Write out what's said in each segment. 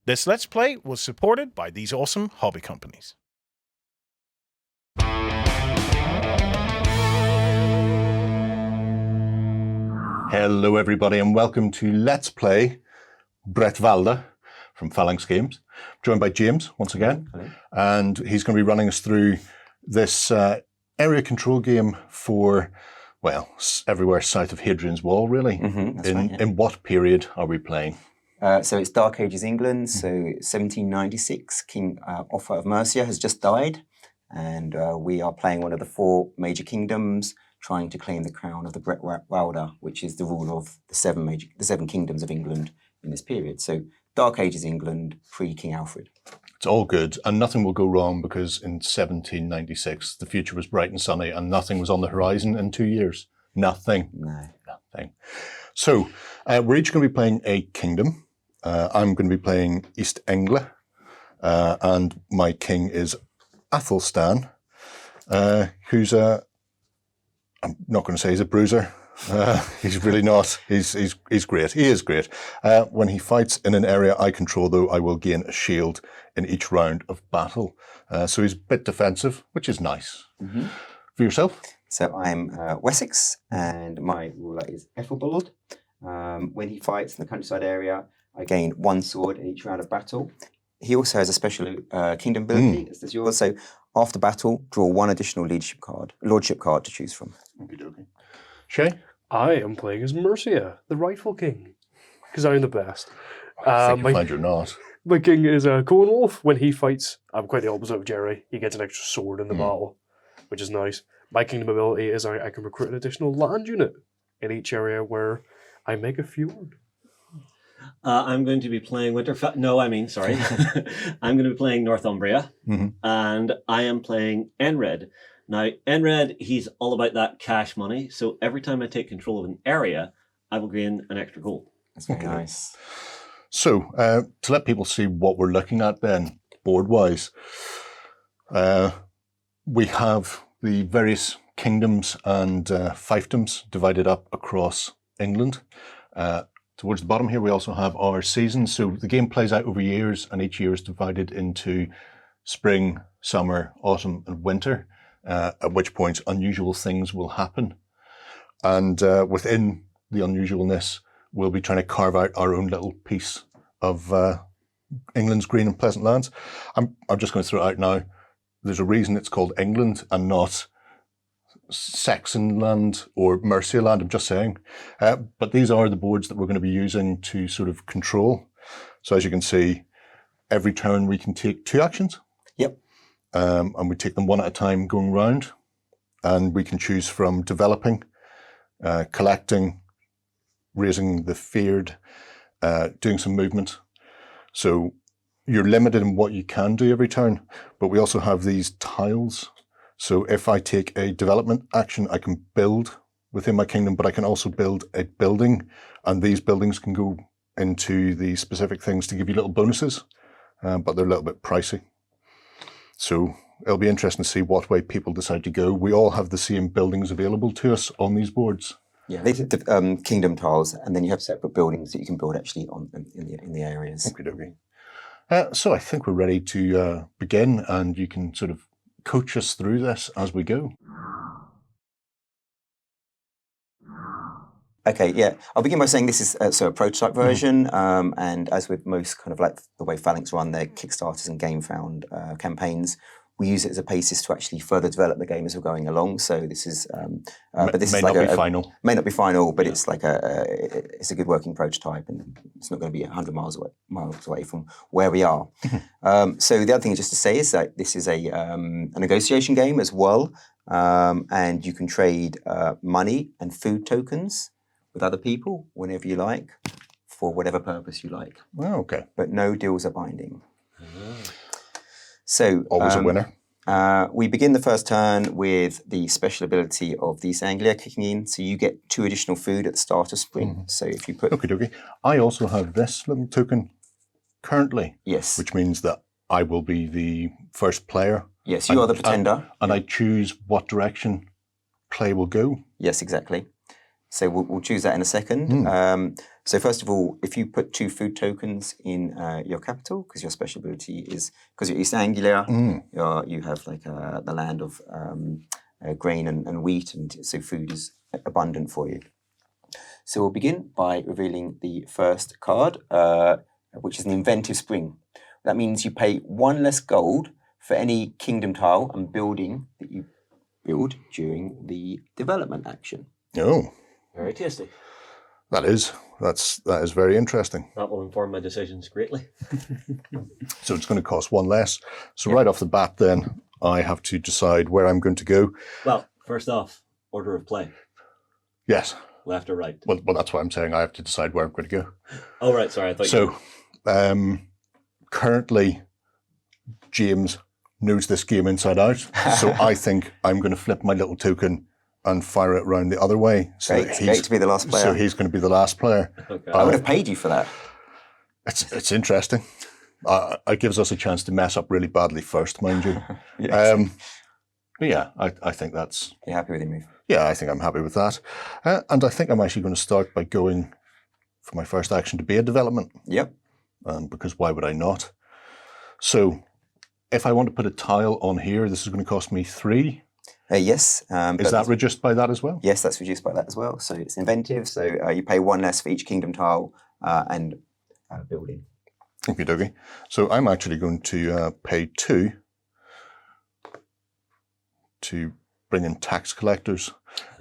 This Let's Play was supported by these awesome hobby companies. Hello everybody and welcome to Let's Play Bretwalda from Phalanx Games. Joined by James once again. Hello. And he's going to be running us through this area control game for, well, everywhere south of Hadrian's Wall really. In what period are we playing? So it's Dark Ages England, so 1796, King Offa of Mercia has just died, and we are playing one of the four major kingdoms, trying to claim the crown of the Bretwalda, which is the rule of the seven kingdoms of England in this period. So Dark Ages England, pre-King Alfred. It's all good, and nothing will go wrong because in 1796 the future was bright and sunny, and nothing was on the horizon in 2 years. Nothing. No. Nothing. So we're each going to be playing a kingdom. I'm going to be playing East Anglia, and my king is Athelstan, who's I'm not going to say he's a bruiser. He's really not. He's great. He is great. When he fights in an area I control, though, I will gain a shield in each round of battle. So he's a bit defensive, which is nice. For yourself? So I'm Wessex, and my ruler is Ethelbald. When he fights in the countryside area, I gain one sword in each round of battle. He also has a special kingdom ability, as does yours. So after battle, draw one additional lordship card to choose from. Okay. Shay? I am playing as Mercia, the rightful king, because I'm the best. I find you're not. My king is Cornwolf. When he fights, I'm quite the opposite of Jerry. He gets an extra sword in the battle, which is nice. My kingdom ability is I can recruit an additional land unit in each area where I make a fjord. I'm going to be playing I'm going to be playing Northumbria, and I am playing Enred. Now, Enred, he's all about that cash money, so every time I take control of an area, I will gain an extra gold. That's very nice. So, to let people see what we're looking at then, board-wise, we have the various kingdoms and fiefdoms divided up across England. Towards the bottom here, we also have our seasons. So the game plays out over years, and each year is divided into spring, summer, autumn, and winter, at which points unusual things will happen. And within the unusualness, we'll be trying to carve out our own little piece of England's green and pleasant lands. I'm just going to throw it out now. There's a reason it's called England and not Saxon land or Mercia land, I'm just saying. But these are the boards that we're going to be using to sort of control. So as you can see, every turn we can take 2 actions. Yep. And we take them one at a time going round. And we can choose from developing, collecting, raising the feared, doing some movement. So you're limited in what you can do every turn, but we also have these tiles. So if I take a development action, I can build within my kingdom, but I can also build a building, and these buildings can go into the specific things to give you little bonuses, but they're a little bit pricey. So it'll be interesting to see what way people decide to go. We all have the same buildings available to us on these boards. Yeah, these are the kingdom tiles, and then you have separate buildings that you can build actually in the areas. Okay. So I think we're ready to begin, and you can sort of coach us through this as we go. Okay, yeah. I'll begin by saying this is a prototype version, and as with most kind of like the way Phalanx run their Kickstarters and Gamefound campaigns, we use it as a basis to actually further develop the game as we're going along. So this is, but this may is like not be final. May not be final, but it's like it's a good working prototype, and it's not going to be 100 miles away from where we are. So the other thing just to say is that this is a negotiation game as well, and you can trade money and food tokens with other people whenever you like, for whatever purpose you like. Oh, okay. But no deals are binding. So always a winner. We begin the first turn with the special ability of the East Anglia kicking in. So you get 2 additional food at the start of spring. So if you put... Okay. I also have this little token currently. Yes. Which means that I will be the first player. Yes, you are the pretender. And I choose what direction play will go. Yes, exactly. So we'll choose that in a second. So first of all, if you put 2 food tokens in your capital, because your special ability is, because you're East Anglia, you have like the land of grain and wheat, and so food is abundant for you. So we'll begin by revealing the first card, which is an inventive spring. That means you pay 1 less gold for any kingdom tile and building that you build during the development action. Oh, Very tasty. that is very interesting. That will inform my decisions greatly. So it's going to cost 1 less. So right off the bat, then I have to decide where I'm going to go. Well, first off, order of play. Yes. Left or right? Well, that's why I'm saying I have to decide where I'm going to go. Oh, right. Sorry. I thought So, currently, James knows this game inside out. So I think I'm going to flip my little token and fire it around the other way. So Great to be the last player. So he's going to be the last player. Okay. I would have paid you for that. It's interesting. It gives us a chance to mess up really badly first, mind you. Yeah. But yeah, I think that's... You're happy with your move? Yeah, I think I'm happy with that. And I think I'm actually going to start by going for my first action to be a development. Yep. Because why would I not? So if I want to put a tile on here, this is going to cost me 3. Yes. Is that reduced by that as well? Yes, that's reduced by that as well. So it's inventive. So you pay 1 less for each kingdom tile and building. Okie dokie. So I'm actually going to pay 2 to bring in tax collectors.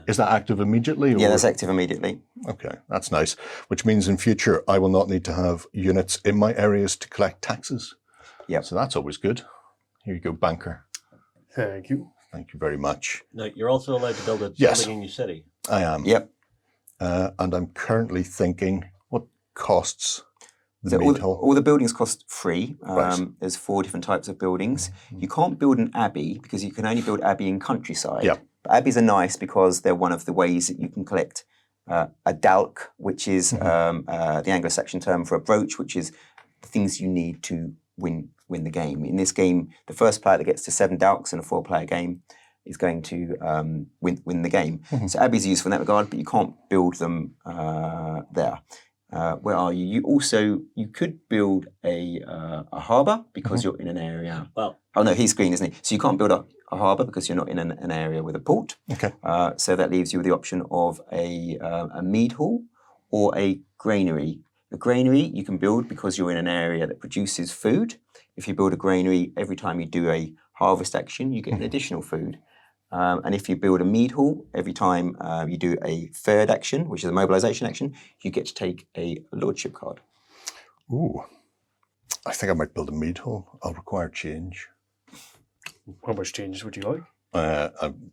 Is that active immediately? Or? Yeah, that's active immediately. Okay, that's nice. Which means in future I will not need to have units in my areas to collect taxes. Yeah. So that's always good. Here you go, banker. Thank you. Thank you very much. Now, you're also allowed to build a Yes. building in your city. I am. Yep. And I'm currently thinking, what costs the So meat hall? all the buildings cost free. Right. There's 4 different types of buildings. You can't build an abbey because you can only build abbey in countryside. Yep. But abbeys are nice because they're one of the ways that you can collect a dalk, which is the Anglo-Saxon term for a brooch, which is the things you need to win the game. In this game, the first player that gets to 7 dalks in a 4-player game is going to win the game. So abbeys are useful in that regard, but you can't build them there. Where are you? You could build a harbour because you're in an area. Well, oh no, he's green, isn't he? So you can't build a harbour because you're not in an area with a port. Okay. So that leaves you with the option of a mead hall or a granary. A granary you can build because you're in an area that produces food. If you build a granary, every time you do a harvest action, you get an additional food. And if you build a mead hall, every time you do a third action, which is a mobilization action, you get to take a lordship card. Ooh. I think I might build a mead hall. I'll require change. How much changes would you like?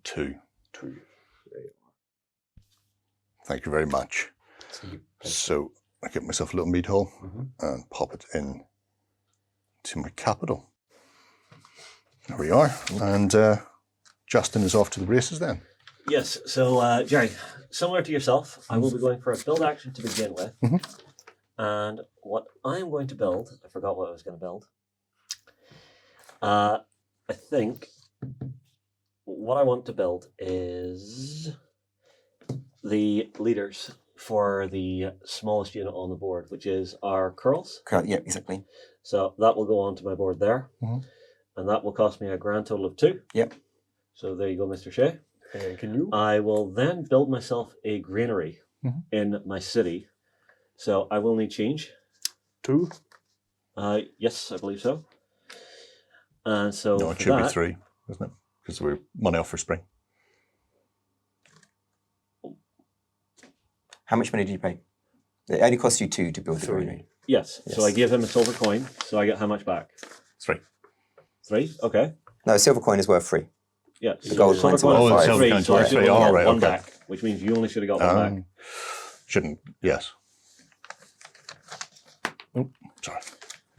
2. 2. Thank you very much. So I get myself a little meat hole and pop it in to my capital. There we are. And Justin is off to the races then. yes. So, Jerry, similar to yourself, I will be going for a build action to begin with. And what I'm going to build, I forgot what I was going to build. I think what I want to build is the leaders for the smallest unit on the board, which is our curls. Yeah, exactly. So that will go onto my board there. And that will cost me a grand total of 2. Yep. So there you go, Mr. Shea. Can you? I will then build myself a granary in my city. So I will need change. 2? Yes, I believe so. And so No, it for should be that, 3, isn't it? Because we're money off for spring. How much money did you pay? It only costs you 2 to build the granary. yes. So I gave him a silver coin. So I get how much back? 3. 3? Okay. No, a silver coin is worth 3. Yeah. The gold coin's silver worth coin is 5. silver 3, coin's so I worth should 3. only Oh, get right, 1 okay. back, which means you only should have got 1 back. Shouldn't, yes. Oh, sorry.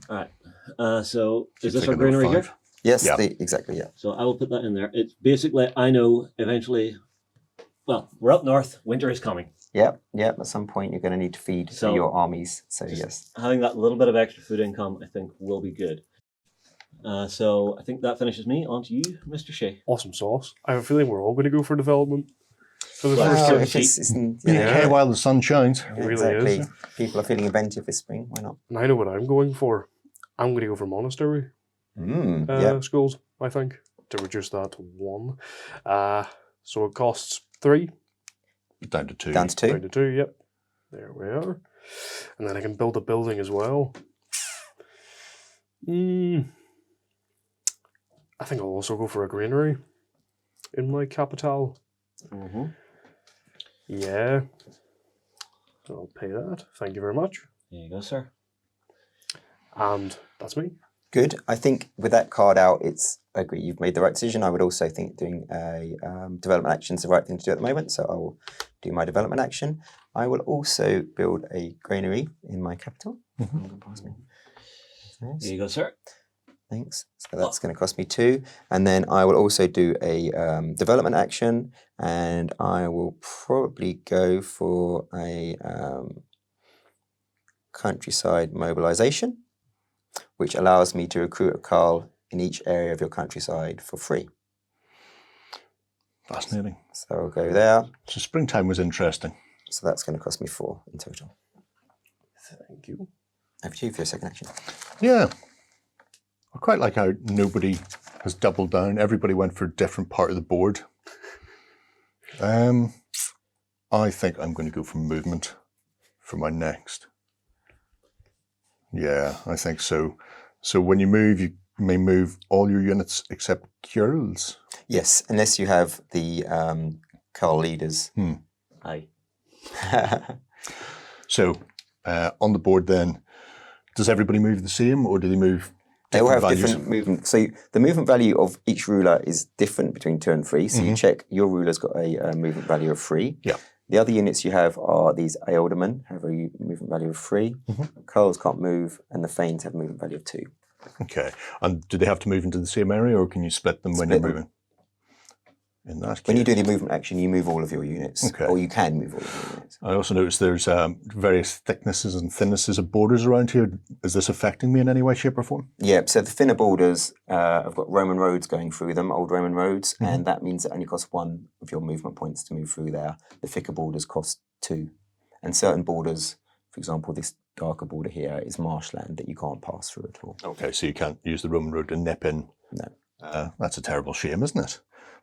All right. So is this Take our a number granary here? 5. Yes, Yeah. exactly, yeah. So I will put that in there. It's basically, I know eventually, well, we're up north. Winter is coming. Yep. At some point, you're going to need to feed So- your armies. So yes. Having that little bit of extra food income, I think, will be good. So I think that finishes me. On to you, Mr. Shea. Awesome sauce. I have a feeling we're all going to go for development. For the Well, first Well, time. if it's you Be know, okay while the sun shines. It really exactly. is. People are feeling inventive this spring. Why not? And I know what I'm going for. I'm going to go for monastery Yeah. schools, I think, to reduce that to 1. So it costs 3. Down to 2. Down to 2. Down to 2, yep. There we are. And then I can build a building as well. I think I'll also go for a granary in my capital. Mm-hmm. Yeah. I'll pay that. Thank you very much. There you go, sir. And that's me. Good. I think with that card out, I agree, you've made the right decision. I would also think doing a development action is the right thing to do at the moment, so I will do my development action. I will also build a granary in my capital. Pass me. There you go, sir. Thanks. So that's going to cost me 2. And then I will also do a development action, and I will probably go for a countryside mobilization, which allows me to recruit a Carl in each area of your countryside for free. Fascinating. So I'll go there. So springtime was interesting. So that's going to cost me 4 in total. Thank you. Over to you for your second action. Yeah. I quite like how nobody has doubled down. Everybody went for a different part of the board. I think I'm going to go for movement for my next. Yeah, I think so. So when you move, you may move all your units except Kjell's. Yes, unless you have the Carl leaders. Aye. So on the board then, does everybody move the same or do they move They all have values? different movement. So the movement value of each ruler is different between 2 and 3. So you check your ruler's got a movement value of 3. Yeah. The other units you have are these Ealdormen, have a movement value of 3. Carls can't move, and the Thanes have a movement value of 2. Okay. And do they have to move into the same area or can you split them when you're Split them. moving? In that case. When you do the movement action, you move all of your units, Okay. or you can move all of your units. I also noticed there's various thicknesses and thinnesses of borders around here. Is this affecting me in any way, shape or form? Yeah, so the thinner borders have got Roman roads going through them, old Roman roads, and that means it only costs 1 of your movement points to move through there. The thicker borders cost 2. And certain borders, for example, this darker border here is marshland that you can't pass through at all. Okay, so you can't use the Roman road to nip in. No. That's a terrible shame, isn't it?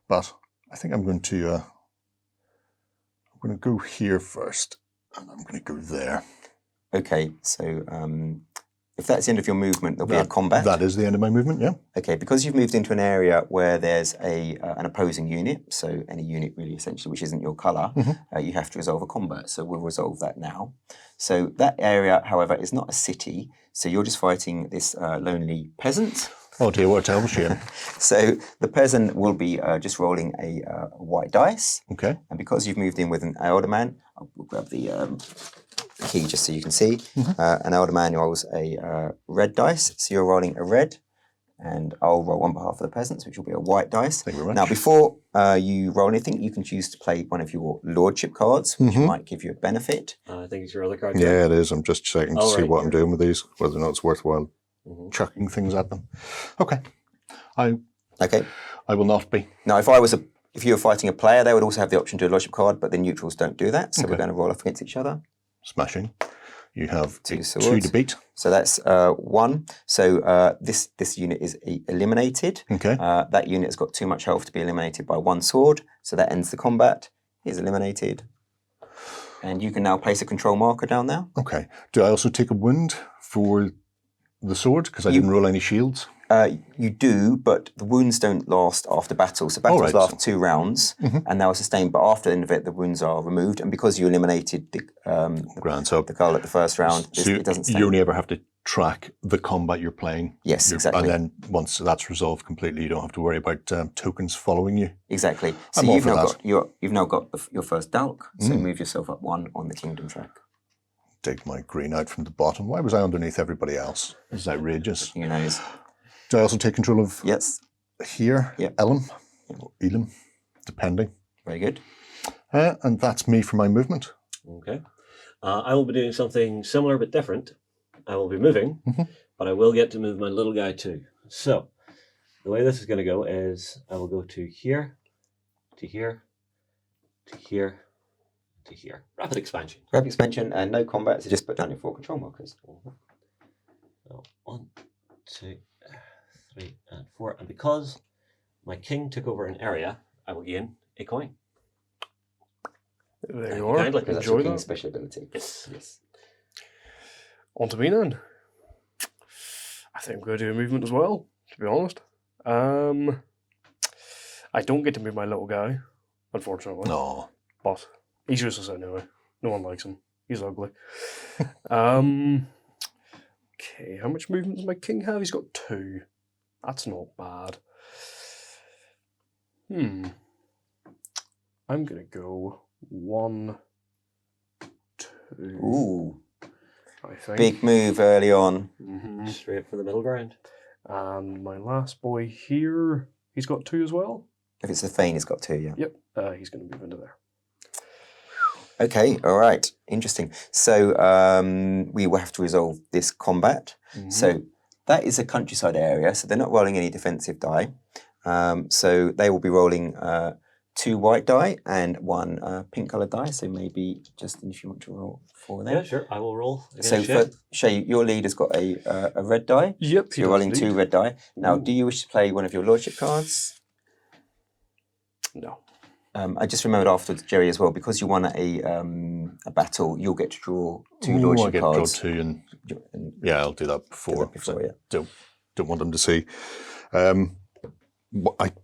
But I think I'm going to go here first, and I'm going to go there. Okay, so if that's the end of your movement, there'll be a combat. That is the end of my movement, yeah. Okay, because you've moved into an area where there's an opposing unit, so any unit really essentially which isn't your colour, you have to resolve a combat. So we'll resolve that now. So that area, however, is not a city. So you're just fighting this lonely peasant. Oh dear, what a terrible shame. So the peasant will be just rolling a white dice. Okay. And because you've moved in with an Ealdorman, I'll grab the key just so you can see. An Ealdorman rolls a red dice. So you're rolling a red. And I'll roll on behalf of the peasants, which will be a white dice. Thank you very much. Now, before you roll anything, you can choose to play one of your lordship cards, which might give you a benefit. I think it's your other card. Yeah, it is. I'm just checking to Oh, see right, what I'm yeah. doing with these, whether or not it's worthwhile chucking things at them. Okay. Okay. I will not be. Now, if you were fighting a player, they would also have the option to do a lordship card, but the neutrals don't do that. So we're going to roll off against each other. Smashing. You have 2 2 swords. to beat. So that's 1. So this unit is eliminated. Okay. That unit has got too much health to be eliminated by 1 sword. So that ends the combat. He's eliminated. And you can now place a control marker down there. Okay. Do I also take a wound for the sword? Because I didn't roll any shields. You do, but the wounds don't last after battle. So battles right. last 2 rounds, and they are sustained. But after the end of it, the wounds are removed. And because you eliminated the Grand sub. Carl at the first round, So it doesn't stay. you only ever have to track the combat you're playing. Yes, exactly. And then once that's resolved completely, you don't have to worry about tokens following you. Exactly. So I'm all you've for now that. got you've now got your first Dalk. So move yourself up 1 on the kingdom track. Dig my green out from the bottom. Why was I underneath everybody else? This is outrageous. Who knows? Do I also take control of Yes. here? Yeah. Elam? Or Elam, depending. Very good. And that's me for my movement. Okay. I will be doing something similar but different. I will be moving, but I will get to move my little guy too. So the way this is going to go is I will go to here, to here, to here, to here. Rapid expansion. Rapid expansion and no combat, so just put down your 4 control markers. So 1, 2, 3, and 4. And because my king took over an area, I will gain a coin. There Thank you you are. kindly. Because that's your Enjoy king's that. special ability. Yes. On to me then. I think I'm going to do a movement as well, to be honest. I don't get to move my little guy, unfortunately. No. But he's useless anyway. No one likes him. He's ugly. Okay, how much movement does my king have? He's got 2. That's not bad. I'm going to go 1, 2. Ooh, I think. big move early on. Mhm. Straight for the middle ground. And my last boy here, he's got 2 as well. If it's a Thane, it's got 2, yeah. Yep, he's going to move into there. Okay, all right, interesting. So we will have to resolve this combat. So that is a countryside area, so they're not rolling any defensive die. So they will be rolling 2 white die and 1 pink coloured die. So maybe Justin, if you want to roll for them. Yeah, sure. I will roll. So for Shay, your lead has got a red die. Yep, So you're rolling 2 red die. Now, do you wish to play one of your lordship cards? No. I just remembered afterwards, Jerry, as well, because you won a battle, you'll get to draw 2 I lordship get cards. draw 2 and And yeah, I'll do that before. do that before, so yeah. Don't want them to see. I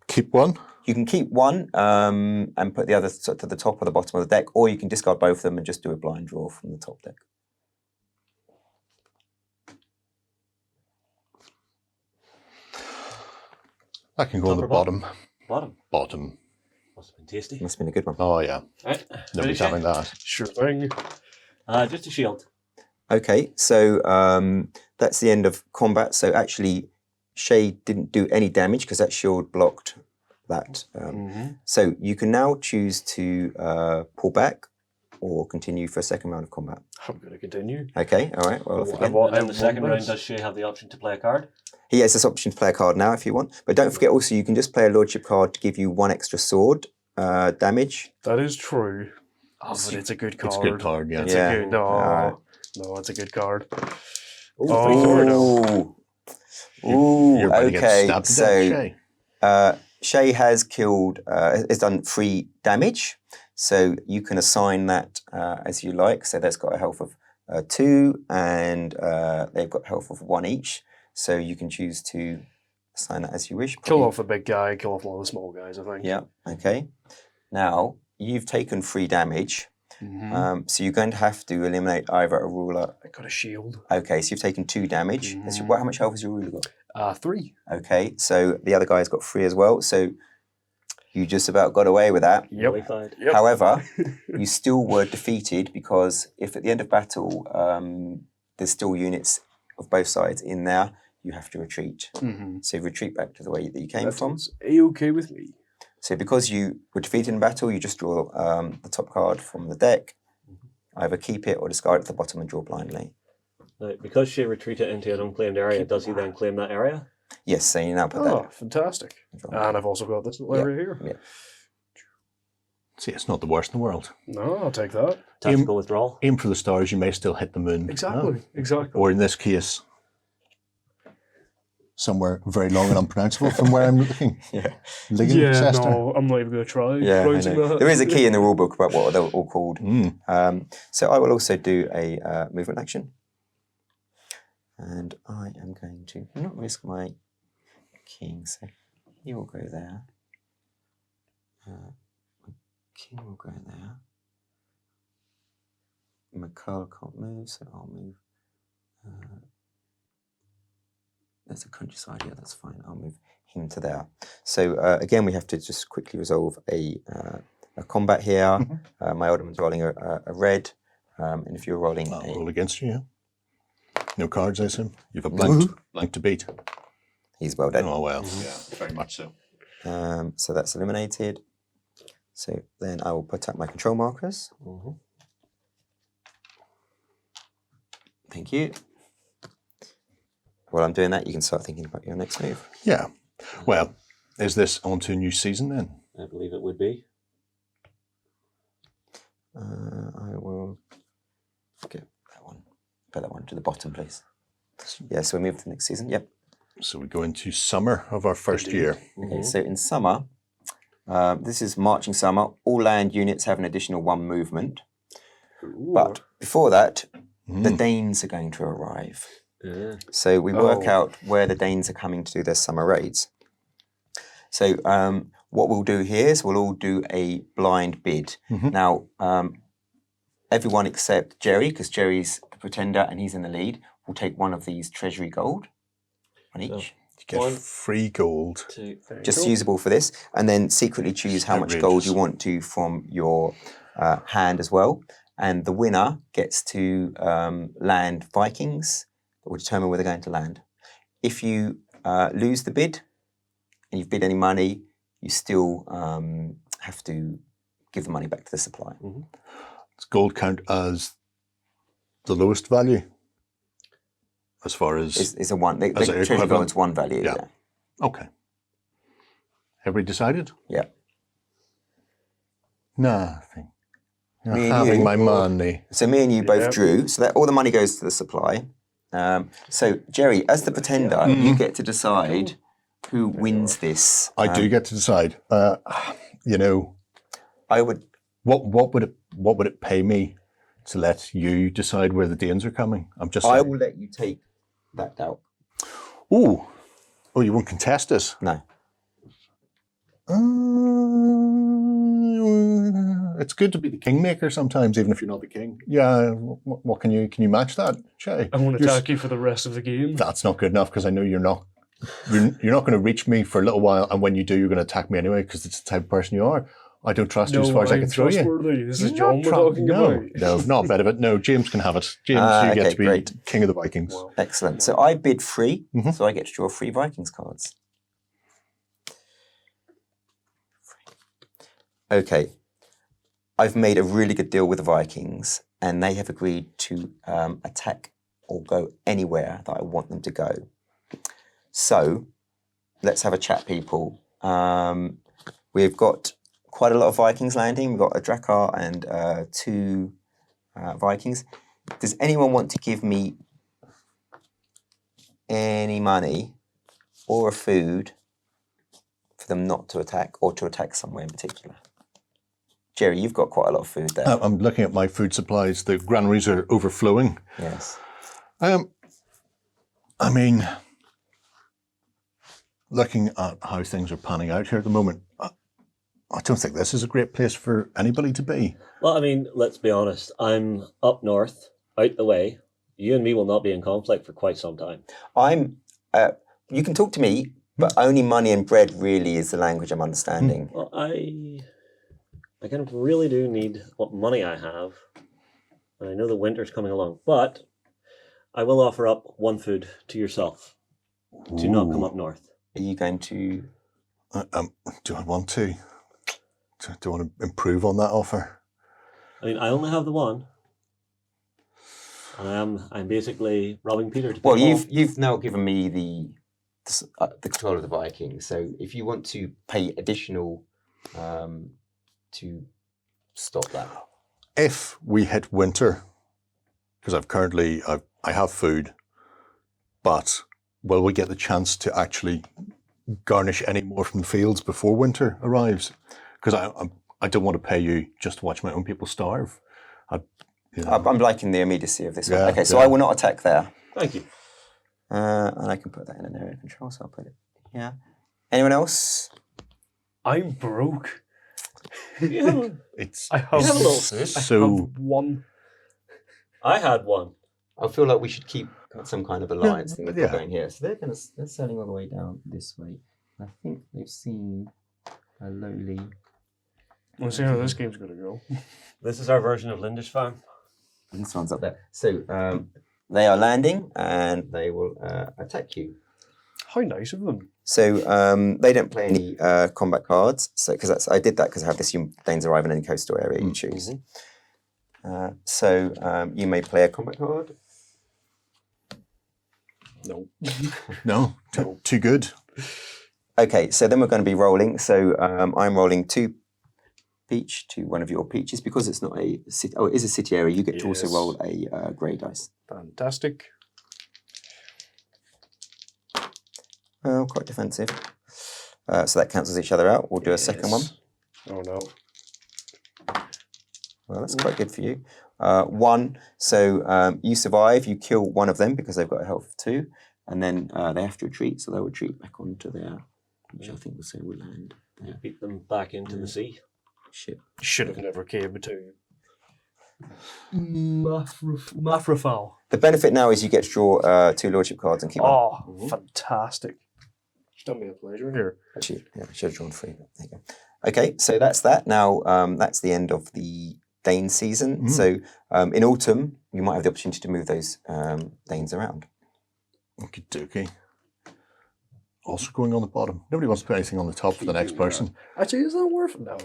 keep 1. You can keep 1 and put the other to the top or the bottom of the deck, or you can discard both of them and just do a blind draw from the top deck. I can go on Top the or bottom? bottom. Bottom. Bottom. Must have been tasty. Must have been a good one. Oh yeah, Right. nobody's Ready, having that. Sure thing. Just a shield. Okay, so that's the end of combat. So actually, Shay didn't do any damage because that shield blocked that. So you can now choose to pull back or continue for a second round of combat. I'm going to continue. Okay, all right. Well, off I again. want- And in the I second want round, this. does she have the option to play a card? He has this option to play a card now if you want. But don't forget also, you can just play a lordship card to give you 1 extra sword damage. That is true. Oh, but it's a good card. It's a good card, yeah. It's Yeah. a good. No, Alright. no, it's a good card. Ooh. Ooh, You're about to get okay. stabbed to So death, Shay. Shay has killed, has done 3 damage. So you can assign that as you like. So that's got a health of 2 and they've got health of 1 each. So you can choose to assign that as you wish. Kill Probably- off the big guy, kill off one of the small guys, I think. Yeah, okay. Now, you've taken 3 damage. So you're going to have to eliminate either a ruler. I got a shield. Okay, so you've taken 2 damage. How much health has your ruler got? 3. Okay, so the other guy's got 3 as well. So you just about got away with that. Yep. Nullified. Yep. However, you still were defeated because if at the end of battle there's still units of both sides in there, you have to retreat. So you retreat back to the way that you came from. That's A-okay with me. So because you were defeated in battle, you just draw the top card from the deck, either keep it or discard it at the bottom and draw blindly. Now, because she retreated into an unclaimed area, does he then claim that area? Yes, so you now put Oh, that. fantastic. And I've also got this little area here. Yeah. See, it's not the worst in the world. No, I'll take that. Tactical withdrawal. Aim for the stars, you may still hit the moon. Exactly, exactly. Or in this case, somewhere very long and unpronounceable from where I'm looking. Yeah. Yeah, Ligancester. no, I'm not even going to try. Yeah, I pronouncing know. that. There is a key in the rulebook about what they're all called. Mm. So I will also do a movement action. And I am going to not risk my king, so he will go there. My king will go there. My Carl can't move, so I'll move. There's a countryside here, that's fine. I'll move him to there. So again, we have to just quickly resolve a combat here. My alderman's rolling a red, and if you're rolling I'll a... roll against you, yeah. No cards, I assume. You've a blank to beat. He's well dead. Oh, well, yeah, very much so. So that's eliminated. So then I will put up my control markers. Thank you. While I'm doing that, you can start thinking about your next move. Yeah. Well, is this on to a new season then? I believe it would be. I will get that one. Put that one to the bottom, please. Yeah, so we move to the next season. Yep. So we go into summer of our first year. Okay, so in summer, this is marching summer. All land units have an additional 1 movement. But before that, the Danes are going to arrive. So we work out where the Danes are coming to do their summer raids. So what we'll do here is we'll all do a blind bid. Now, everyone except Jerry, because Jerry's the pretender and he's in the lead, will take 1 of these treasury gold on each. You get free gold. Just usable for this. And then secretly choose how much gold you want to from your hand as well. And the winner gets to land Vikings that will determine where they're going to land. If you lose the bid and you've bid any money, you still have to give the money back to the supplier. Does gold count as the lowest value? As far as... It's a 1. The treasury gold's 1 value. Yeah. Okay. Everybody decided? Yeah. Nothing. You're Me and having you. my money. So me and you both drew. So that all the money goes to the supply. So Jerry, as the pretender, you get to decide who wins this. I do get to decide. You know, I would. What would it pay me to let you decide where the Danes are coming? I'm just. I will let you take that out. Oh, you won't contest this? No. It's good to be the kingmaker sometimes, even if you're not the king. Yeah, what can you match that, Shay? I want to attack you for the rest of the game. That's not good enough because I know you're not going to reach me for a little while, and when you do, you're going to attack me anyway because it's the type of person you are. I don't trust you as far as I can throw you. This is John we're talking about. No, not a bit of it. No, James can have it. James, you get to be king of the Vikings. Wow. Excellent. So I bid free, so I get to draw 3 Vikings cards. Okay. I've made a really good deal with the Vikings, and they have agreed to attack or go anywhere that I want them to go. So, let's have a chat, people. We've got quite a lot of Vikings landing. We've got a Drakkar and 2 Vikings. Does anyone want to give me any money or a food for them not to attack or to attack somewhere in particular? Jerry, you've got quite a lot of food there. I'm looking at my food supplies. The granaries are overflowing. Yes. I mean, looking at how things are panning out here at the moment, I don't think this is a great place for anybody to be. Well, I mean, let's be honest. I'm up north, out the way. You and me will not be in conflict for quite some time. You can talk to me, but only money and bread really is the language I'm understanding. Well, I kind of really do need what money I have. And I know the winter's coming along, but I will offer up 1 food to yourself to not come up north. Are you going to... Do I want to? Do I want to improve on that offer? I mean, I only have the 1. And I'm basically robbing Peter to pay Well, Paul. you've now given me the control of the Vikings. So if you want to pay additional to stop that. If we hit winter, because I have food, but will we get the chance to actually garnish any more from the fields before winter arrives? Because I don't want to pay you just to watch my own people starve. I'm liking the immediacy of this one. Okay, so I will not attack there. Thank you. And I can put that in an area of control, so I'll put it here. Anyone else? I'm broke. It's I have a little so 1. I had 1. I feel like we should keep some kind of alliance thing yeah. going here. So they're sailing all the way down this way. I think they've seen a lowly... We'll see how this game's going to go. This is our version of Lindisfarne. This one's up there. So they are landing and they will attack you. How nice of them. So they don't play any combat cards. So because I did that because I have this Danes arrive in any coastal area you choose. So you may play a combat card. No. no, too good. Okay, so then we're going to be rolling. So I'm rolling 2 peach to one of your peaches. Because it's not a city, oh, it is a city area, you get to also Yes. roll a grey dice. Fantastic. Oh, quite defensive. So that cancels each other out. We'll do a second one. Yes. Oh no. Well, that's quite good for you. 1, so you survive, you kill one of them because they've got a health of 2, and then they have to retreat, so they'll retreat back onto their, which I think will say will land there. Beat them back into the sea. Ship. Should have never came to Mafrafal. The benefit now is you get to draw 2 lordship cards and keep one. Oh, fantastic. It's done me a pleasure here. Actually, yeah, I should have drawn 3. But there you go. Okay, so that's that. Now, that's the end of the Dane season. So in autumn, you might have the opportunity to move those Danes around. Okie dokie. Also going on the bottom. Nobody wants to put anything on the top for the next person. Actually, is that worth it? No,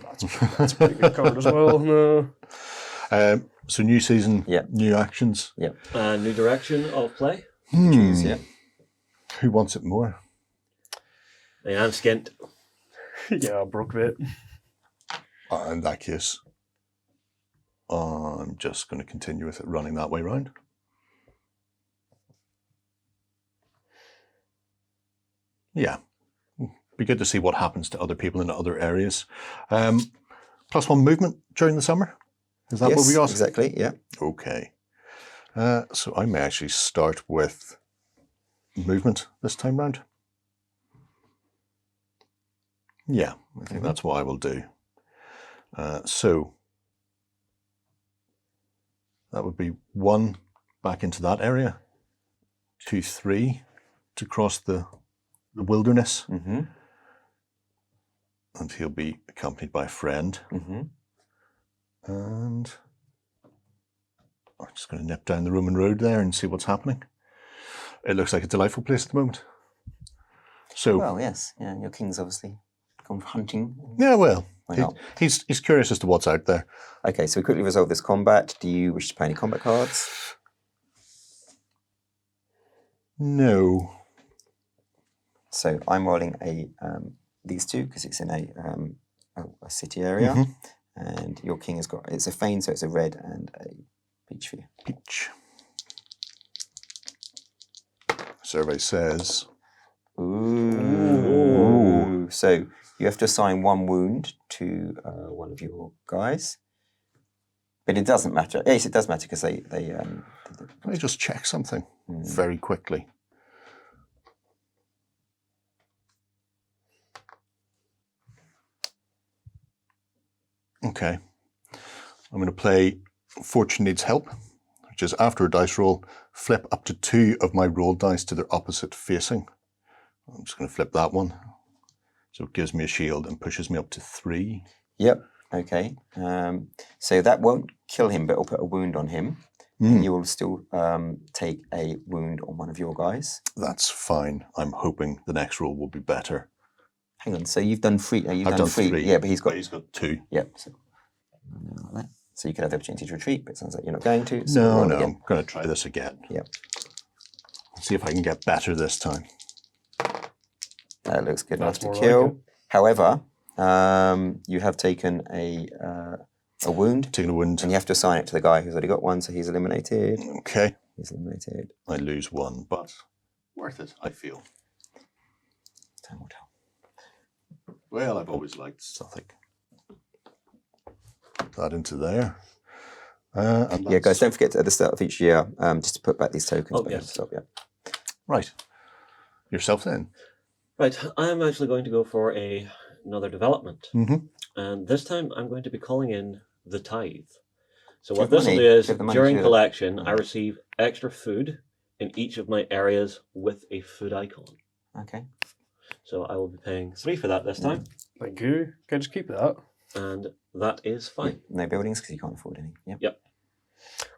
that's a pretty good card as well. No. So new season, new actions. New direction of play. Choose, yeah. Who wants it more? I am skint. Yeah, broke bit. In that case, I'm just going to continue with it running that way round. Yeah, be good to see what happens to other people in other areas. +1 movement during the summer. Is that what we got? Exactly, yeah. Okay. So I may actually start with movement this time round. Yeah, I think that's what I will do. So that would be 1 back into that area, 2, 3 to cross the wilderness, and he'll be accompanied by a friend. And I'm just going to nip down the Roman road there and see what's happening. It looks like a delightful place at the moment. So, Well, yes, yeah. Your king's obviously gone hunting. yeah, well, Why not? he's curious as to what's out there. Okay, so we quickly resolve this combat. Do you wish to play any combat cards? No. So I'm rolling these 2 because it's in a city area, and your king has got, it's a Fane, so it's a red and a peach for you. Peach. Survey says. Ooh. So you have to assign 1 wound to one of your guys, but it doesn't matter. Yes, it does matter because they Can I just check something very quickly? Okay. I'm going to play Fortune Needs Help, which is after a dice roll, flip up to 2 of my rolled dice to their opposite facing. I'm just going to flip that one. So it gives me a shield and pushes me up to 3. Yep. Okay. So that won't kill him, but it'll put a wound on him. And you will still take a wound on one of your guys. That's fine. I'm hoping the next roll will be better. Hang on. So you've done 3. I've done 3. Yeah, but he's got 2. Yep. So you could have the opportunity to retreat, but it sounds like you're not going to. So No, I'm going to try this again. Yep. See if I can get better this time. That looks good enough That's to more kill. like it. However, you have taken a wound, Taking a wound. and you have to assign it to the guy who's already got one, so he's eliminated. Okay. He's eliminated. I lose 1, but worth it, I feel. Time will tell. Well, I've always liked Suffolk. Put that into there. And Yeah, guys, don't forget at the start of each year just to put back these tokens. Oh, back yes. at the top, yeah. Right. Yourself then. Right, I'm actually going to go for another development. And this time I'm going to be calling in the tithe. So what Give this will money. do is, Give the money during to collection, I receive extra food in each of my areas with a food icon. Okay. So I will be paying 3 for that this time, Thank you. Can I just keep that? and that is fine. No buildings because you can't afford any. Yeah. Yep.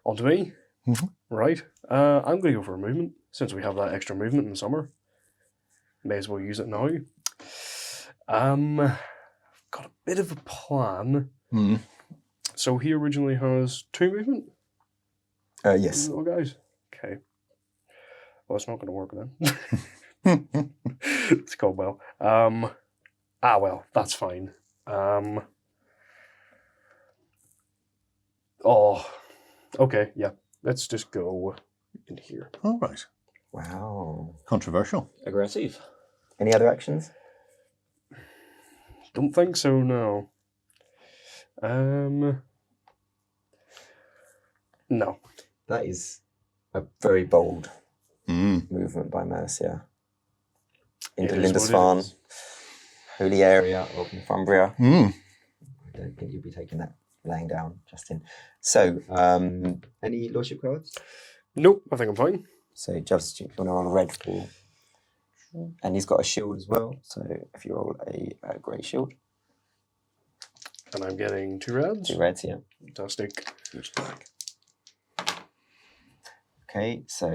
On to me. Mhm. Right. I'm going to go for a movement since we have that extra movement in the summer. May as well use it now. I've got a bit of a plan. So he originally has 2 movement. Yes. Little guys. Okay. Well, it's not going to work then. It's called well. Well, that's fine. Oh, okay, yeah. Let's just go in here. All right. Wow. Controversial. Aggressive. Any other actions? Don't think so, no. No. That is a very bold Mm. movement by Mercia into It is what it Lindisfarne, is. holy area of Northumbria. Mm. I don't think you'll be taking that laying down, Justin. So, any lordship cards? Nope, I think I'm fine. So, Justin, if you want to roll a red for, and he's got a shield as well. So, if you roll a grey shield, And I'm getting 2 reds. 2 reds, yeah. Fantastic. Okay, so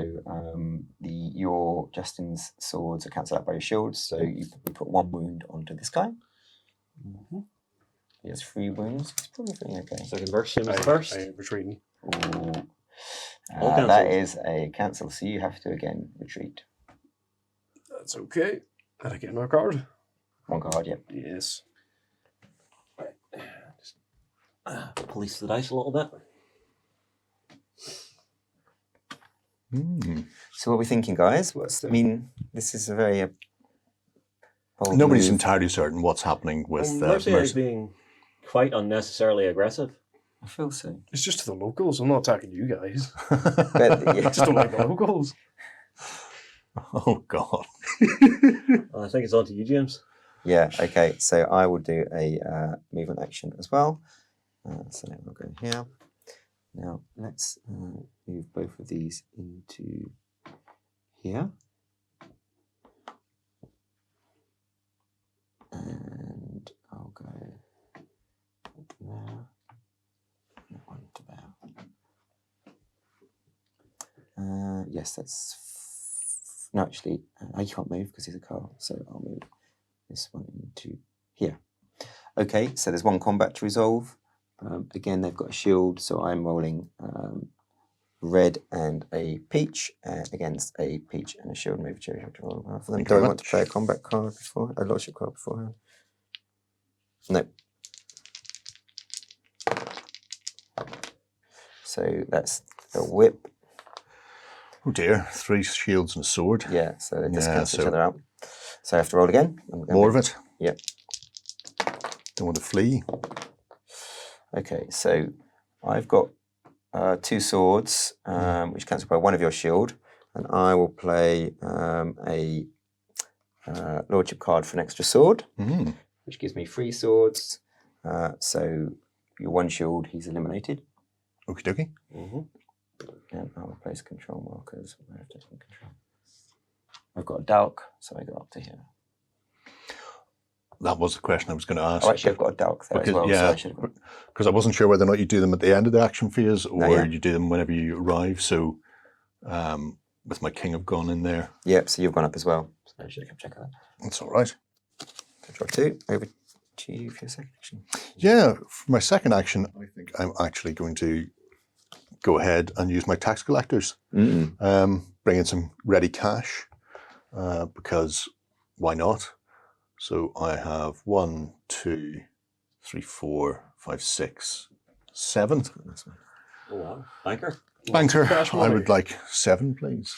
your Justin's swords are cancelled out by your shields. So you put 1 wound onto this guy. Mm-hmm. He has 3 wounds. He's probably feeling okay. Second verse, same as the first. I'm retreating. Ooh. All That cancelled. is a cancel, so you have to again retreat. That's okay. And I get another card. 1 card, yep. Yes. Police the dice a little bit. Mm. So what are we thinking, guys? I mean, this is a very bold Nobody's move. entirely certain what's happening with Mercia is Mercia. being quite unnecessarily aggressive. I feel so. It's just to the locals. I'm not attacking you guys. But, I yeah. just don't like the locals. Oh, God. I think it's on to you, James. Yeah, okay. So I will do a movement action as well. So now we'll go here. Now let's move both of these into here. And I'll go to there. That one to there. Yes, that's... No, actually, I can't move because he's a car. So I'll move this one into here. Okay, so there's 1 combat to resolve. Again, they've got a shield, so I'm rolling red and a peach against a peach and a shield. Maybe Jerry have to roll one for them. Thank Do you I very want to play a combat card before a lordship card beforehand? No. So that's the whip. Oh, dear. 3 shields and a sword. Yeah, so they just Yeah, cancel each so- other out. So I have to roll again. More of it. Yep. Don't want to flee. Okay, so I've got 2 swords, which cancel by 1 of your shield, and I will play a lordship card for an extra sword, Mm. which gives me 3 swords. So your 1 shield, he's eliminated, Okie dokie. and I'll replace control markers. Where have I taken control? I've got a Dalk, so I go up to here. That was the question I was going to ask. Oh, actually, I've got a Dalk there as well. So I should have got... Because I wasn't sure whether or not you do them at the end of the action phase or yeah. you do them whenever you arrive. So with my King of Gone in there, Yep, so you've gone up as well. So I should have kept track of that. that's all right. So draw 2, over to you for your second action. Yeah, for my second action, I think I'm actually going to go ahead and use my tax collectors. Bring in some ready cash because why not? So I have 1, 2, 3, 4, 5, 6, 7. Oh, wow. Banker. Banker, cash I money. would like 7, please.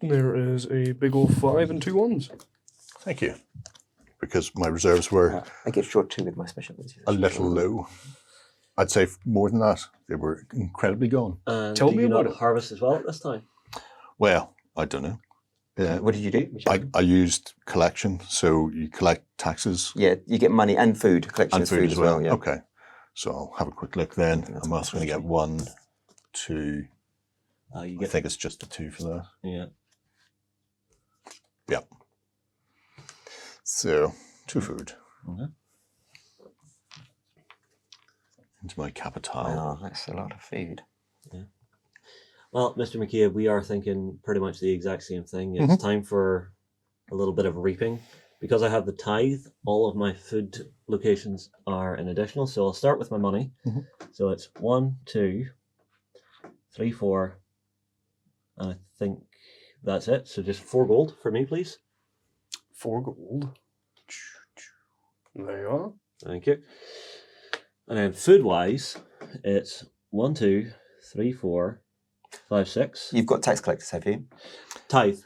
There is a big old 5 and 2 1s. Thank you. Because my reserves were I get to draw 2 with my special abilities. a little low. I'd say more than that. They were incredibly gone. And Tell do me you about not it. harvest as well at this time? Well, I don't know. What did you do? Which I used collection, so you collect taxes yeah, you get money and food. Collection and is food as well. Yeah. Okay. So I'll have a quick look then. that's I'm also going to get 1, 2. You I get think it's just a 2 for that. yeah. Yeah. So 2 food. Okay. Into my capital. Wow, that's a lot of food. Well, Mr. McKeeb, we are thinking pretty much the exact same thing. It's time for a little bit of reaping. Because I have the tithe, all of my food locations are an additional. So I'll start with my money. So it's 1, 2, 3, 4. And I think that's it. So just 4 gold for me, please. 4 gold. There you are. Thank you. And then food-wise, It's 1, 2, 3, 4, 5, 6. You've got tax collectors, have you? Tithe.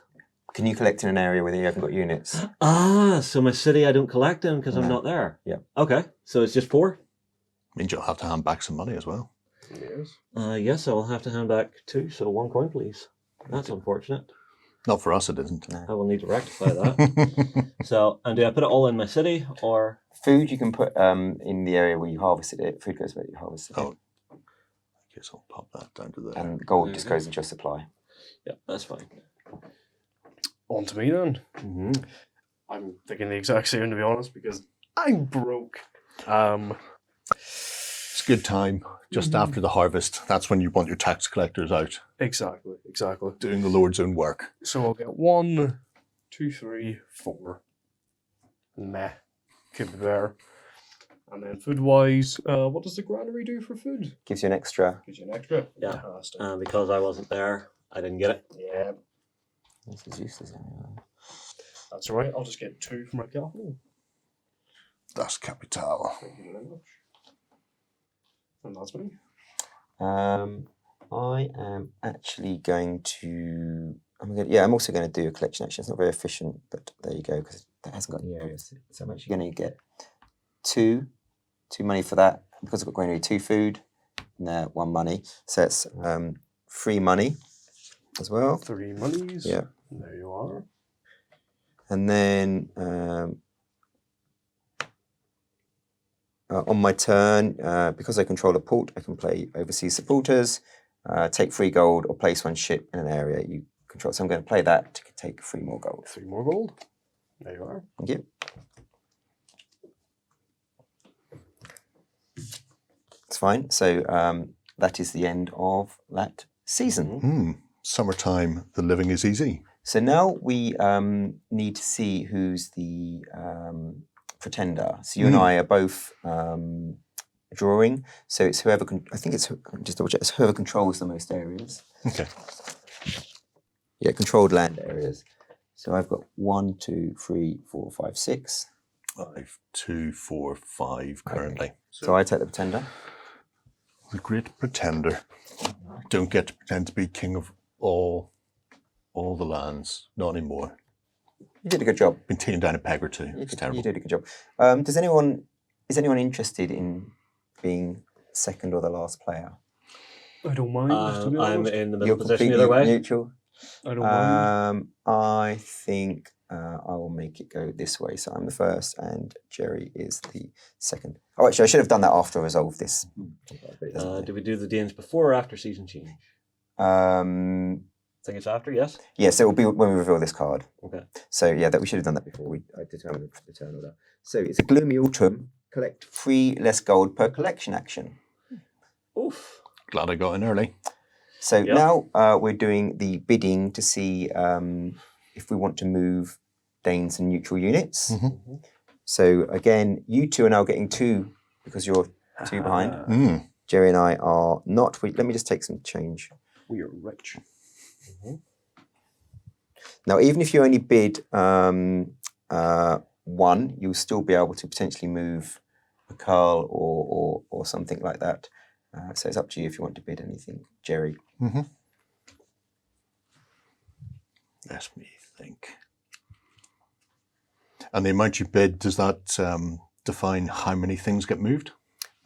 Can you collect in an area where you haven't got units? Ah, so my city, I don't collect them because I'm No. not there. Yeah. Okay, so it's just 4. Means you'll have to hand back some money as well. Yes. Yes, I will have to hand back 2, so 1 coin, please. That's unfortunate. Not for us, it isn't. I will need to rectify that. So, and do I put it all in my city, or? Food you can put in the area where you harvested it. Food goes where you harvested it. Oh, I guess I'll pop that down to there. And gold just goes into your supply. Yeah, that's fine. On to me then. Mm-hmm. I'm thinking the exact same, to be honest, because I'm broke. It's a good time. Just after the harvest, that's when you want your tax collectors out Exactly. doing the Lord's own work. So I'll get 1, 2, 3, 4. Meh. Could be better. And then food-wise, what does the granary do for food? Gives you an extra. Gives you an extra. Yeah. Fantastic. Because I wasn't there, I didn't get it. Yeah. This is useless anyway. That's all right. I'll just get 2 from my capital. Das Kapital. Thank you very much. And that's me. I am actually going to. I'm also going to do a collection action. It's not very efficient, but there you go, because that hasn't got any areas. So I'm actually going to get 2 money for that. Because I've got granary, 2 food, and 1 money. So it's 3 money as well. 3 monies. Yeah. There you are. And then on my turn, because I control a port, I can play overseas supporters, take 3 gold, or place 1 ship in an area you control. So I'm going to play that to take 3 more gold. 3 more gold. There you are. Thank you. It's fine. So that is the end of that season. Summertime, the living is easy. So now we need to see who's the pretender. So you and I are both drawing. So it's whoever I think it's just double check. It's whoever controls the most areas. Okay. Yeah, controlled land areas. So I've got 1, 2, 3, 4, 5, 6. 5, 2, 4, 5 currently. So I take the pretender. The great pretender. Don't get to pretend to be king of all the lands. Not anymore. You did a good job. Been taken down a peg or 2. It's terrible. You did a good job. Is anyone interested in being second or the last player? I don't mind. to be I'm honest. in the middle You're position completely either way. neutral. I don't mind. I think I will make it go this way. So I'm the first, and Jerry is the second. Oh, actually, I should have done that after I resolved this. Do we do the Danes before or after season change? I think it's after, yes? Yes, it will be when we reveal this card. Okay. So yeah, that we should have done that before we determined the turn order. So it's a gloomy autumn. Collect 3 less gold per collection action. Oof. Glad I got in early. So Yep. now we're doing the bidding to see if we want to move Danes and neutral units. So again, you 2 are now getting 2 because you're 2 behind. Jerry and I are not. Let me just take some change. We are rich. Now, even if you only bid 1, you'll still be able to potentially move a curl or something like that. So it's up to you if you want to bid anything, Jerry. Let me think. And the amount you bid, does that define how many things get moved?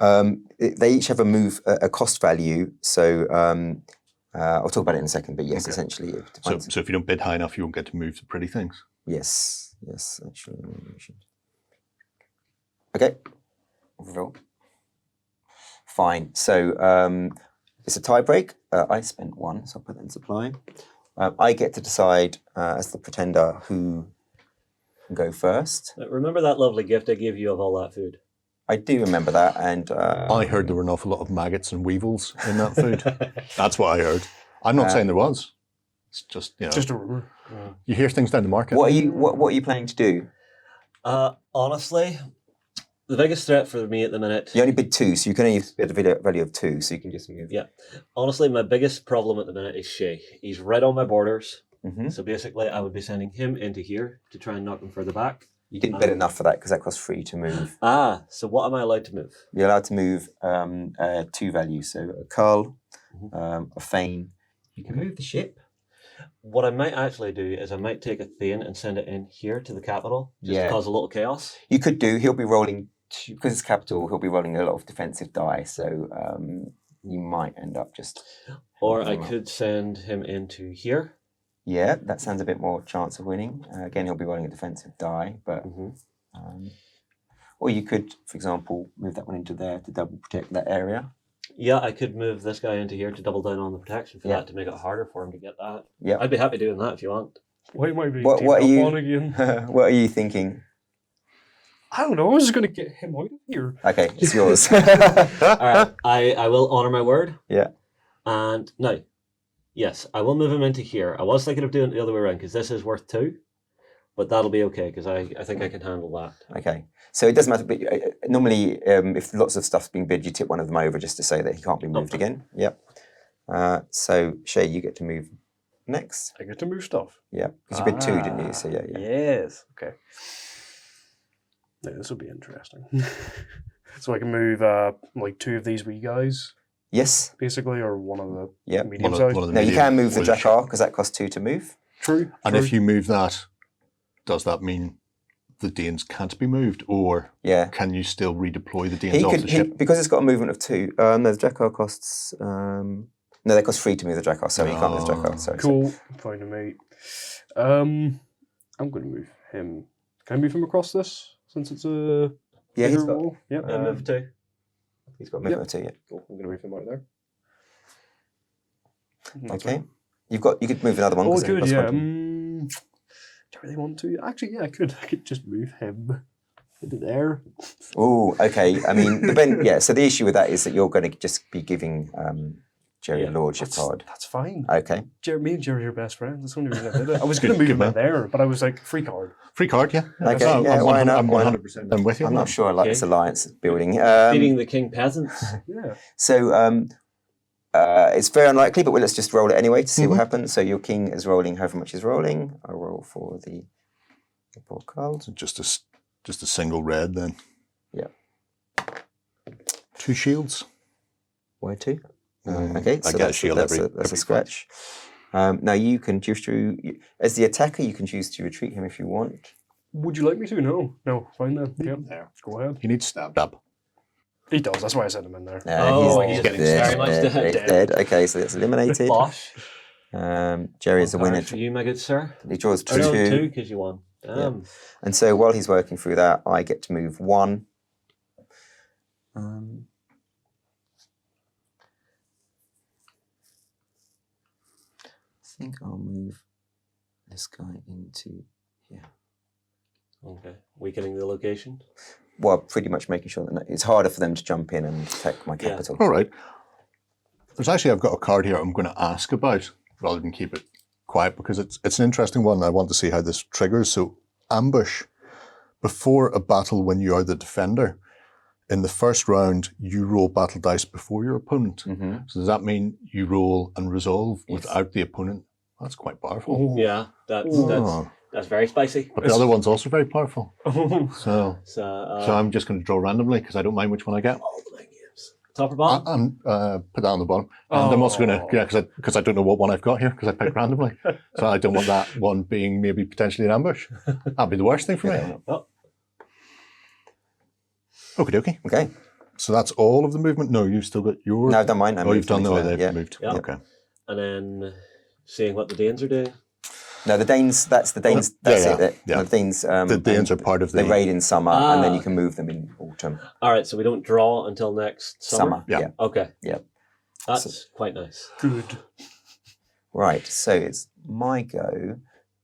They each have a cost value. So I'll talk about it in a second. But yes, essentially, it defines. So if you don't bid high enough, you won't get to move the pretty things. Yes, actually. Okay. Reveal. Fine. So it's a tie break. I spent 1, so I'll put that in supply. I get to decide as the pretender who can go first. Remember that lovely gift I gave you of all that food? I do remember that, and I heard there were an awful lot of maggots and weevils in that food. That's what I heard. I'm not saying there was. It's just, Just a rumor. you hear things down the market. what are you planning to do? Honestly, the biggest threat for me at the minute... You only bid 2, so you can only bid a value of 2, so you can just move. Yeah. Honestly, my biggest problem at the minute is Shay. He's right on my borders. So basically, I would be sending him into here to try and knock him further back. You didn't bid enough for that because that costs 3 to move. So what am I allowed to move? You're allowed to move 2 values. So a curl, a feign. You can move the ship. What I might actually do is I might take a Thane and send it in here to the capital, just to cause a little chaos. You could do. He'll be rolling, because it's capital, he'll be rolling a lot of defensive die. So you might end up just... Or I could send him into here. Yeah, that sounds a bit more chance of winning. Again, he'll be rolling a defensive die, but... or you could, for example, move that one into there to double protect that area. Yeah, I could move this guy into here to double down on the protection for that to make it harder for him to get that. Yeah, I'd be happy doing that if you want. Why might be What are you on again? What are you thinking? I don't know. I was just going to get him out of here. Okay, it's yours. All right, I will honor my word. Yeah. And now, yes, I will move him into here. I was thinking of doing it the other way around because this is worth 2, but that'll be okay because I think I can handle that. Okay, so it doesn't matter. But normally, if lots of stuff's being bid, you tip one of them over just to say that he can't be moved again. Yep. So Shay, you get to move next. I get to move stuff. Yeah, because you bid 2, didn't you? So yeah. Yes. Okay. Yeah, this will be interesting. So I can move like 2 of these wee guys, Yes. basically, or one of the Yep. medium size. Now you can move the Drakkar because that costs 2 to move. True. And if you move that, does that mean the Danes can't be moved, or can you still redeploy the Danes off the ship? Because it's got a movement of 2. No, the Drakkar costs. No, they cost 3 to move the Drakkar. So you can't move the Drakkar. Sorry. Cool. Fine to me. I'm going to move him. Can I move him across this since it's a Yeah, he's bigger got. wall? Yep. Yeah, move 2. He's got a movement of 2. Yeah. Cool. I'm going to move him out there. Okay. You could move another one. Oh, 'cause it good. costs Yeah. 1. Do I really want to? Actually, yeah, I could. I could just move him into there. Oh, okay. I mean, so the issue with that is that you're going to just be giving Jerry a lordship card. That's fine. Okay. Me and Jerry are best friends. That's the only reason I did it. I was going to move him in there, but I was like, free card. Free card, yeah. Okay, I'm, yeah, why not? I'm Why not? 100% with you. I'm not sure I like this alliance building. Feeding the king peasants. Yeah. So it's very unlikely, but let's just roll it anyway to see what happens. So your king is rolling however much he's rolling. I'll roll for the poor card. So just a single red then. Yeah. 2 shields. Why 2? Okay, so I get a shield that's every a scratch. Now you can choose to, as the attacker, you can choose to retreat him if you want. Would you like me to? No. No. Fine then. Yep. There. Go ahead. He needs stabbed up. He does. That's why I sent him in there. He's getting dead. very much He's dead. Okay, so that's eliminated. Bosh. Jerry is the winner. For you, my good sir. He draws Oh, no, 2. 2 because you won. Damn. And so while he's working through that, I get to move 1. I think I'll move this guy into here. Okay. Weakening the location. Well, pretty much making sure that it's harder for them to jump in and protect my capital. All right. I've got a card here I'm going to ask about rather than keep it quiet because it's an interesting one. I want to see how this triggers. So ambush. Before a battle when you are the defender, in the first round, you roll battle dice before your opponent. So does that mean you roll and resolve without the opponent? That's quite powerful. Yeah, that's very spicy. But the other one's also very powerful. So So I'm just going to draw randomly because I don't mind which one I get. all the mind games. Top or bottom? I'm put that on the bottom. And I'm also going to, because I don't know what one I've got here because I picked randomly. So I don't want that one being maybe potentially an ambush. That'd be the worst thing for me. Oh. Okie dokie. Okay. So that's all of the movement? No, you've still got your... No, I've done mine. you've done they've moved. Yeah. Okay. And then seeing what the Danes are doing. No, the Danes, that's the Danes, that's it. Yeah. The Danes, The Danes are part of they the... raid in summer and then you can move them in autumn. All right, so we don't draw until next summer? Yeah. Okay. Yeah. That's quite nice. Good. Right, so it's my go.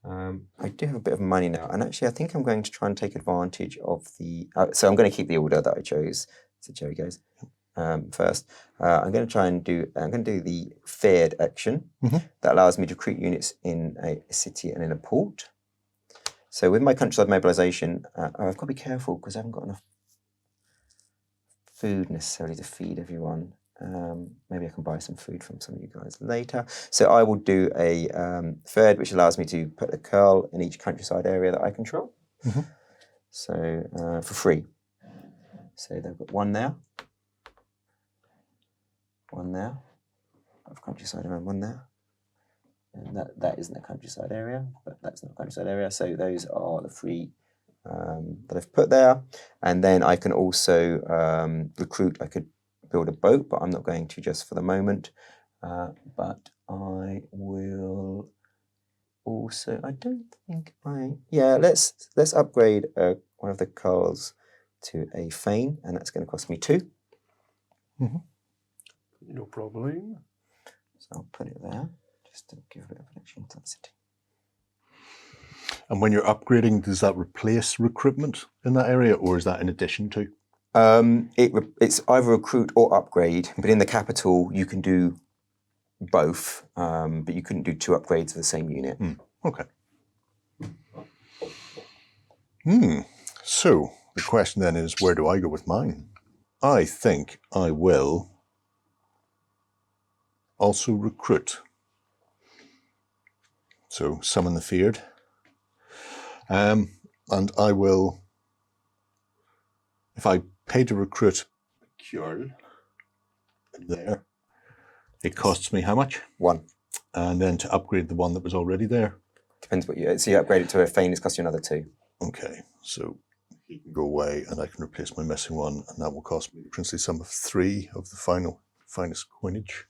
I do have a bit of money now, and actually I think I'm going to try and take advantage of the... so I'm going to keep the order that I chose. So Jerry goes first. I'm going to try and do... I'm going to do the feared action that allows me to recruit units in a city and in a port. So with my countryside mobilization, I've got to be careful because I haven't got enough food necessarily to feed everyone. Maybe I can buy some food from some of you guys later. So I will do a third, which allows me to put a curl in each countryside area that I control. So for free. So they've got one there. One there. Of countryside around one there. And that isn't a countryside area, but that's not a countryside area. So those are the free that I've put there. And then I can also recruit. I could build a boat, but I'm not going to just for the moment. But I will also. I don't think let's upgrade one of the carls to a Fane, and that's going to cost me 2. Mm-hmm. No problem. So I'll put it there just to give a bit of an extra intensity. And when you're upgrading, does that replace recruitment in that area, or is that in addition to? It's either recruit or upgrade, but in the capital you can do both, but you couldn't do 2 upgrades of the same unit. Okay. So the question then is, where do I go with mine? I think I will also recruit. So summon the feared. And I will, if I pay to recruit Kjorl there, it costs me how much? 1. And then to upgrade the one that was already there. Depends what you. So you upgrade it to a Fane, it's cost you another 2. Okay, so he can go away and I can replace my missing one, and that will cost me the princely sum of 3 of the finest coinage.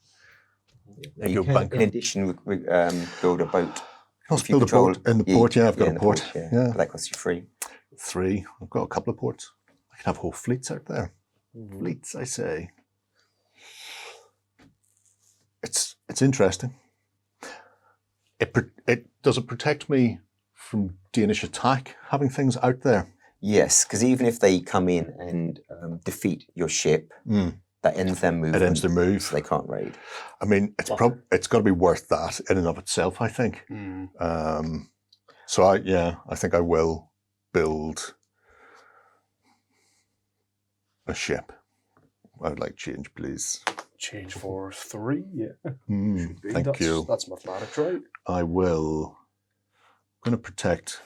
There you go, banker. In addition, build a boat. I'll build a boat in the port. Yeah, I've got a port. Yeah. Yeah, That costs you 3. 3. I've got a couple of ports. I can have whole fleets out there. Fleets, I say. It's interesting. Does it protect me from Danish attack, having things out there? Yes, because even if they come in and defeat your ship, that ends their movement. It ends their move. So they can't raid. I mean, it's got to be worth that in and of itself, I think. So I think I will build a ship. I would like change, please. Change for 3, yeah. Thank you. That's mathematics, right? I will. I'm going to protect.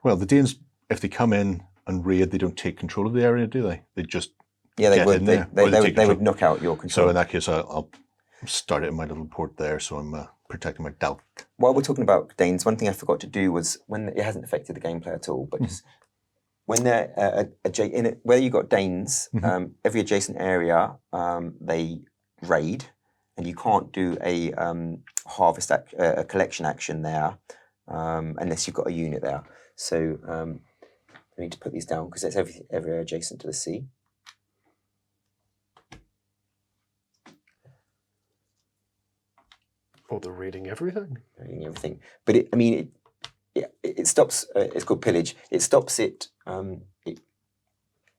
Well, the Danes, if they come in and raid, they don't take control of the area, do they? They just they would. in there, They would knock out your control. So in that case, I'll start it in my little port there, so I'm protecting my Dalk. While we're talking about Danes, one thing I forgot to do was when it hasn't affected the gameplay at all, but just when they're where you got Danes, every adjacent area they raid, and you can't do a a collection action there unless you've got a unit there. So I need to put these down because it's every area adjacent to the sea. Oh, they're raiding everything. Raiding everything, but it stops. It's called pillage. It stops it.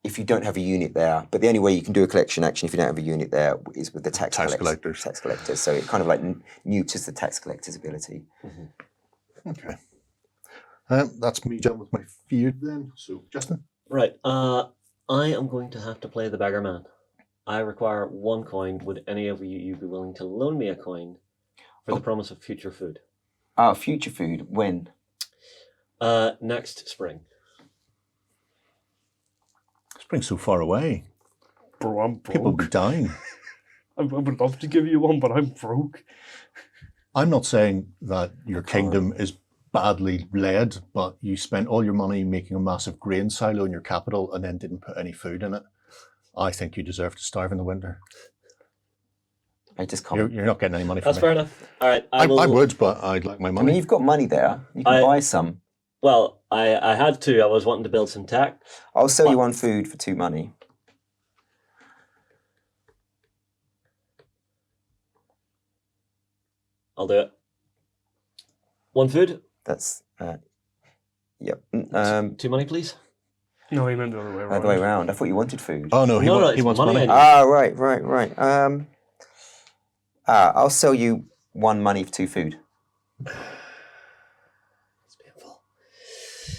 If you don't have a unit there, but the only way you can do a collection action if you don't have a unit there is with the tax collectors. Tax collectors. So it kind of like neutres the tax collector's ability. Okay. That's me done with my feared then. So, Justin? Right. I am going to have to play the beggar man. I require 1 coin. Would any of you be willing to loan me a coin for the promise of future food? Future food. When? Next spring. Spring's so far away. Bro, I'm broke. People will be dying. I would love to give you one, but I'm broke. I'm not saying that your kingdom is badly led, but you spent all your money making a massive grain silo in your capital and then didn't put any food in it. I think you deserve to starve in the winter. I just can't. You're not getting any money from me. That's fair enough. All right. I would, but I'd like my money. I mean, you've got money there. You can buy some. Well, I had to. I was wanting to build some tech. I'll sell you 1 food for 2 money. I'll do it. 1 food. That's yep. 2 money, please. No, he meant the other way around. The other way around. I thought you wanted food. Oh no, he wants money. Right. I'll sell you 1 money for 2 food. It's painful.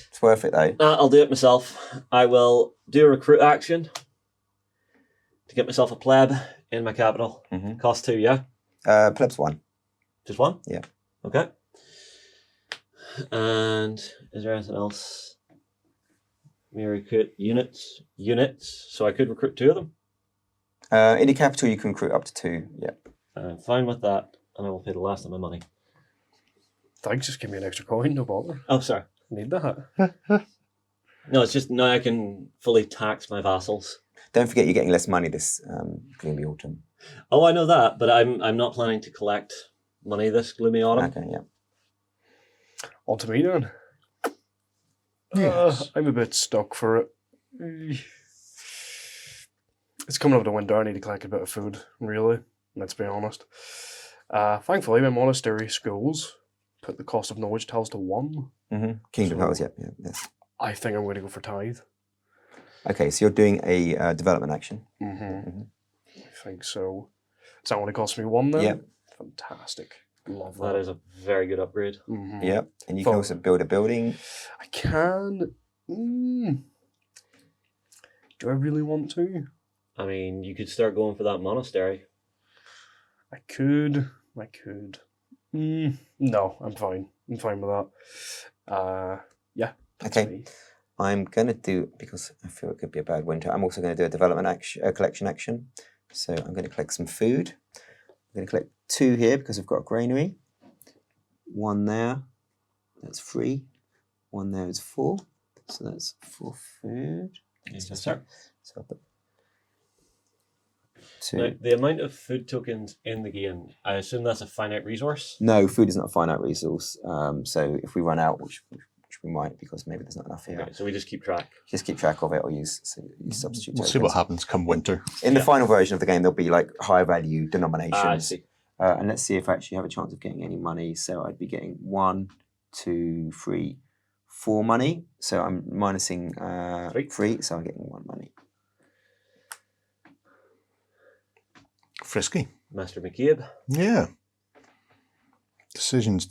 It's worth it though. I'll do it myself. I will do a recruit action to get myself a pleb in my capital. Cost 2, yeah? Pleb's 1. Just 1? Yeah. Okay. And is there anything else? Let me recruit units, so I could recruit 2 of them. In the capital, you can recruit up to 2. Yeah. I'm fine with that, and I will pay the last of my money. Thanks, just give me an extra coin, no bother. Oh, sorry. Need that. No, it's just now I can fully tax my vassals. Don't forget, you're getting less money this gloomy autumn. Oh, I know that, but I'm not planning to collect money this gloomy autumn. Okay, yeah. On to me then. Yes. I'm a bit stuck for it. It's coming up to winter. I need to collect a bit of food, really. Let's be honest. Thankfully, my monastery schools put the cost of knowledge tiles to 1. Kingdom So- Hearts, yeah. Yes. I think I'm going to go for tithe. Okay, so you're doing a development action. I think so. Is that only cost me 1 then? Yep. Fantastic. Love That that. is a very good upgrade. Yep. And you can Fun. also build a building. I can. Do I really want to? I mean, you could start going for that monastery. I could. No, I'm fine. I'm fine with that. Yeah. That's Okay. me. I'm going to do, because I feel it could be a bad winter, I'm also going to do a development action, a collection action. So I'm going to collect some food. I'm going to collect 2 here because we've got a granary. 1 there, that's 3. 1 there is 4. So that's 4 food. Yes, sir. So I'll put 2. Now, the amount of food tokens in the game, I assume that's a finite resource. No, food is not a finite resource. So if we run out, which we might, because maybe there's not enough here, Okay, so we just keep track. just keep track of it or use substitute We'll see tokens. what happens come winter. In the final version of the game, there'll be like high value denominations. I see. And let's see if I actually have a chance of getting any money. So I'd be getting 1, 2, 3, 4 money. So I'm minusing 3, so I'm getting 1 money. Frisky. Master McCabe. Yeah. Decisions.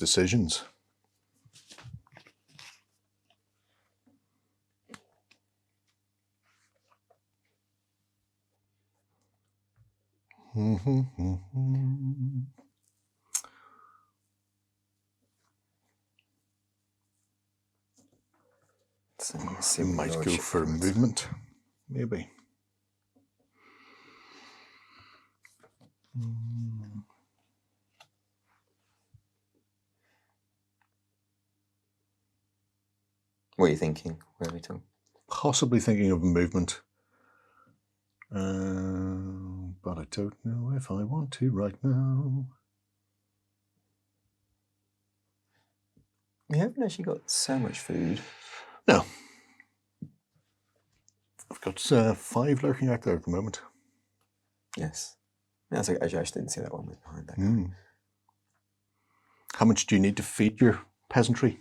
So let's see We what might go lordship for wants. movement, maybe. What are you thinking? Where are we talking? Possibly thinking of movement. But I don't know if I want to right now. We haven't actually got so much food. No. I've got 5 lurking out there at the moment. Yes. That's like, actually, I just didn't see that one behind that guy. How much do you need to feed your peasantry?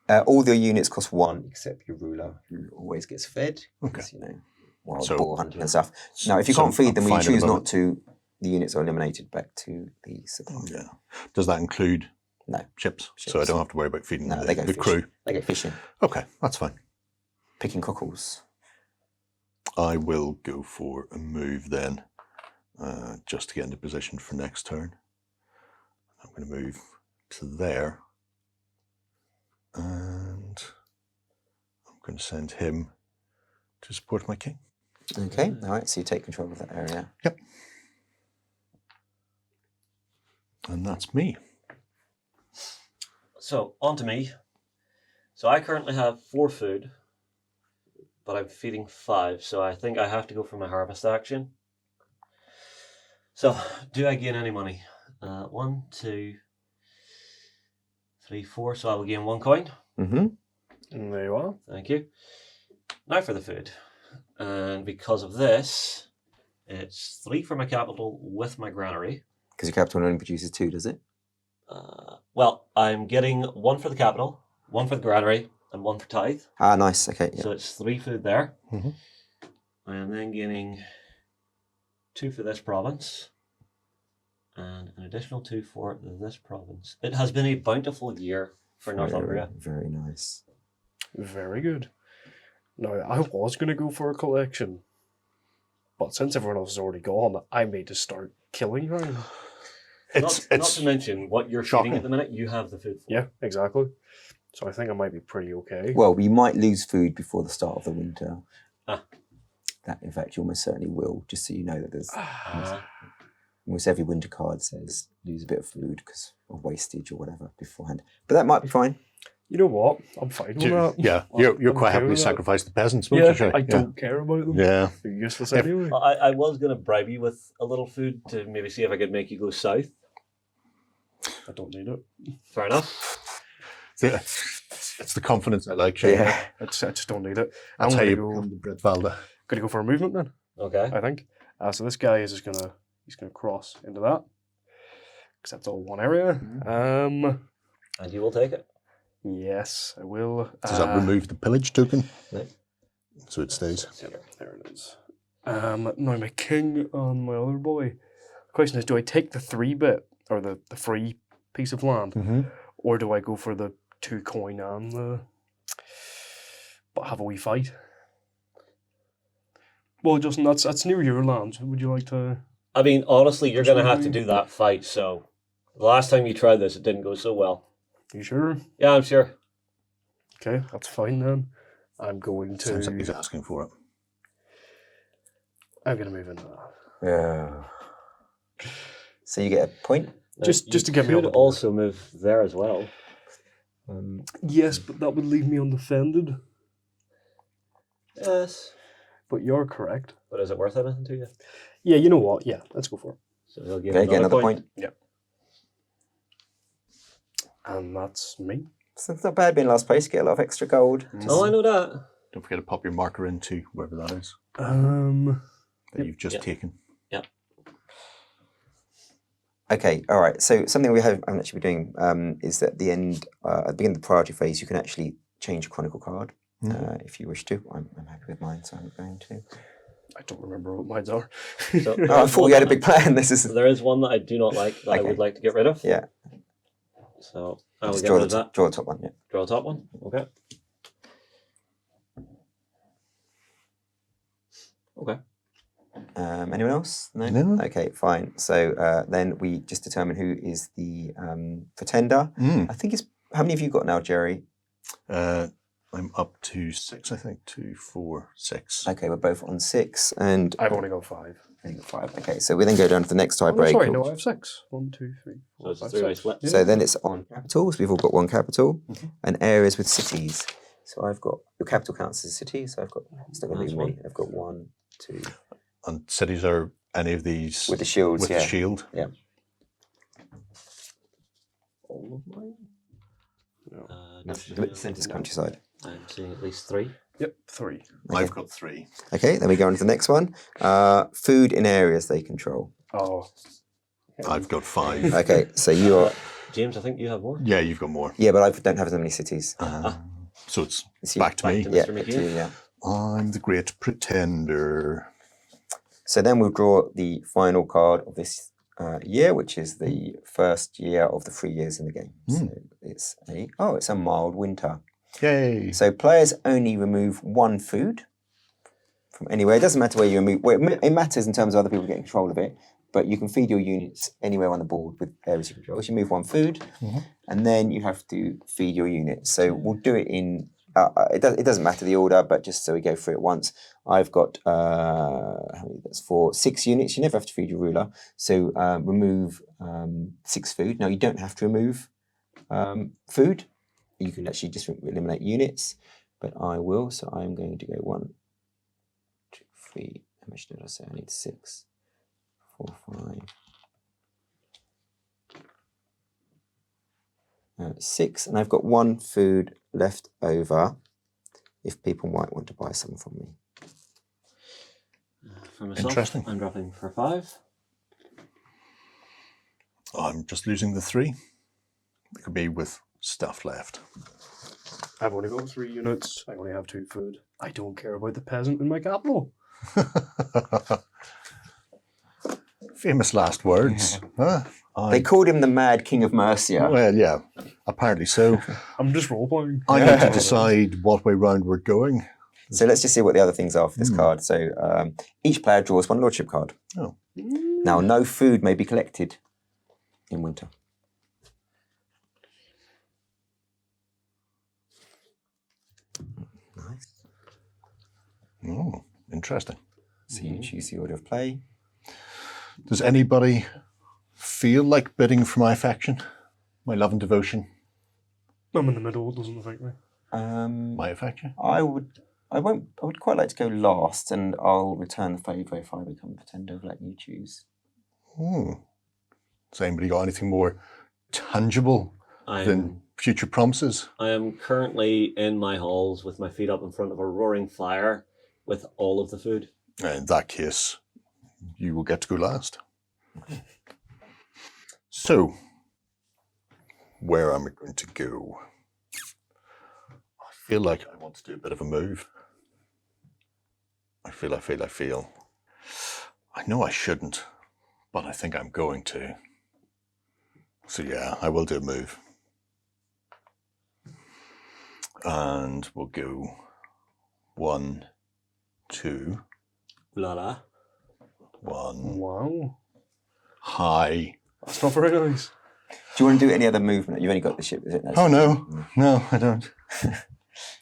All the units cost 1 except your ruler, who always gets fed. Because, you know, wild So- boar hunting and stuff. Now, if you so can't feed I'm them, or you fine at the choose not moment. to, the units are eliminated back to the supply. Yeah. Does that include No. ships? So I Ships. don't have to worry about feeding No, they go the fishing. crew. They go fishing, Okay, that's fine. picking cockles. I will go for a move then, just to get into position for next turn. I'm going to move to there, and I'm going to send him to support my king. Okay, all right, so you take control of that area. Yep. And that's me. So, on to me. So I currently have 4 food, but I'm feeding 5, so I think I have to go for my harvest action. So, do I gain any money? 1, 2, 3, 4, so I will gain 1 coin. Mm-hmm. And there you are. Thank you. Now for the food. And because of this, it's 3 for my capital with my granary. Because your capital only produces 2, does it? Well, I'm getting 1 for the capital, 1 for the granary, and 1 for tithe. Ah, nice. Okay, yeah. So it's 3 food there. Mhm. I am then gaining 2 for this province, and an additional 2 for this province. It has been a bountiful year for Northumbria. Very nice. Very good. Now, I was going to go for a collection, but since everyone else is already gone, I may just start killing them. Not to mention what you're shocking. feeding at the minute, you have the food for. Yeah, exactly. So I think I might be pretty okay. Well, you might lose food before the start of the winter. Ah. That, in fact, you almost certainly will, just so you know that there's... almost every winter card says lose a bit of food because of wastage or whatever beforehand. But that might be fine. You know what? I'm fine with that. Yeah, you're I'm quite okay happy to with that. sacrifice the peasants, won't Yeah, you, Shay? I don't care about them. Yeah. They're useless If- anyway. I was going to bribe you with a little food to maybe see if I could make you go south. I don't need it. Fair enough. It's the confidence I like, Shay. Yeah. I just don't need it. That's I'm how gonna you go, become the Bretwalda. gonna go for a movement then. Okay. I think. So this guy is just he's gonna cross into that because that's all one area. And you will take it. Yes, I will. Does that remove the pillage token? No. So it stays. There it is. Now my king on my other boy. The question is, do I take the 3-bit or the free piece of land, or do I go for the 2 coin and the but have a wee fight? Well, Justin, that's near your land. Would you like to? I mean, honestly, you're going to have to Personally- do that fight. So the last time you tried this, it didn't go so well. You sure? Yeah, I'm sure. Okay, that's fine then. I'm going to. Sounds like he's asking for it. I'm going to move into that. Yeah. So you get a point. Just You to get me on could the board. also move there as well. Yes, but that would leave me undefended. Yes. But you're correct. But is it worth anything to you? Yeah, you know what? Yeah, let's go for it. So he'll give Okay, get another point. And that's me. So it's not bad being last place. Get a lot of extra gold. Oh, I know that. Don't forget to pop your marker into wherever that is that you've just Yep. taken. Okay, all right. So something we haven't actually been doing is that at the end, at the beginning of the priority phase, you can actually change a chronicle card if you wish to. I'm happy with mine, so I'm going to. I don't remember what mine are. So Oh, I thought we had a big plan. This is there is one that I do not like that I Okay. would like to get rid of. yeah. So I will Just get draw rid the of that. draw the top one. Yeah. Draw the top one. Okay. Okay. Anyone else? No. No. Okay, fine. So then we just determine who is the pretender. I think it's how many have you got now, Jerry? I'm up to 6, I think. 2, 4, 6. Okay, we're both on 6, and I've only got 5. I think 5. Okay, so we then go down to the next Oh, tiebreak. sorry, no, I have 6. 1, 2, 3, So 4, it's a 5, three-way 6. split. Yeah. So then it's on capitals. We've all got one capital, and areas with cities. So I've got your capital counts as a city. So I've got it's not going to be Nice me. one. I've got 1, 2 And cities are any of these with the shields. with Yeah, the shield? yeah. All of mine? No. The centre's countryside. I'm seeing at least 3. Yep, 3. I've got 3. Okay, then we go on to the next one. Food in areas they control. Oh. I've got 5. Okay, so you are. James, I think you have more. Yeah, you've got more. Yeah, but I don't have as many cities. So it's It's you. back to me. to Yeah, Mr. back to McGee. you, yeah. I'm the great pretender. So then we'll draw the final card of this year, which is the first year of the 3 years in the game. So it's a mild winter. Yay! So players only remove 1 food from anywhere. It doesn't matter where you remove. Well, it matters in terms of other people getting control of it, but you can feed your units anywhere on the board with areas you control. So you move 1 food, and then you have to feed your units. So we'll do it in. It doesn't matter the order, but just so we go through it once. I've got how many? That's 4, 6 units. You never have to feed your ruler. So remove 6 food. Now you don't have to remove food. You can actually just eliminate units, but I will. So I'm going to go 1, 2, 3. How much did I say? I need 6, 4, 5, 6, and I've got 1 food left over. If people might want to buy some from me. For myself, Interesting. I'm dropping for 5. I'm just losing the 3. It could be with stuff left. I've only got 3 units. I only have 2 food. I don't care about the peasant in my capital. Famous last words. Huh? They called him the Mad King of Mercia. Well, yeah, apparently so. I'm just role playing. I need to decide what way round we're going. So let's just see what the other things are for this card. So each player draws 1 lordship card. Oh. Now, no food may be collected in winter. Oh, interesting. So you choose the order of play. Does anybody feel like bidding for my affection? My love and devotion? I'm in the middle. It doesn't affect me. My affection? I would quite like to go last, and I'll return the favour if I become pretender of letting you choose. Has anybody got anything more tangible than future promises? I am currently in my halls with my feet up in front of a roaring fire with all of the food. In that case, you will get to go last. So, where am I going to go? I feel like I want to do a bit of a move. I feel. I know I shouldn't, but I think I'm going to. So yeah, I will do a move. And we'll go 1, 2, La la. 1. Wow. High. That's not very nice. Do you want to do any other movement? You've only got the ship, is it? Oh no, I don't.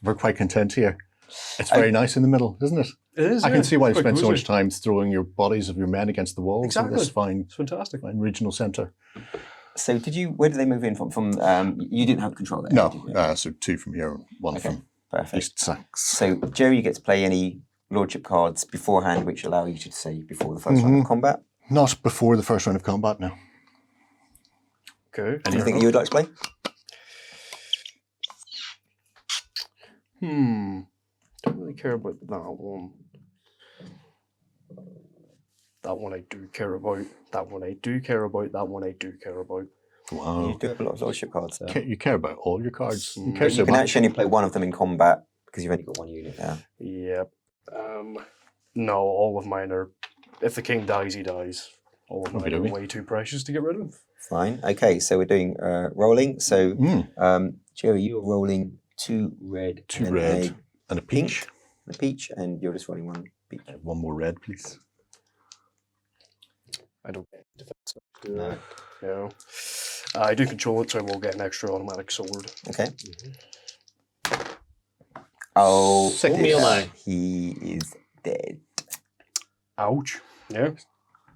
We're quite content here. It's very nice in the middle, isn't it? It is. I can see why you It's quite spend so much cozy. time throwing your bodies of your men against the walls in this fine It's fantastic. regional centre. So where did they move in from? You didn't have control there. No, did you? so 2 from here, 1 Okay, from perfect. East Sax. So Jerry, you get to play any lordship cards beforehand, which allow you to say before the first round of combat. Not before the first round of combat, no. Okay. Anything you would like to play? Don't really care about that one. That one I do care about. That one I do care about. That one I do care about. Wow. You do have a lot of lordship cards there. You care about all your cards. You But care you so can much. actually only play one of them in combat because you've only got one unit now. Yep. No, all of mine are. If the king dies, he dies. All of mine are Okey-dokey. way too precious to get rid of. Fine. Okay, so we're doing rolling. So, Jerry, you're rolling 2 red, 2 and red and a peach. a peach, and you're just rolling 1 peach. 1 more red, please. I don't get defense. No. No. I do control it, so I will get an extra automatic sword. Okay. Oh, Sick. Oh, me, oh my. he is dead. Ouch. Yeah.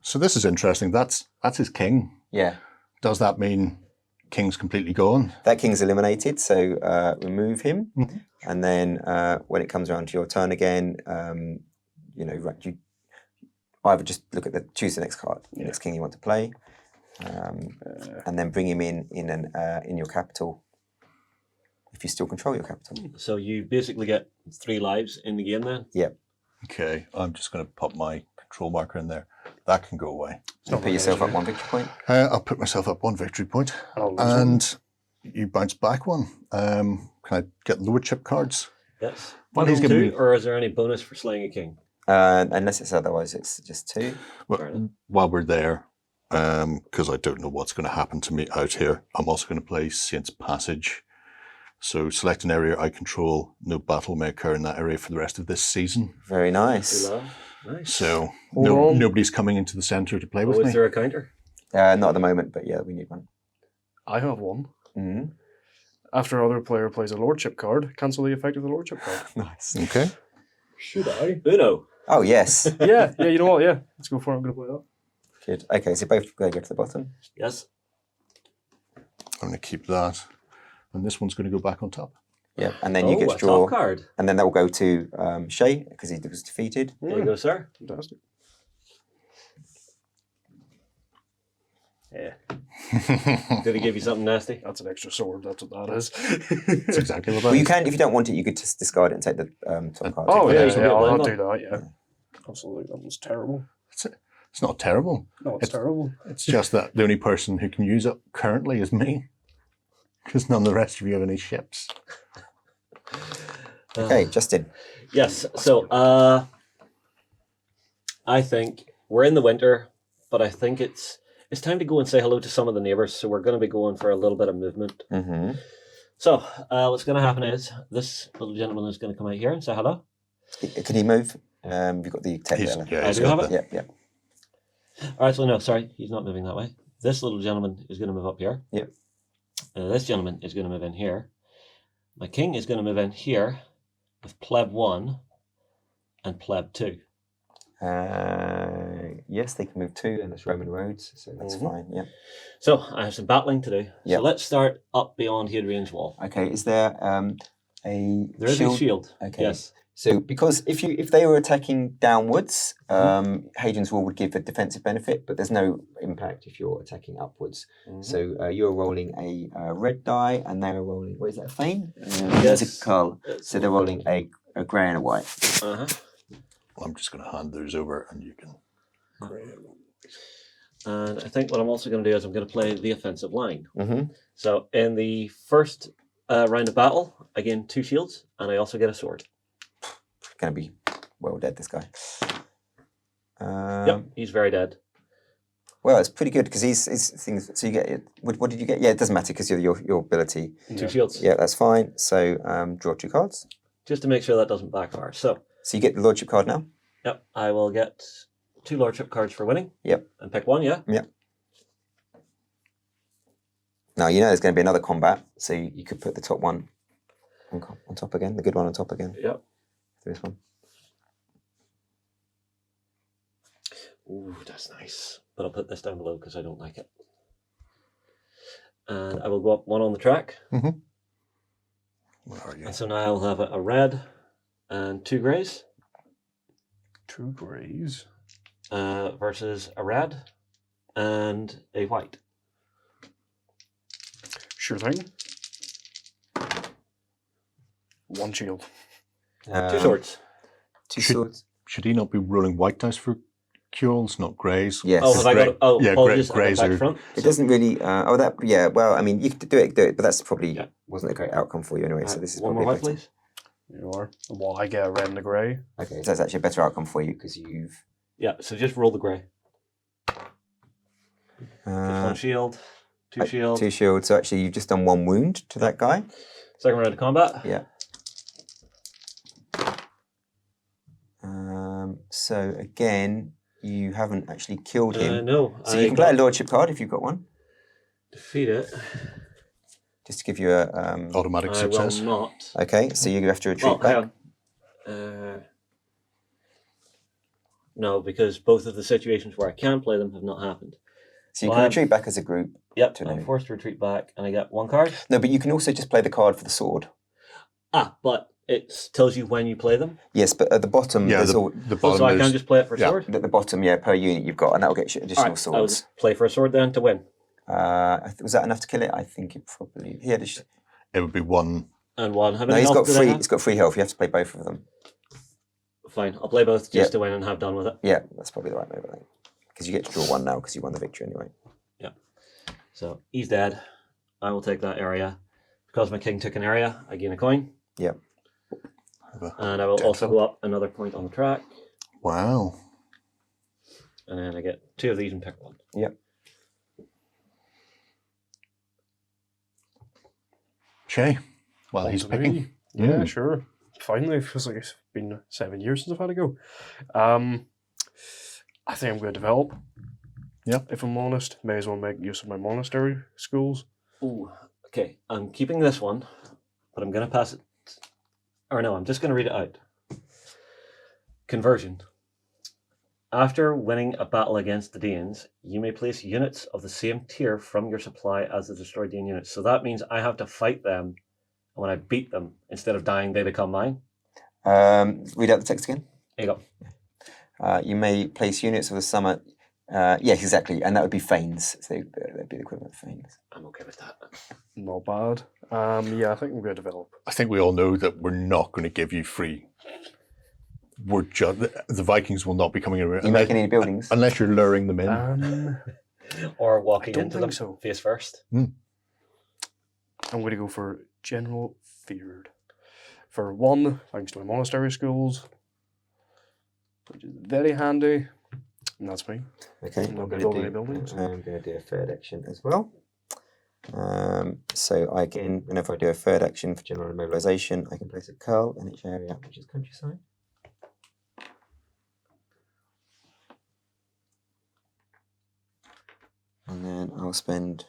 So this is interesting. That's his king. Yeah, Does that mean king's completely gone? that king's eliminated. So remove him, and then when it comes around to your turn again, you either just choose the next card, the next king you want to play, and then bring him in your capital. If you still control your capital. So you basically get 3 lives in the game then? Yep. Okay, I'm just going to pop my control marker in there. That can go away. So put yourself up 1 victory point. I'll put myself up 1 victory point. And you bounce back 1. Can I get lordship cards? Yes. Well, he's giving me... Or is there any bonus for slaying a king? Unless it's otherwise, it's just 2. Well, while we're there, because I don't know what's going to happen to me out here, I'm also going to play Saint's Passage. So select an area I control. No battle may occur in that area for the rest of this season. Very nice. Nice. So on. nobody's coming into the centre to play with Is me. there a counter? Not at the moment, but yeah, we need one. I have one. Mm-hmm. After other player plays a lordship card, cancel the effect of the lordship card. Nice. Okay. Should I? Uno. Oh, yes. Yeah, you know what? Yeah, let's go for it. I'm going to play that. Good. Okay, so both go to the bottom. Yes. I'm going to keep that. And this one's going to go back on top. Yeah, and then you get a to draw, top card. and then that will go to Shay because he was defeated. There you go, sir. Fantastic. Yeah. Did he give you something nasty? That's an extra sword. That's what that is. That's exactly what that Well, you is. can, if you don't want it, you could just discard it and take the top card. Oh, yeah, There's a bit I'll of do that, yeah. Absolutely, that was terrible. It's not terrible. No, it's terrible. It's just that the only person who can use it currently is me. Because none of the rest of you have any ships. Okay, Justin. Yes. So I think we're in the winter, but I think it's time to go and say hello to some of the neighbours. So we're going to be going for a little bit of movement. Mm-hmm. So what's going to happen is this little gentleman is going to come out here and say hello. Can he move? You've got the tech there. I do have it. Yeah, yeah. All right. So no, sorry, he's not moving that way. This little gentleman is going to move up here. Yep. This gentleman is going to move in here. My king is going to move in here with pleb 1, and pleb 2. Yes, they can move 2, and it's Roman roads, so that's fine. Yeah. So I have some battling to do. Yep. So let's start up beyond Hadrian's Wall. Okay. Is there There is a shield. Okay. Yes. So because if they were attacking downwards, Hadrian's Wall would give a defensive benefit, but there's no impact if you're attacking upwards. So you're rolling a red die, and they're rolling. What is that? A Fane? There's a Carl. So they're rolling a grey and a white. Uh-huh. I'm just going to hand those over, and you can. And I think what I'm also going to do is I'm going to play the offensive line. Mm-hmm. So in the first round of battle, I gain 2 shields, and I also get a sword. Going to be well dead, this guy. Yep, he's very dead. Well, it's pretty good because he's things. So you get it. What did you get? Yeah, it doesn't matter because your ability. 2 shields. Yeah, that's fine. So draw 2 cards. Just to make sure that doesn't backfire. So you get the lordship card now. yep, I will get 2 lordship cards for winning. Yep. And pick 1, yeah? Yep. Now you know there's going to be another combat, so you could put the top one on top again, the good one on top again. Yep. This one. Ooh, that's nice. But I'll put this down below because I don't like it. And I will go up 1 on the track. Where are you? And so now I'll have a red and 2 greys 2 greys. versus a red and a white. Sure thing. 1 shield. 2 swords. 2 swords. Should he not be rolling white dice for cures, not greys? Yes. Oh, have I got? Oh, yeah, apologies. greys back are. front. It doesn't really. Yeah. Well, I mean, you could do it, but that's probably Yeah. wasn't a great outcome for you anyway. So this is one probably more white, better. please. You are. Well, I get a red and a grey. Okay, so that's actually a better outcome for you because you've. Yeah. So just roll the grey. Just 1 shield, 2 shield. 2 shields. So actually, you've just done 1 wound to that guy. Second round of combat. Yeah. So again, you haven't actually killed him. No. So you can play a lordship card if you've got one, Defeat it. just to give you a. Automatic I success. will not. Okay, so you have to retreat Well, back. hang on. No, because both of the situations where I can play them have not happened. So you well, can I'm- retreat back as a group. Yep, To an I'm enemy. forced to retreat back, and I get 1 card. No, but you can also just play the card for the sword. But it tells you when you play them. Yes, but at the bottom, Yeah, there's the bottom So I is. can just play it for yeah. sword. at the bottom, yeah, per unit you've got, and that'll get you additional Alright, I'll swords. just play for a sword then to win. Was that enough to kill it? I think it probably. Yeah, It would be 1. And 1. How no, many he's got health did I free. have? He's got free health. You have to play both of them. Fine, I'll play both just Yeah. to win and have done with it. Yeah, that's probably the right move, I think, because you get to draw 1 now because you won the victory anyway. So he's dead. I will take that area. Because my king took an area, I gain a coin. Yeah. And I will also go up another point on the track. Wow. And then I get 2 of these and pick 1. Yep. Shay, while he's On to picking. me. Yeah, sure. Finally, it feels like it's been 7 years since I've had a go. I think I'm going to develop. Yeah. If I'm honest, may as well make use of my monastery schools. Ooh, okay. I'm keeping this one, but I'm going to pass it. Or no, I'm just going to read it out. Conversion. After winning a battle against the Danes, you may place units of the same tier from your supply as the destroyed Dane units. So that means I have to fight them, and when I beat them, instead of dying, they become mine. Read out the text again. There you go. You may place units of the summer. Yes, exactly, and that would be Fanes. So that'd be the equivalent of Fanes. I'm okay with that. Not bad. Yeah, I think I'm going to develop. I think we all know that we're not going to give you free. We're just the Vikings will not be coming around You making any buildings? unless you're luring them in. Or walking I don't into think them so. face first. I'm going to go for General Feared. For 1, thanks to my monastery schools, which is very handy. And that's me. Okay, I'm not I'm gonna going build any buildings. to do a third action as well. So I can, whenever I do a third action for general mobilisation, I can place a curl in each area, which is countryside. And then I'll spend.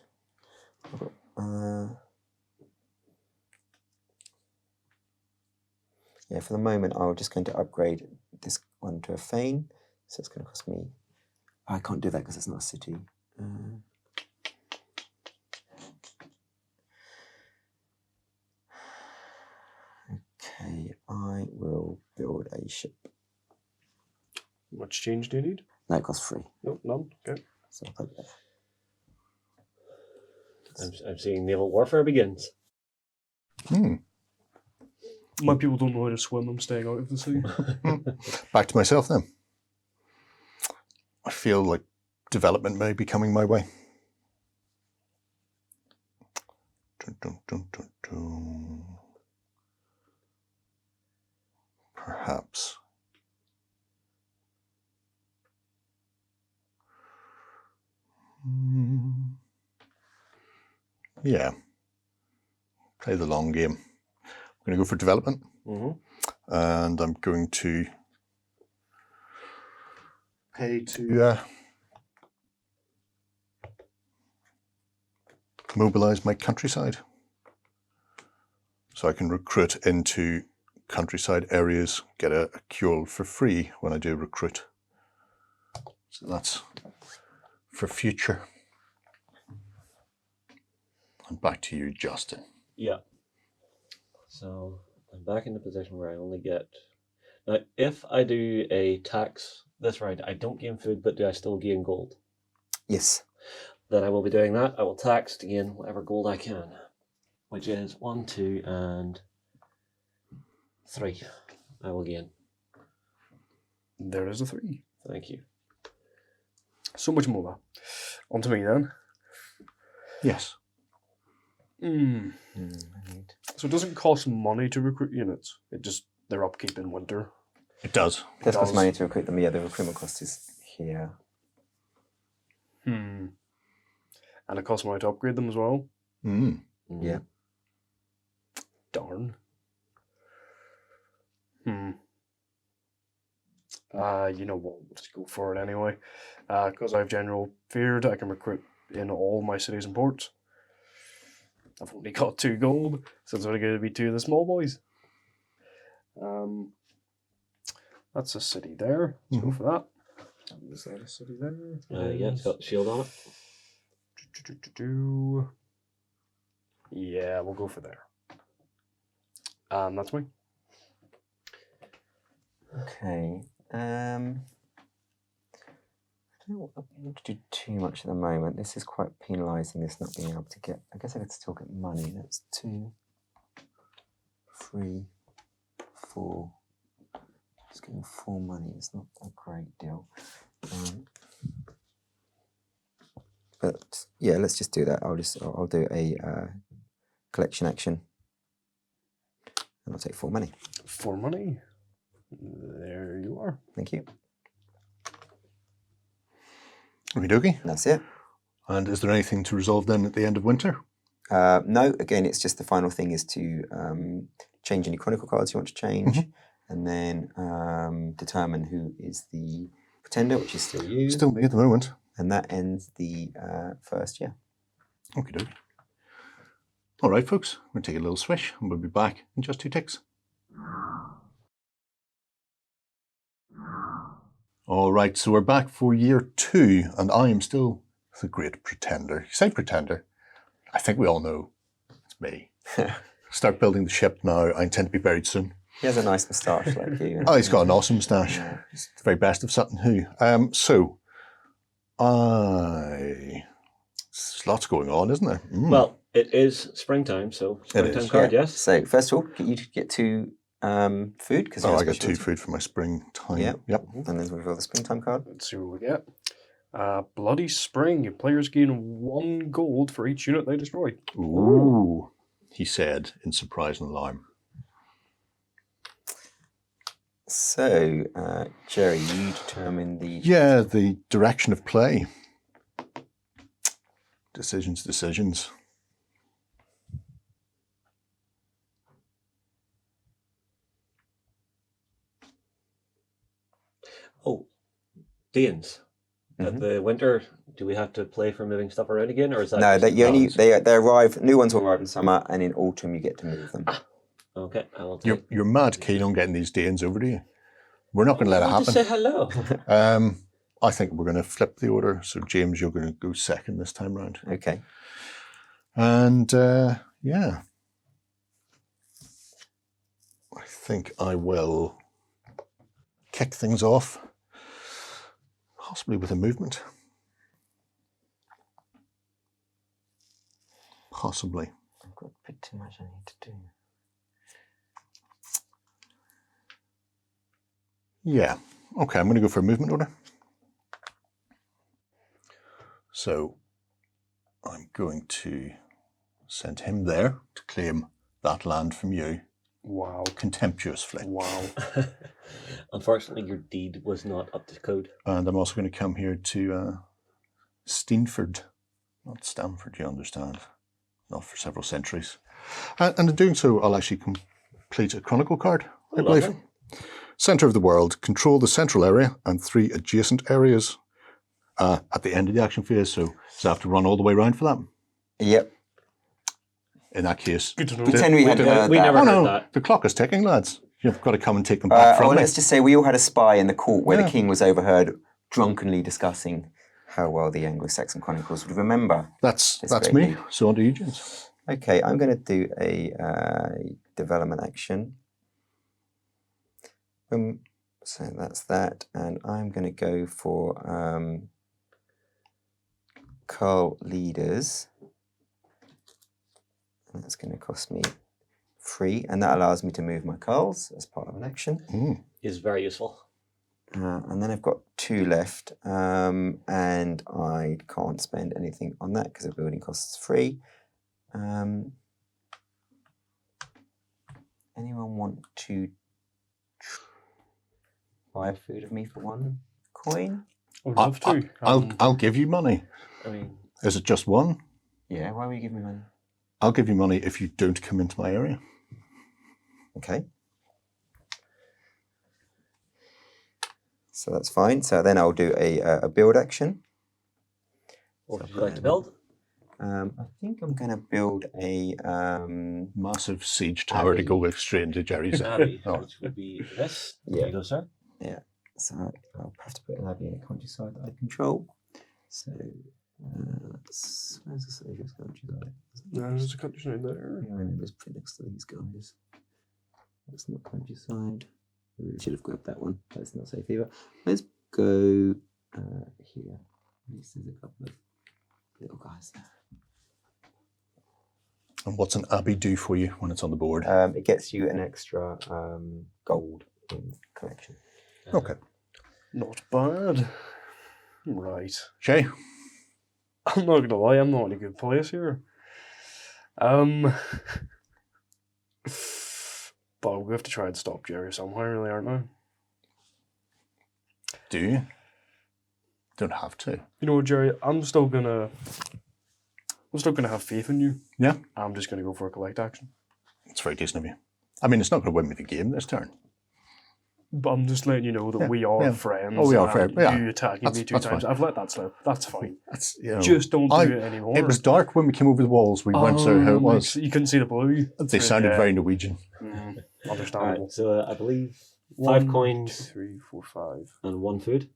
Yeah, for the moment, I'm just going to upgrade this one to a Fane. So it's going to cost me... I can't do that because it's not a city. Okay, I will build a ship. Much change do you need? No, it costs 3. Nope, none. Okay. So I'll put it there. I'm seeing naval warfare begins. My people don't know how to swim. I'm staying out of the sea. Back to myself then. I feel like development may be coming my way. Dun, dun, dun, dun, dun. Perhaps. Yeah. Play the long game. I'm going to go for development. And I'm going to pay to mobilize my countryside. So I can recruit into countryside areas, get a cure for free when I do recruit. So that's for future. And back to you, Justin. Yeah. So I'm back in the position where I only get... Now, if I do a tax this round, I don't gain food, but do I still gain gold? Yes. Then I will be doing that. I will tax to gain whatever gold I can, which is 1, 2, and 3. I will gain. There is a 3. Thank you. So much more. On to me then. Yes. So it doesn't cost money to recruit units. It just, they're upkeep in winter. It does. It does cost money to recruit them. Yeah, the recruitment cost is here. And it costs money to upgrade them as well. Yeah. Darn. You know what? Let's go for it anyway. Because I have general feared, I can recruit in all my cities and ports. I've only got 2 gold, so it's only going to be 2 of the small boys. That's a city there. Let's go for that. And is that a city there? Yeah, it's got shield on it. Yeah, we'll go for there. That's me. Okay. I don't want to do too much at the moment. This is quite penalising, this not being able to get... I guess I could still get money. That's 2, 3, 4. Just getting 4 money. It's not a great deal. But yeah, let's just do that. I'll do a collection action. And I'll take 4 money. 4 money. There you are. Thank you. Okie dokie. That's it. And is there anything to resolve then at the end of winter? No, again, it's just the final thing is to change any chronicle cards you want to change, and then determine who is the pretender, which is still you. Still me at the moment. And that ends the first year. Okie dokie. All right, folks, we'll take a little swish and we'll be back in just 2 ticks. All right, so we're back for year 2, and I am still the great pretender. You say pretender, I think we all know it's me. Start building the ship now. I intend to be buried soon. He has a nice moustache like you. Oh, he's got an awesome moustache. Yeah. It's the very best of Sutton Who. So, there's lots going on, isn't there? Well, it is springtime, so springtime is, card, Yeah. yes. So first of all, you get 2 food because I got 2 food for my springtime. Yeah. Yep. And then we've got the springtime card. Let's see what we get. Bloody Spring. Your players gain 1 gold for each unit they destroy. Ooh, he said in surprise and alarm. So, Jerry, you determine the... Yeah, the direction of play. Decisions. Oh, Danes. At the winter, do we have to play for moving stuff around again, or is that No, just you only balance? they arrive. New ones will arrive in summer, and in autumn you get to move them. Okay, I will take. You're mad keen on getting these Danes over to you. We're not going to let it I want to happen. say hello. I think we're going to flip the order. So James, you're going to go second this time round. Okay. And yeah, I think I will kick things off, possibly with a movement. Possibly. I've got a bit too much I need to do. Yeah. Okay, I'm going to go for a movement order. So I'm going to send him there to claim that land from you Wow. contemptuously. Wow. Unfortunately, your deed was not up to code. And I'm also going to come here to Steenford, not Stamford, you understand. Not for several centuries. And in doing so, I'll actually complete a chronicle card, I believe. Lovely. Centre of the world, control the central area and 3 adjacent areas at the end of the action phase. So I have to run all the way around for that. Yep. In that case, Good to know. Pretend we had heard we that. never oh heard no, that. the clock is ticking, lads. You've got to come and take them back from Well, me. let's just say we all had a spy in the court where Yeah. the king was overheard drunkenly discussing how well the Anglo-Saxon chronicles would remember. That's great me. news. So on to you, James. Okay, I'm going to do a development action. So that's that, and I'm going to go for Carl leaders. And that's going to cost me 3, and that allows me to move my Carls as part of an action. Is very useful. And then I've got 2 left, and I can't spend anything on that because the building costs 3. Anyone want to buy food of me for 1 coin? I would love to. I'll give you money. I mean, Is it just 1? Yeah, why will you give me money? I'll give you money if you don't come into my area. Okay. So that's fine. So then I'll do a build action. what would you like to build? I think I'm going to build a... Massive siege tower to go with straight into Jerry's. Abbey, Oh. which would be this. Yeah. There you go, sir. So I'll have to put an abbey in a countryside that I control. So where's the safest countryside? No, there's a countryside there. Yeah, I know, it's pretty next to these guys. That's not countryside. I really should have grabbed that one. That's not safe either. Let's go here. At least there's a couple of little guys there. And what's an abbey do for you when it's on the board? It gets you an extra gold in collection. Okay. Not bad. Right. Shay? I'm not gonna lie, I'm not in a good place here. But we have to try and stop Jerry somewhere, really, aren't we? Do you? Don't have to. You know what, Jerry? I'm still gonna have faith in you. Yeah? I'm just gonna go for a collect action. It's very decent of you. I mean, it's not going to win me the game this turn. But I'm just letting you know that Yeah, we are yeah. friends. Oh, we are and friends, yeah. You attacking That's- me 2 that's times. fine. I've let that slip. That's fine. That's, you know, Just don't do I- it anymore. It was dark when we came over the walls. We weren't sure how it was. You couldn't see the blue. They sounded Yeah. very Norwegian. Understandable. Alright, so I believe 5 1, coins 2, 3, 4, 5. and 1 food.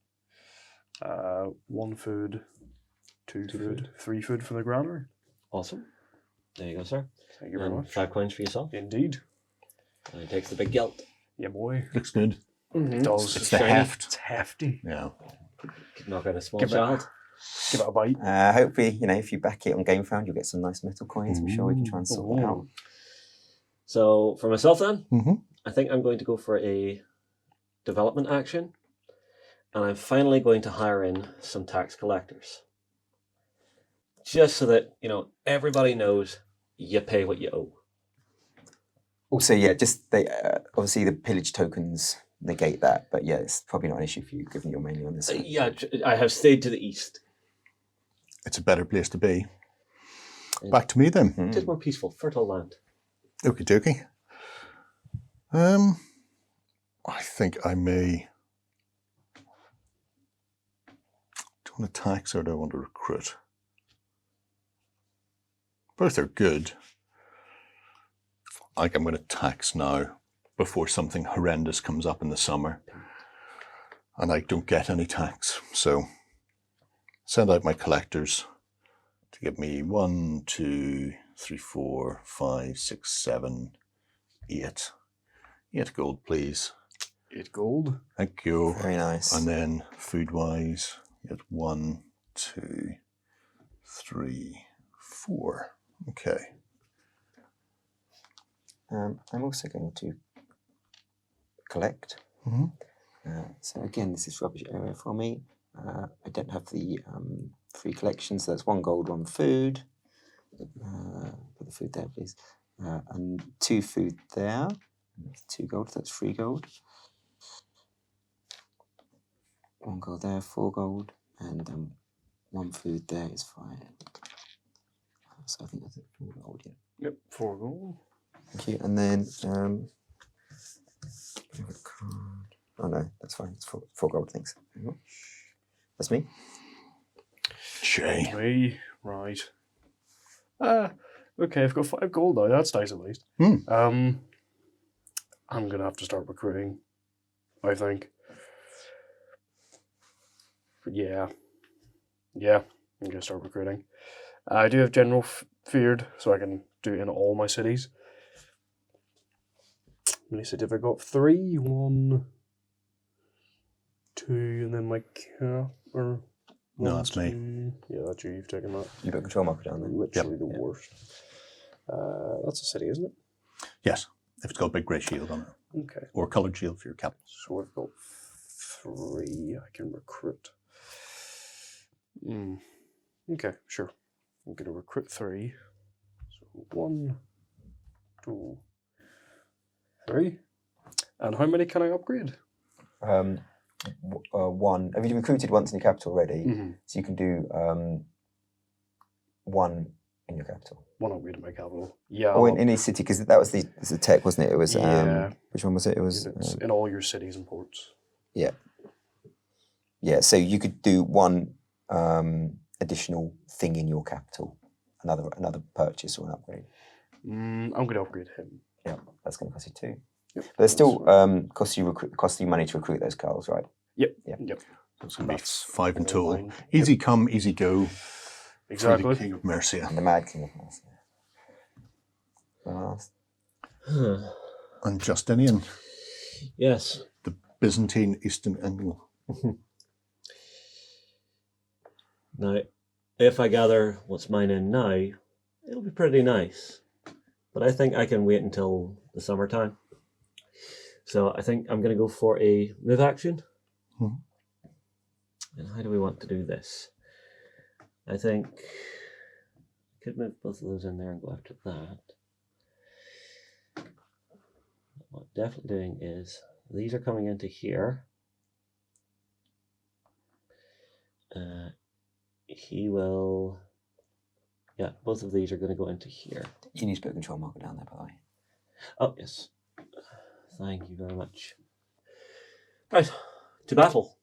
1 food, 2 food, 3 food for the granary. Awesome. There you go, sir. Thank you very And much. 5 coins for yourself. Indeed. And he takes the big gelt. Yeah, boy. Looks good. It does. It's the shiny. heft. It's hefty. Yeah. Could knock out a small Give it- child. Give it a bite. Hopefully, if you back it on Gamefound, you'll get some nice metal coins. I'm sure we can try and sort that out. So for myself then, Mm-hmm. I think I'm going to go for a development action. And I'm finally going to hire in some tax collectors. Just so that, everybody knows you pay what you owe. Also, yeah, just they obviously the pillage tokens negate that, but yeah, it's probably not an issue for you given you're mainly on this. Yeah, I have stayed to the east. It's a better place to be. Back to me then. Just more peaceful, fertile land. Okie dokie. I think I may. Do I want to tax or do I want to recruit? Both are good. I think I'm going to tax now before something horrendous comes up in the summer and I don't get any tax. So send out my collectors to give me 1, 2, 3, 4, 5, 6, 7, 8. 8 gold, please. 8 gold. Thank you. Very nice. And then food-wise, get 1, 2, 3, 4. Okay. I'm also going to collect. So again, this is rubbish area for me. I don't have the free collection, so that's 1 gold, 1 food. Put the food there, please. And 2 food there. 2 gold, that's 3 gold. 1 gold there, 4 gold, and 1 food there is 5. So I think that's it, 4 gold, yeah. Yep, 4 gold. Thank you. And then have a card. Oh no, that's fine. It's 4 gold, thanks. That's me. Shay. Me, right. Okay, I've got 5 gold now. That's nice at least. I'm gonna have to start recruiting, I think. Yeah, I'm gonna start recruiting. I do have general feared, so I can do it in all my cities. How many cities have I got? 3, 1, 2, and then my cap. Or No, 1, that's me. 2. Yeah, that's you. You've taken that. You put control marker down there. Literally the worst. That's a city, isn't it? Yes, if it's got a big grey shield on it. Okay. Or coloured shield for your cap. So we've got 3 I can recruit. Okay, sure. I'm going to recruit 3. So 1, 2, 3. And how many can I upgrade? 1. Have you recruited once in your capital already? So you can do 1 in your capital. 1 upgrade in my capital. Yeah. Or in each city, because that was the tech, wasn't it? It was Yeah. Which one was it? It was It's in all your cities and ports. yeah. So you could do 1 additional thing in your capital, another purchase or an upgrade. I'm going to upgrade him. Yeah, that's going to cost you 2. Yep. But it still costs you money to recruit those carls, right? Yep. Yeah. Yep. So it's going to be That's 5 in total. mine. Easy come, easy go. For Exactly. the King of Mercia. And the Mad King of Mercia. Last. And Justinian, Yes. the Byzantine Eastern Anglo. Now, if I gather what's mine in now, it'll be pretty nice. But I think I can wait until the summertime. So I think I'm going to go for a move action. And how do we want to do this? I think I could move both of those in there and go after that. What I'm definitely doing is these are coming into here. He will, yeah, both of these are going to go into here. You need to put a control marker down there, by the way. Oh, yes. Thank you very much. Right, to battle.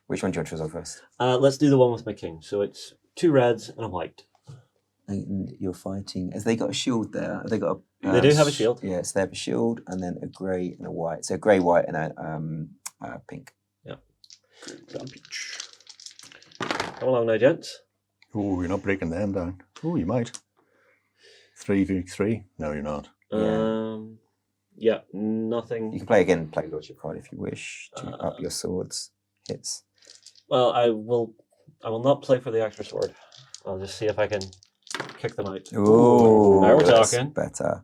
Which one do you want to resolve first? Let's do the one with my king. So it's 2 reds and a white. And you're fighting. Have they got a shield there? Have they got a? They do have a shield. Yes, they have a shield, and then a grey and a white. So a grey, white, and a pink. Yeah. Come along now, gents. Oh, you're not breaking them down. Oh, you might. 3v3? No, you're not. Yeah, nothing. You can play again. Play Lordship card if you wish to up your swords hits. Well, I will not play for the extra sword. I'll just see if I can kick them out. Ooh, now we're that's talking. better.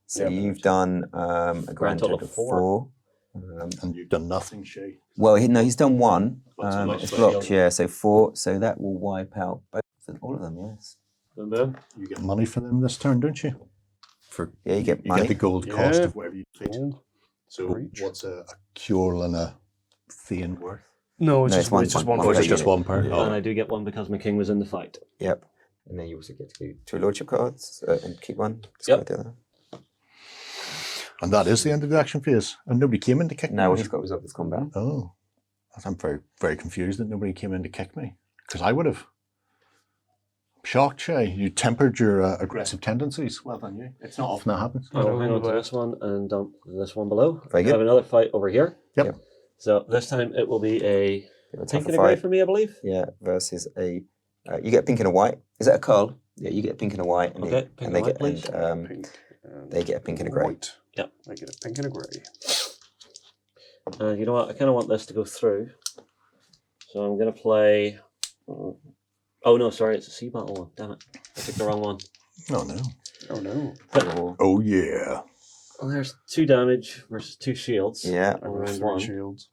So Yeah, you've done a grand total of 4. And you've done nothing, Shay. Well, he's done 1. What's the It's next blocked, one? yeah. So 4. So that will wipe out all of them. Yes. Boom, boom. You get money for them this turn, don't you? Yeah, you get You money. get the gold cost Yeah. of whatever you defeat. Gold. So Reach. what's a Cure and a Thane worth? No, it's No, just it's one- it's just one- one. Oh, is per it just unit. 1 per? And Oh. I do get one because my king was in the fight. Yep. And then you also get to go 2 Lordship cards and keep 1. Yep. The other. And that is the end of the action phase. And nobody came in to kick me. No, he's got resolve this combat. Oh. I'm very, very confused that nobody came in to kick me. Because I would have. shocked, Shay. You tempered your aggressive tendencies. Well done, you. It's not often that happens. I'll hang on to this one and dump this one below. Very We good. have another fight over here. Yep. So this time it will be a A pink tougher and a grey fight. for me, I believe. Yeah, versus a. You get a pink and a white. Is that a curl? Yeah, you get a pink and a white, and, Okay, pink and they and white, get please. Pink and they get a pink and a grey. White. I get a pink and a grey. You know what? I kind of want this to go through. So I'm going to play... Oh, no, sorry. It's a sea battle one. Damn it. I took the wrong one. Oh, no. Oh no. Oh, yeah. Well, there's 2 damage versus 2 shields. Yeah. I got Round 3 one. shields.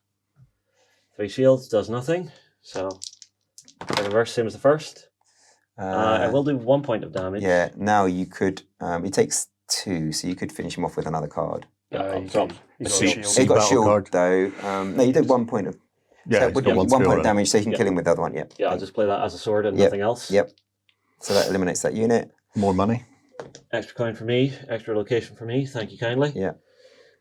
3 shields does nothing. So the reverse, same as the first. I will do 1 point of damage. Yeah. Now you could. It takes 2, so you could finish him off with another card. Yeah, I'll you drop. got a See- shield. see- He got a battle shield card. though. No, you did 1 point of. Yeah, so he's would got be one 1 point skill of damage, so you can Yeah. kill him with the other one. Yeah. Yeah, I'll just play that as a sword and Yep. nothing else. Yep. So that eliminates that unit. More money. Extra coin for me, extra location for me. Thank you kindly. Yeah.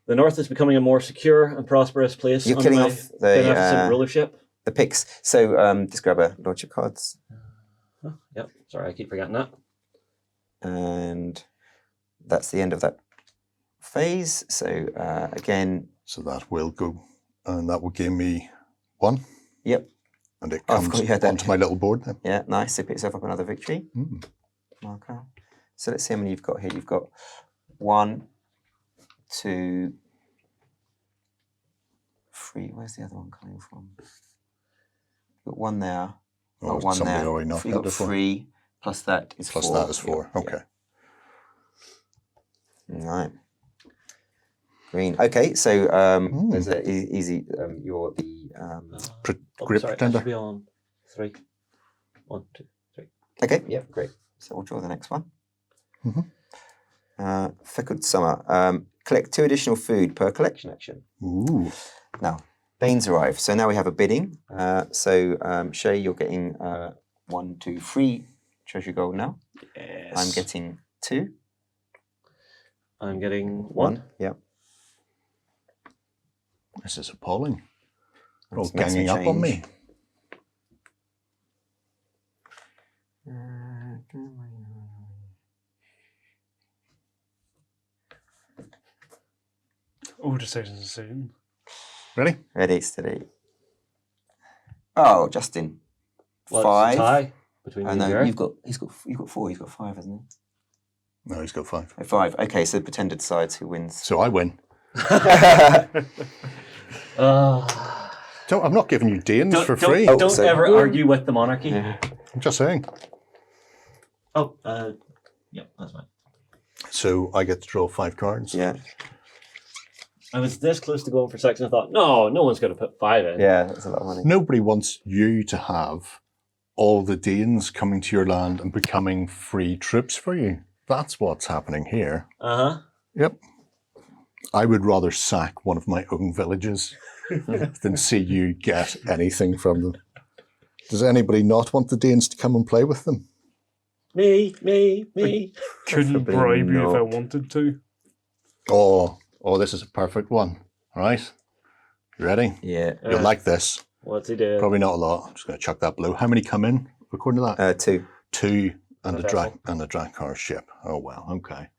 The north is becoming a more secure and prosperous place. You're under killing my off beneficent the rulership. picks. So just grab a lordship cards, Oh, yep. Sorry, I keep forgetting that. and that's the end of that phase. So again, So that will go, and that will give me 1. yep. And it Oh, I comes forgot you had that. onto my little board then. Yeah, nice. So pick yourself up another victory Mm. marker. So let's see how many you've got here. You've got 1, 2, 3. Where's the other one coming from? You've got 1 there. Oh, Got 1 somebody there. already knocked You've that got before. 3 plus that is Plus 4. that is 4. Yeah, Okay. yeah. Right. Green. Okay, so there's a easy. You're the. Grip sorry, pretender. I should be on 3. 1, 2, 3. Okay. Yeah. Great. So we'll draw the next one. Mhm. Feckled Summer. Collect 2 additional food per collection action. Ooh. Now, Banes arrive. So now we have a bidding. Shay, you're getting 1, 2, 3 treasure gold now. Yes. I'm getting 2. I'm getting 1. Yeah. This is appalling. They're all Let's make some ganging up on me. Oh, decisions soon. Ready? Ready, steady. Oh, Justin. Well, 5. it's a tie between Oh you no, and Jared. you've got 4. He's got 5, hasn't he? No, he's got 5. Oh, 5. Okay, so the pretender decides who wins. So I win. I'm not giving you Danes for free. Oh, Don't so- ever argue with the monarchy. Yeah. I'm just saying. Oh, yep, that's fine. So I get to draw 5 cards. Yeah, I was this close to going for 6 and I thought, no one's going to put 5 in. yeah, that's a lot of money. Nobody wants you to have all the Danes coming to your land and becoming free troops for you. That's what's happening here. Uh-huh. Yep. I would rather sack one of my own villages than see you get anything from them. Does anybody not want the Danes to come and play with them? Me. Couldn't Preferably bribe you if I not. wanted to. Oh, this is a perfect one. All right. You ready? Yeah, You'll like this. What's he doing? Probably not a lot. I'm just going to chuck that below. How many come in according to that? 2. 2 and A a vessel. Drakkar ship. Oh well, okay.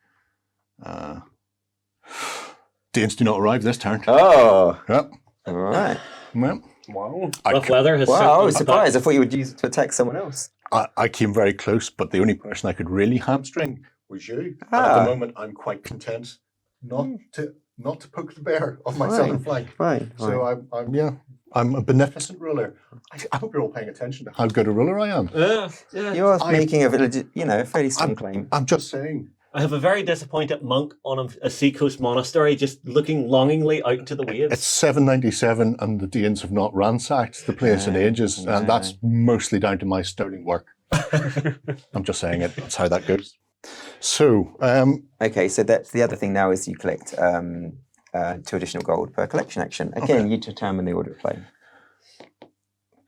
Danes do not arrive this turn. Oh, Yep. all right. Well, Wow. Rough weather has Wow, sent I them was back. surprised. I thought you would use it to attack someone else. I came very close, but the only person I could really hamstring was you. And at Ah. the moment, I'm quite content not to poke the bear on my Fine. southern flank. Fine. So I'm a beneficent ruler. I hope you're all paying attention to how good a ruler I am. Yeah. You are I- making a fairly strong claim. I'm just saying. I have a very disappointed monk on a seacoast monastery just looking longingly out into the waves. It's 797 and the Danes have not ransacked the place in ages, and that's mostly down to my sterling work. I'm just saying it. That's how that goes. So, Okay, so that's the other thing now is you collect 2 additional gold per collection action. Again, you determine the order of play.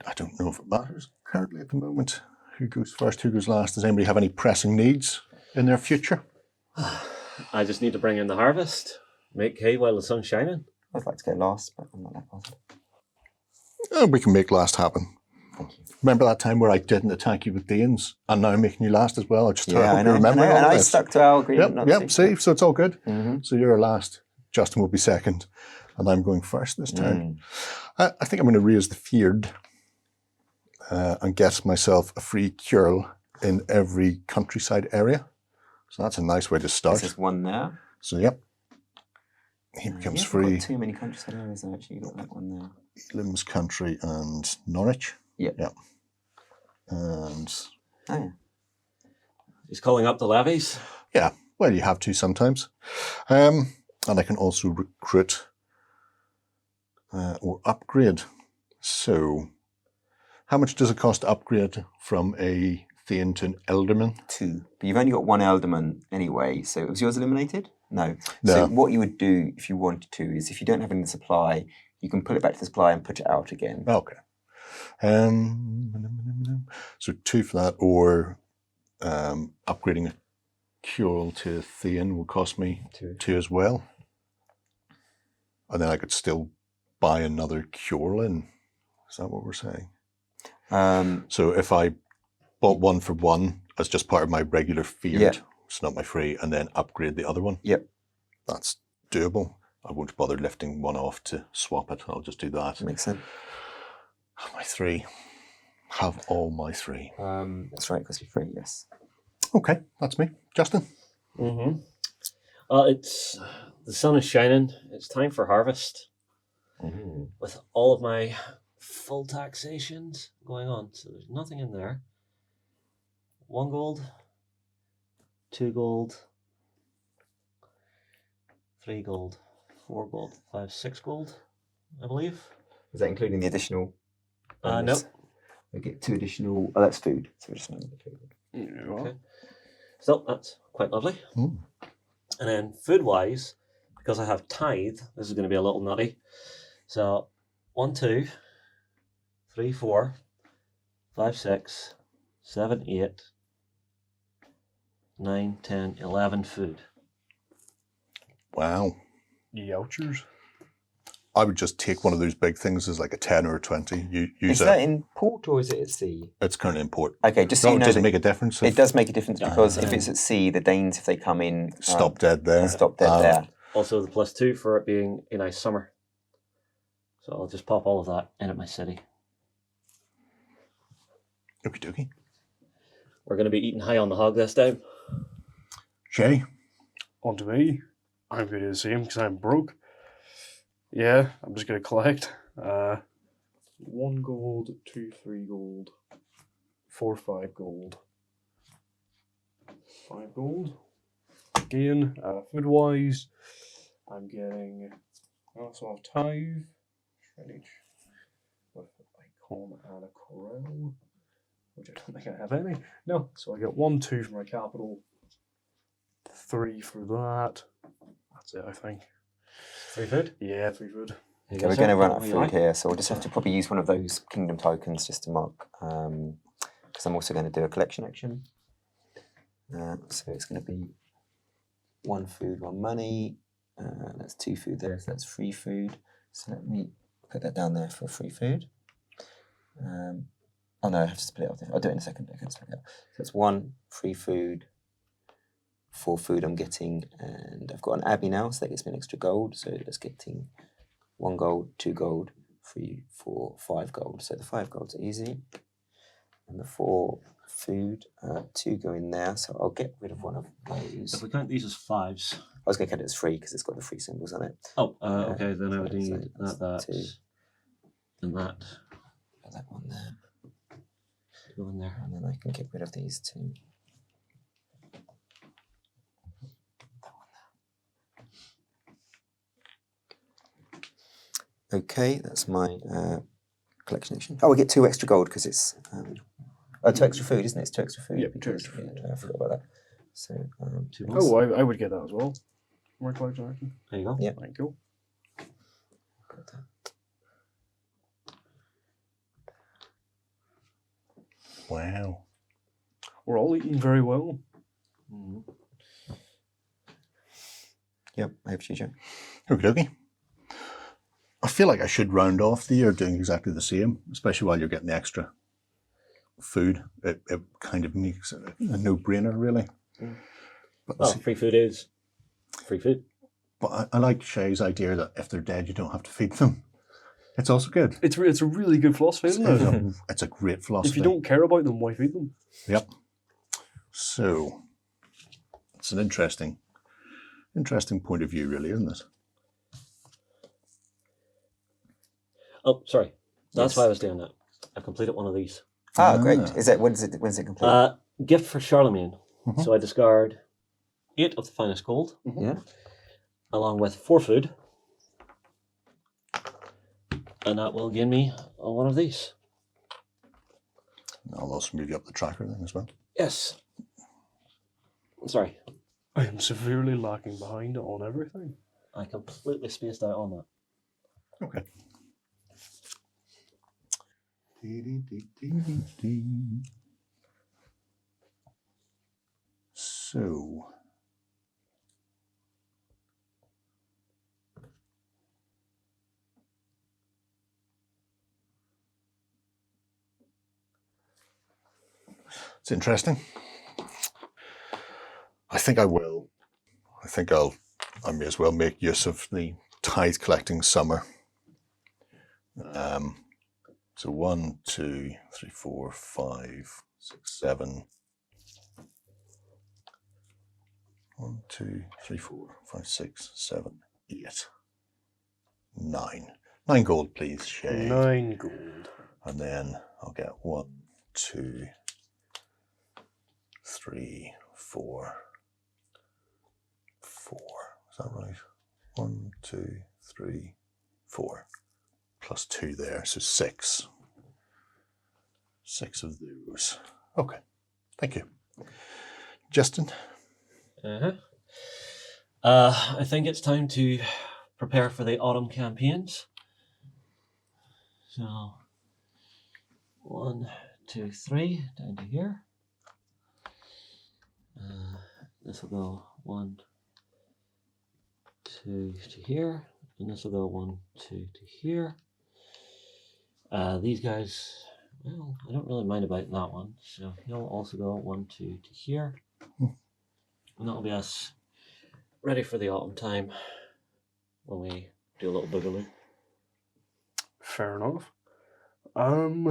I don't know if it matters currently at the moment. Who goes first, who goes last? Does anybody have any pressing needs in their future? I just need to bring in the harvest, make hay while the sun's shining. I'd like to go last, but I'm not that positive. We can make last happen. Remember that time where I didn't attack you with Danes, and now I'm making you last as well? I hope I you know. remember all And I this. stuck to our agreement. not to- See, so it's all good. Mhm. So you're last. Justin will be second, and I'm going first this turn. Mm. I think I'm going to raise the feared and get myself a free curl in every countryside area. So that's a nice way to start. There's one there. So yep, he becomes You haven't free. got too many countryside areas though, actually. You've got that one there. Elam's country and Norwich. Yep. Yep. And Oh, yeah. He's calling up the levies. yeah, well, you have to sometimes. And I can also recruit or upgrade. So how much does it cost to upgrade from a Thane to an Elderman? 2. But you've only got one Elderman anyway, so was yours eliminated? No. So what you would do if you wanted to is if you don't have any supply, you can put it back to the supply and put it out again. Okay. So 2 for that, or upgrading a curl to Thane will cost me 2 as well. And then I could still buy another curl in. Is that what we're saying? So if I bought 1 for 1 as just part of my regular feared, it's not my free, and then upgrade the other one. Yep. That's doable. I won't bother lifting 1 off to swap it. I'll just do that. Makes sense. Have my 3. Have all my 3. That's right, because you're free, yes. Okay, that's me. Justin? Mm-hmm. It's the sun is shining. It's time for harvest. With all of my full taxations going on, so there's nothing in there. 1 gold, 2 gold, 3 gold, 4 gold, 5, 6 gold, I believe. Is that including the additional? No. We get 2 additional. Oh, that's food. So we're just not Okay. So that's quite lovely. Mm. And then food-wise, because I have tithe, this is going to be a little nutty. So 1, 2, 3, 4, 5, 6, 7, 8, 9, 10, 11 food. Wow. Youchers. I would just take one of those big things as like a 10 or a 20. You use Is that in port or is it at sea? It's currently in port. Okay, just so No, you know, does it that make a difference? it does make a difference because if it's at sea, the Danes, if they come in, Stop dead there. stop dead there. Also the +2 for it being a nice summer. So I'll just pop all of that in at my city. Okie dokie. We're going to be eating high on the hog this time. Shay? On to me. I'm going to do the same because I'm broke. Yeah, I'm just going to collect 1 gold, 2, 3 gold, 4, 5 gold, 5 gold. Again, food wise, I'm getting also have tithe, shreddage with icon and a corral, which I don't think I have any. No, so I get 1, 2 for my capital, 3 for that. That's it, I think. 3 food? Yeah, 3 food. Okay, we're going to run out of food here, so we'll just have to probably use one of those kingdom tokens just to mark, because I'm also going to do a collection action. So it's going to be 1 food, 1 money. That's 2 food there, so that's 3 food. So let me put that down there for 3 food. Oh no, I have to split it up. I'll do it in a second. I can split it up. So it's 1 3 food, 4 food I'm getting, and I've got an Abbey now, so that gives me an extra gold. So that's getting 1 gold, 2 gold, 3, 4, 5 gold. So the 5 golds are easy. And the 4 food, 2 go in there, so I'll get rid of one of those. If we count these as 5s. I was going to count it as 3 because it's got the 3 symbols on it. Oh, okay, then I would so need that's that, 2. and that. Put that one there. Go in there. And then I can get rid of these 2. Okay, that's my collection action. Oh, I get 2 extra gold because it's 2 extra food, isn't it? It's 2 extra food. Yep, 2 because, extra food. yeah, I forgot about that. So 2 Oh, I would get that as well. More collection action. There you go. Yeah. Thank you. got that. Wow. We're all eating very well. Yep, I have you, Joe. Okie dokie. I feel like I should round off the year doing exactly the same, especially while you're getting the extra food, it kind of makes it a no-brainer, really. But, Well, free food is free food. but I like Shay's idea that if they're dead, you don't have to feed them. It's also good. It's a really good philosophy, isn't it? It's a great philosophy. If you don't care about them, why feed them? Yep. So it's an interesting point of view, really, isn't it? Oh, sorry. That's Yes. why I was doing that. I completed one of these. Ah, great. Is that when's it complete? Gift for Charlemagne. So I discard 8 of the finest gold, Yeah. along with 4 food. And that will gain me one of these. I'll also move you up the tracker then as well. Yes. Sorry. I am severely lacking behind on everything. I completely spaced out on that. Okay. So it's interesting. I think I will. I may as well make use of the tithe collecting summer. So 1, 2, 3, 4, 5, 6, 7. 1, 2, 3, 4, 5, 6, 7, 8, 9. 9 gold, please, Shay. 9 gold. And then I'll get 1, 2, 3, 4, 4. Is that right? 1, 2, 3, 4. Plus 2 there, so 6. 6 of those. Okay, thank you. Justin? I think it's time to prepare for the autumn campaigns. So 1, 2, 3 down to here. This will go 1, 2 to here, and this will go 1, 2 to here. These guys, well, I don't really mind about that one, so he'll also go 1, 2 to here. And that'll be us ready for the autumn time when we do a little boogaloo. Fair enough. I don't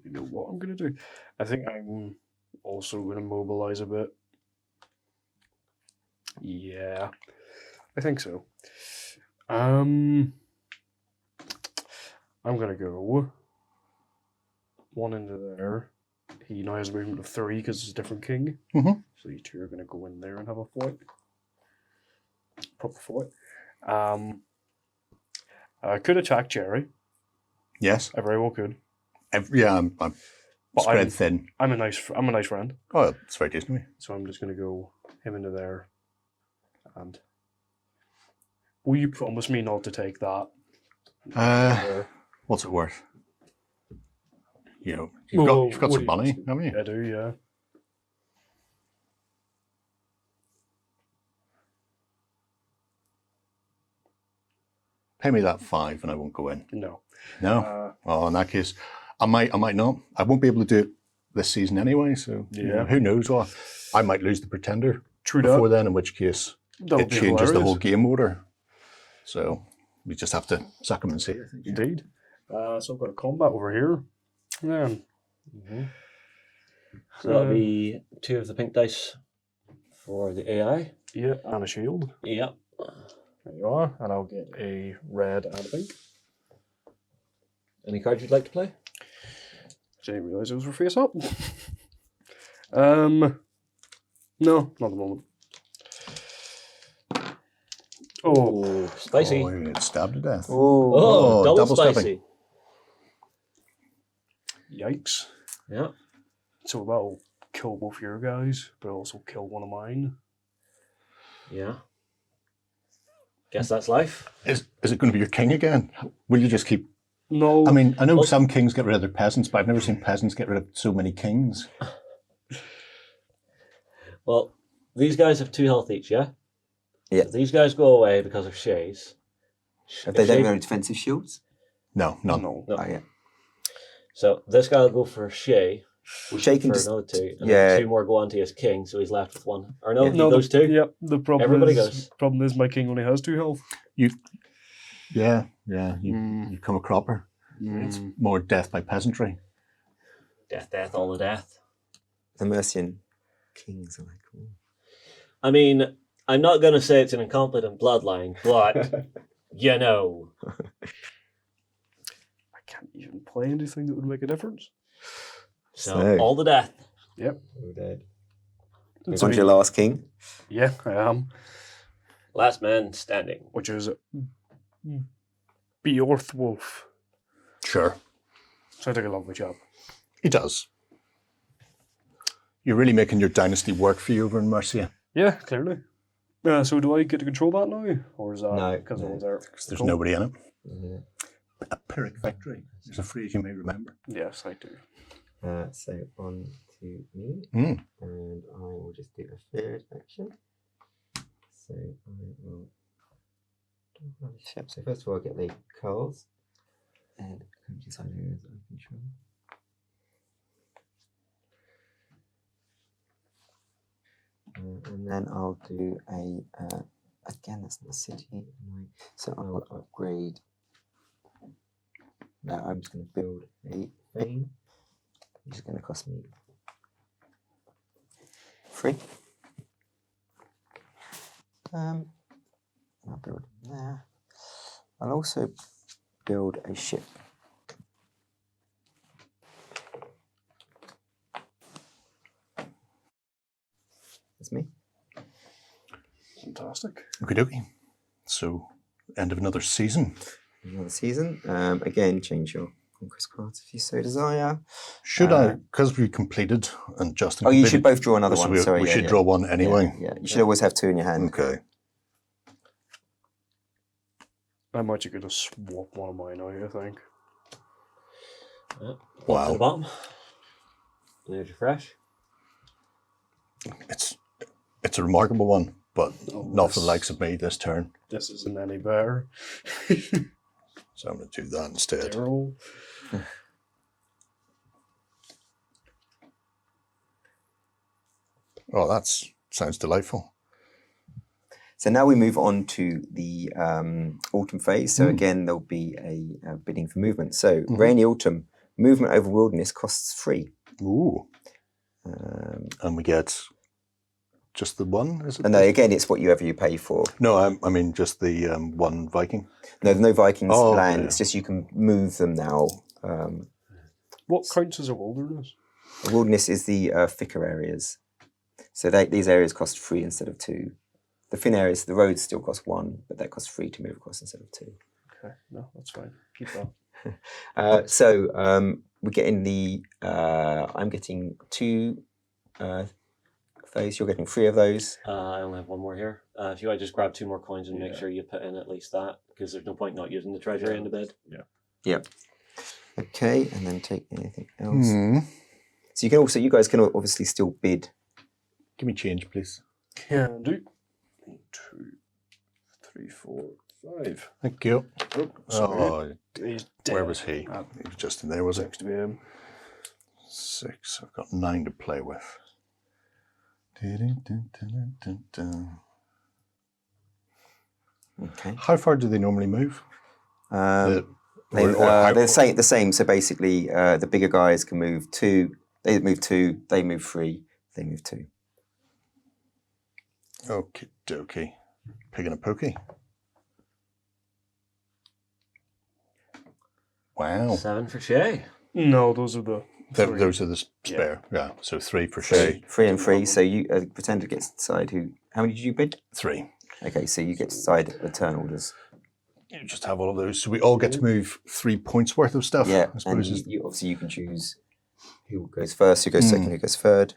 really know what I'm going to do. I think I'm also going to mobilize a bit. Yeah, I think so. I'm going to go 1 into there. He now has a movement of 3 because it's a different king. Mhm. So you 2 are going to go in there and have a fight. Proper fight. I could attack Jerry. Yes. I very well could. Yeah, I'm But spread thin. I'm a nice friend. Oh, it's very decent of me. So I'm just going to go him into there. And will you promise me not to take that? What's it worth? You know, Well, you've got what some do you- money, haven't you? I do, yeah. Pay me that 5 and I won't go in. No. No? Oh, in that case, I might not. I won't be able to do it this season anyway, so you know, Yeah. who knows what. I might lose the Pretender True before that. then, in which case That would it be changes the hilarious. whole game order. So we just have to suck 'em and see, I think. Indeed. So I've got a combat over here. Yeah. So that'll be 2 of the pink dice for the AI. Yeah, and a shield. Yep. There you are. And I'll get a red and a pink. Any cards you'd like to play? I didn't realise those were face up. No, not at the moment. Oh, Oh, spicy. Oh, you're going to get stabbed to death. Oh, double double spicy. stuffing. yikes. Yeah. So that'll kill both your guys, but also kill one of mine. Yeah. Guess that's life. Is it going to be your king again? Will you just keep... No. I mean, I know some kings get rid of their peasants, but I've never seen peasants get rid of so many kings. Well, these guys have 2 health each, yeah? Yeah. If these guys go away because of Shays. Have they don't have any defensive shields? No, none. No. No. Oh, yeah. So this guy will go for Shay. Well, Shay can for just another 2, and yeah. then 2 more go on to his king, so he's left with 1. Or no, Yeah. he goes 2. Yep. The problem Everybody is, goes. Problem is, my king only has 2 health. You come a cropper. It's more death by peasantry. Death, all the death. The Mercian kings are like, ooh. I mean, I'm not going to say it's an incompetent bloodline, but you know. I can't even play anything that would make a difference. So all the death. Yep. We're dead. It's On your last king. Yeah, I am. Last man standing. Which is Bjorthwolf. Sure. Sounds like a lovely job. He does. You're really making your dynasty work for you over in Mercia. Yeah, clearly. So do I get to control that now? Or is that No, because no. I was there? Because there's nobody in it. Yeah. A Pyrrhic victory is a phrase you may remember. Yes, I do. So on to me, Mm. and I will just do a third action. So I will do another ship. So first of all, I get the cards and come to inside areas I control. And then I'll do a again. That's not a city. So I will upgrade. Now I'm just going to build a thing. Which is going to cost me 3. I'll build there. I'll also build a ship. That's me. Fantastic. Okie dokie. So, end of another season. Another season. Again, change your conquest cards if you so desire. Should I, because we completed and Justin Oh, you completed, should both draw another so one. Sorry, we yeah, should yeah. draw one anyway. Yeah, you should always have 2 in your hand. Okay. I'm actually going to swap one of mine out, I think. Wow. To the bottom. There's your fresh. It's a remarkable one, but not for the this- likes of me this turn. This isn't any better. So I'm going to do that instead. Daryl. Oh, that sounds delightful. So now we move on to the autumn phase. So again, there'll be a bidding for movement. So rainy autumn, movement over wilderness costs 3. Ooh. And we get just the one, is it? And no, again, it's whatever you pay for. No, I mean just the one Viking. No, there's no Vikings Oh, land. yeah. It's just you can move them now. What counts as a wilderness? Wilderness is the thicker areas. So these areas cost 3 instead of 2. The thin areas, the roads still cost 1, but that costs 3 to move across instead of 2. Okay, no, that's fine. Keep that. So we're getting the. I'm getting 2 of those. You're getting 3 of those. I only have 1 more here. If you want to just grab 2 more coins and make sure you put in at least that, because there's no point not using the treasury in the bid. Yep. Okay, and then take anything else. So you can also, you guys can obviously still bid. Give me change, please. Can do. 1, 2, 3, 4, 5. Thank you. Oh, sorry. Oh, He's dead. where was he? He was just in there, was it? Next to him. 6. I've got 9 to play with. Okay. How far do they normally move? They're how- the same. So basically, the bigger guys can move 2. They move 2. They move 3. They move 2. Okie dokie. Pig and a pokey. Wow. 7 for Shay. No, those are the. three. Those are the spare. Yeah. So 3 for Shay. 3 and 3. So you pretender gets to decide who. How many did you bid? 3. Okay, so you get to decide the turn orders. You just have all of those. So we all get to move 3 points worth of stuff. Yeah, I and suppose. you obviously you can choose who goes first, who goes second, who goes third.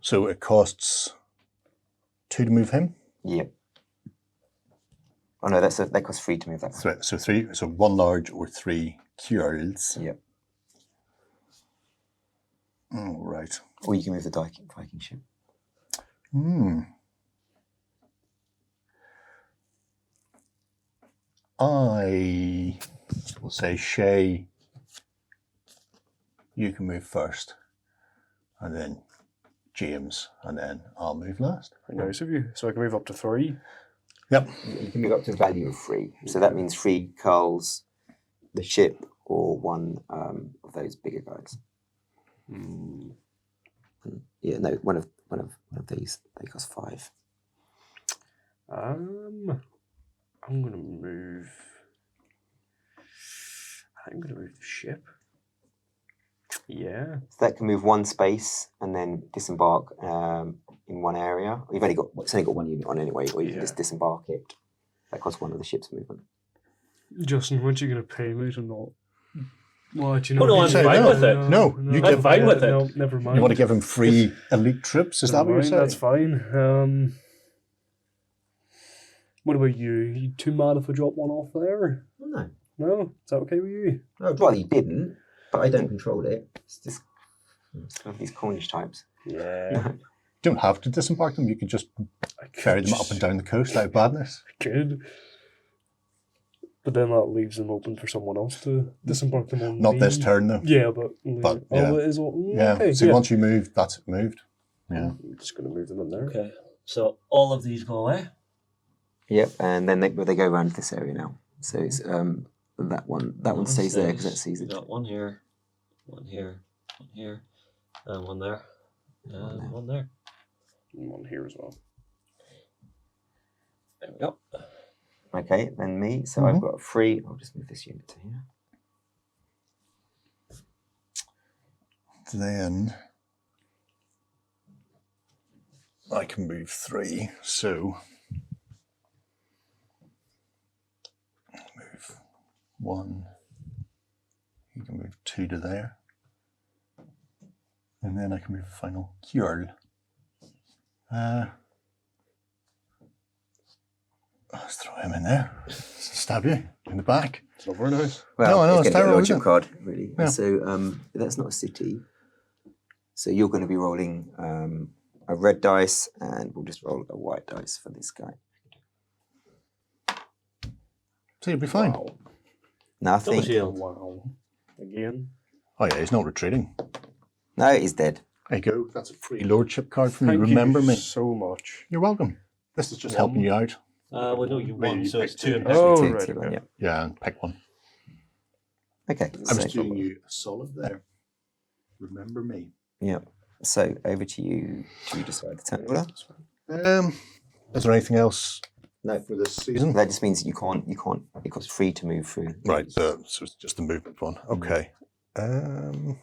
So it costs 2 to move him. Yep. Oh no, that costs 3 to move that one. So 3. So 1 large or 3 cures. Yep. All right. Or you can move the Viking ship. I will say, Shay, you can move first, and then James, and then I'll move last. Very nice of you. So I can move up to 3. Yep. You can move up to a value of 3. So that means 3 culls, the ship, or one of those bigger guys. Yeah, no, one of these. They cost 5. I'm gonna move. I'm gonna move the ship. Yeah. So that can move 1 space and then disembark in one area. You've only got it's only got 1 unit on anyway, or you can just disembark it. That costs 1 of the ship's movement. Justin, weren't you gonna pay me to not? What, you Oh, no, I'm fine with it. No, you I'm fine with it. No, never mind. You want to give him 3 elite troops? Is that what you're saying? That's fine. What about you? You too mad if I drop one off there? No. No? Is that okay with you? I'd rather you didn't, but I don't control it. It's just these Cornish types. Yeah. You don't have to disembark them. You could just ferry them up and down the coast out of badness. I could. But then that leaves them open for someone else to disembark them on. Not this turn, though. Yeah, but yeah. it is. Yeah. Okay, So once you move, that's it moved. Yeah. I'm just going to move them in there. Okay. So all of these go away. Yep, and then they go around this area now. So it's that one stays there because that sees We it. got 1 here, 1 here, 1 here, and 1 there, and 1 there. And one here as well. There we go. Okay, then me. So I've got 3. I'll just move this unit to here. Then I can move 3. So move 1. You can move 2 to there. And then I can move a final Kjörl. Let's throw him in there. Stab you in the back. It's not very nice. Well, No, I know, it's it's going to be a terrible, lordship isn't it? card, really. Yeah. So that's not a city. So you're going to be rolling a red dice, and we'll just roll a white dice for this guy. So you'll be fine. Wow. Now I Double think shield. Wow. Again. Oh yeah, he's not retreating. no, he's dead. There you go. That's a free lordship card from you. Thank Remember you me. so much. You're welcome. This is just helping you out. Well, no, you Maybe won, you so it's picked 2 it. and Oh, Two, right, two, okay. yeah. Yeah, and pick one. Okay. I was So, doing you a solid there. Remember me. yeah. So over to you to decide the turn order. Is there anything else No, for this season? that just means you can't. It costs 3 to move through. Right, so it's just the movement one. Okay. I'm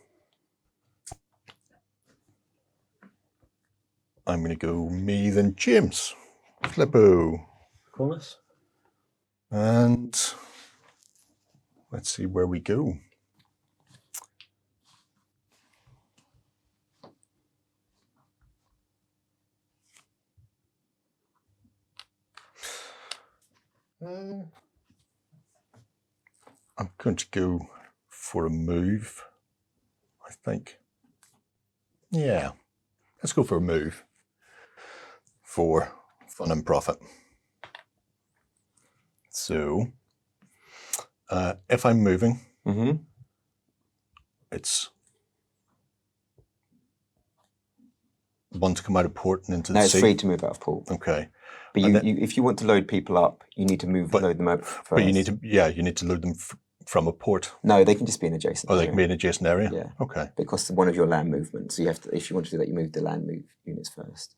going to go me, then James. Flippo. Coolness. And let's see where we go. I'm going to go for a move, I think. Yeah, let's go for a move for fun and profit. So, if I'm moving, Mm-hmm. it's one to come out of port and into No, the it's sea. 3 to move out of port. Okay, But And if you want to load people up, you need to load them out first. but you need to load them from a port. No, they can just be an adjacent. Oh, they area. can be an adjacent area. Yeah. Okay. It costs one of your land movements. So you have to, if you want to do that, you move the land move units first.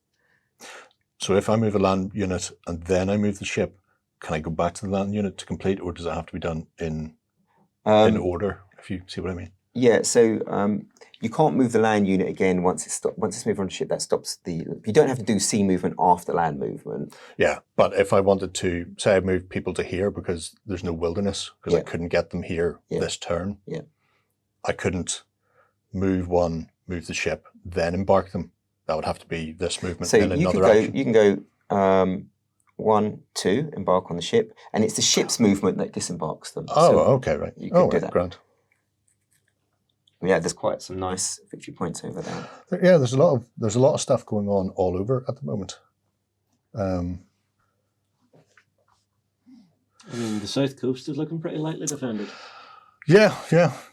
So if I move a land unit and then I move the ship, can I go back to the land unit to complete, or does it have to be done in order? If you see what I mean. Yeah, so you can't move the land unit again once it's moved on the ship. That stops you don't have to do sea movement after land movement. Yeah, but if I wanted to, say I moved people to here because there's no wilderness, because I Yeah. couldn't get them here Yeah. this turn. Yeah. I couldn't move the ship, then embark them. That would have to be this movement So in another action. you can go 1, 2, embark on the ship, and it's the ship's movement that disembarks them. Oh, So, okay, right. you could do that. Grand. yeah, there's quite some nice victory points over there. Yeah, there's a lot of stuff going on all over at the moment. I mean, the south coast is looking pretty lightly defended. Yeah.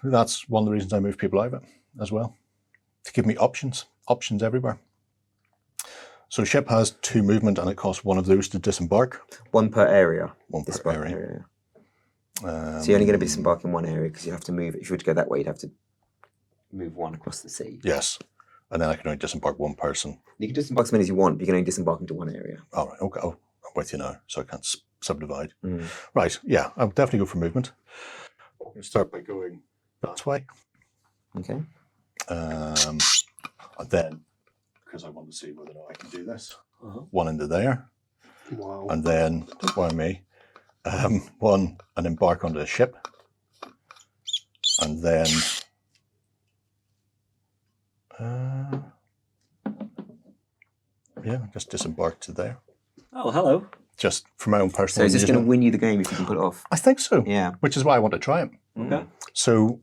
That's one of the reasons I move people out of it as well. To give me options everywhere. So ship has 2 movement and it costs 1 of those to disembark. 1 per area. 1 per Disembark area. So you're only going to disembark in one area because you have to move. If you were to go that way, you'd have to move 1 across the sea. Yes. And then I can only disembark 1 person. You can disembark as many as you want, but you can only disembark into 1 area. All right. Okay. Oh, I'm with you now. So I can't subdivide. Mm. Right. Yeah. I'll definitely go for movement. We'll start by going that way. Okay. And then, because I want to see whether or not I can do this, Uh-huh. 1 into there. Wow. And then, don't mind me, 1 and embark onto the ship. And then, just disembark to there. Oh, hello. Just for my own So personal is this going to amusement. win you the game if you can pull it off? I think so. Yeah. Which is why I want to try it. Okay. So,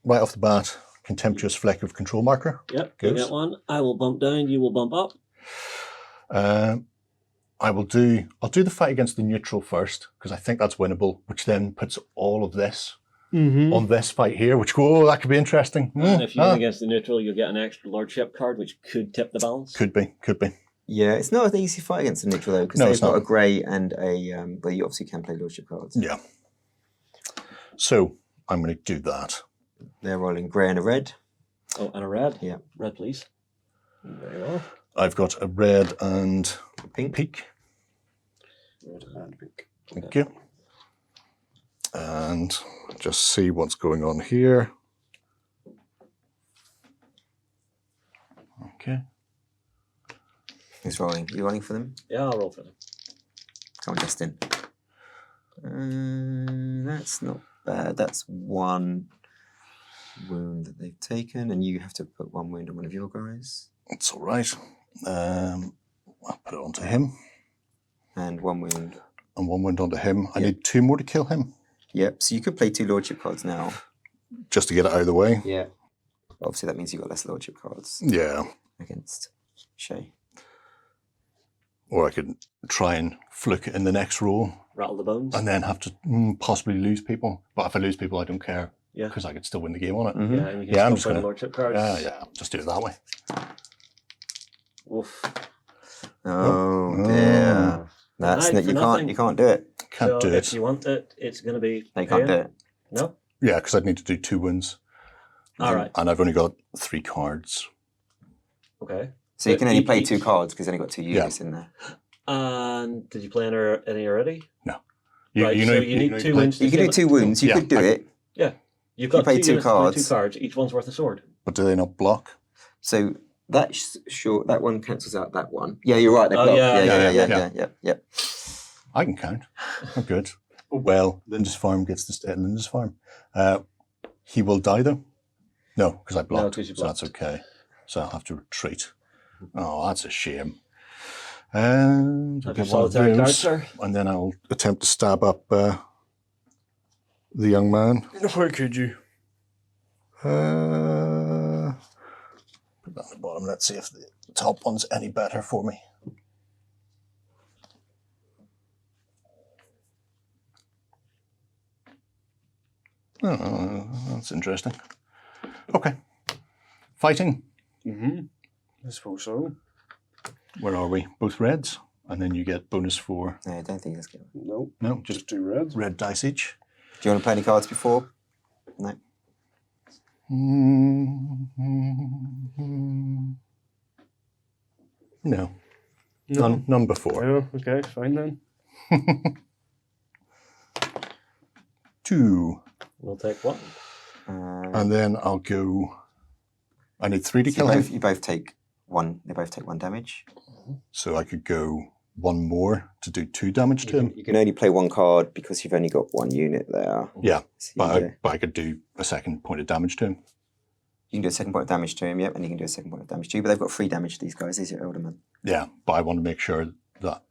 right off the bat, contemptuous fleck of control marker. Yep, you Goes. get 1. I will bump down, you will bump up. I'll do the fight against the neutral first, because I think that's winnable, which then puts all of this on this fight here, which, that could be interesting. And if you win against the neutral, you'll get an extra lordship card, which could tip the balance. Could be. Yeah, it's not an easy fight against the neutral though, because No, they've it's got not. a grey and a. But you obviously can play lordship cards. Yeah. So, I'm going to do that. They're rolling grey and a red. Oh, and a red. Yeah. Red, please. There you are. I've got a red and Pink. peak. Red and pink. Thank you. And just see what's going on here. Okay. Who's rolling? You rolling for them? Yeah, I'll roll for them. Come on, Justin. That's not bad. That's 1 wound that they've taken, and you have to put 1 wound on one of your guys. It's all right. I'll put it onto him. And 1 wound. And 1 went onto him. I Yeah. need 2 more to kill him, Yep. So you could play 2 lordship cards now. just to get it out of the way. Yeah. Obviously, that means you've got less lordship cards Yeah. against Shay. Or I could try and fluke it in the next roll Rattle the bones. and then have to possibly lose people. But if I lose people, I don't care, Yeah. because I could still win the game on it. Mhm. Yeah, and you can Yeah, I'm still just play the gonna- lordship cards. Yeah, just do it that way. Oof. Oh Oh. dear. That's Denied for nothing. you can't do it. Can't So do if it. you want it, it's going to be. No, you can't do it. No? Yeah, because I'd need to do 2 wins. All right. And I've only got 3 cards. Okay. So you But can only play each- 2 cards because you've only got 2 units in there. And did you play any already? You, Right, you know, so you need 2 play- wins. to You can kill do it. 2 wounds. You Yeah, could do it. You've got play 2 two units to play cards. 2 cards. Each one's worth a sword. But do they not block? So that sure that one cancels out that one. Yeah, you're right. They Oh, block. yeah, Yeah. I can count. I'm good. Well, Linda's farm gets to stay at Linda's farm. He will die though? No, because I blocked. 'cause you So that's blocked. okay. So I'll have to retreat. Oh, that's a shame. And I'll Have your get one of solitary cards, those, sir? and then I'll attempt to stab up the young man. How could you? Put that on the bottom. Let's see if the top one's any better for me. Oh, that's interesting. Okay. Fighting. Mm-hmm. I suppose so. Where are we? Both reds. And then you get bonus for, No, I don't think that's good. Nope. no, Just just 2 reds. red dice each. Do you want to play any cards before? No. No. None before. Yeah, okay, fine then. 2. We'll take 1. And then I'll go. I need 3 to So kill him. you both take 1. They both take 1 damage. So I could go 1 more to do 2 damage to him. You can only play 1 card because you've only got 1 unit there. Yeah, So but I could do a second point of damage to him. you can do a second point of damage to him, yep, and you can do a second point of damage to you. But they've got 3 damage to these guys. These are Eldermen. Yeah, but I want to make sure that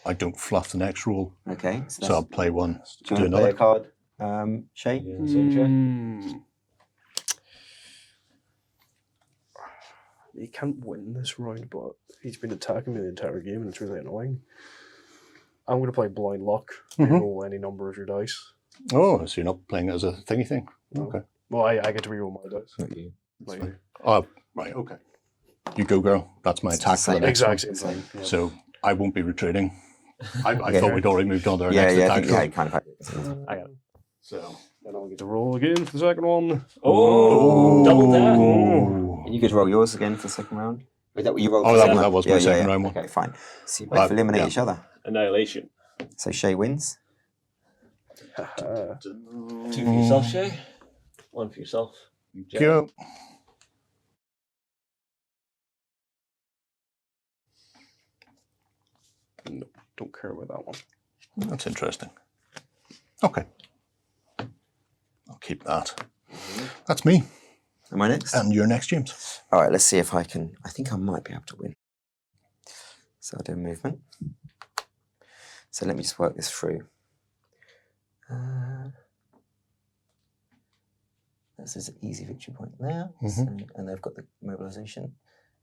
I don't fluff the next roll. Okay. So I'll play 1 do to you do want to play a another. card, Shay? Yeah, same check. He can't win this round, but he's been attacking me the entire game and it's really annoying. I'm going to play Blind Luck. Mhm. Roll any number of your dice. Oh, so you're not playing it as a thingy thing? No. Okay. Well, I get to reroll my dice. Not you. Like, Fine. Oh, right, okay. You go, girl. That's my It's attack the for the same. next one. exact same thing. Yeah. So I won't be retreating. I Yeah. thought we'd already moved on to our Yeah, next I attack. think you kind of. I got it. So. Then I'll get to roll again for the second one. Oh, double that. And you get to roll yours again for the second round. Is that what you rolled? Oh, for the that second was- round? that was my second round one. Okay, fine. So you both eliminate yeah. each other. Annihilation. So Shay wins. 2 for yourself, Shay. 1 for yourself. Jerry. Go. No, don't care about that one. That's interesting. Okay. I'll keep that. That's me. Am I next? And you're next, James. All right, let's see if I can. I think I might be able to win. So I'll do a movement. So let me just work this through. This is an easy victory point there. So, and they've got the mobilization.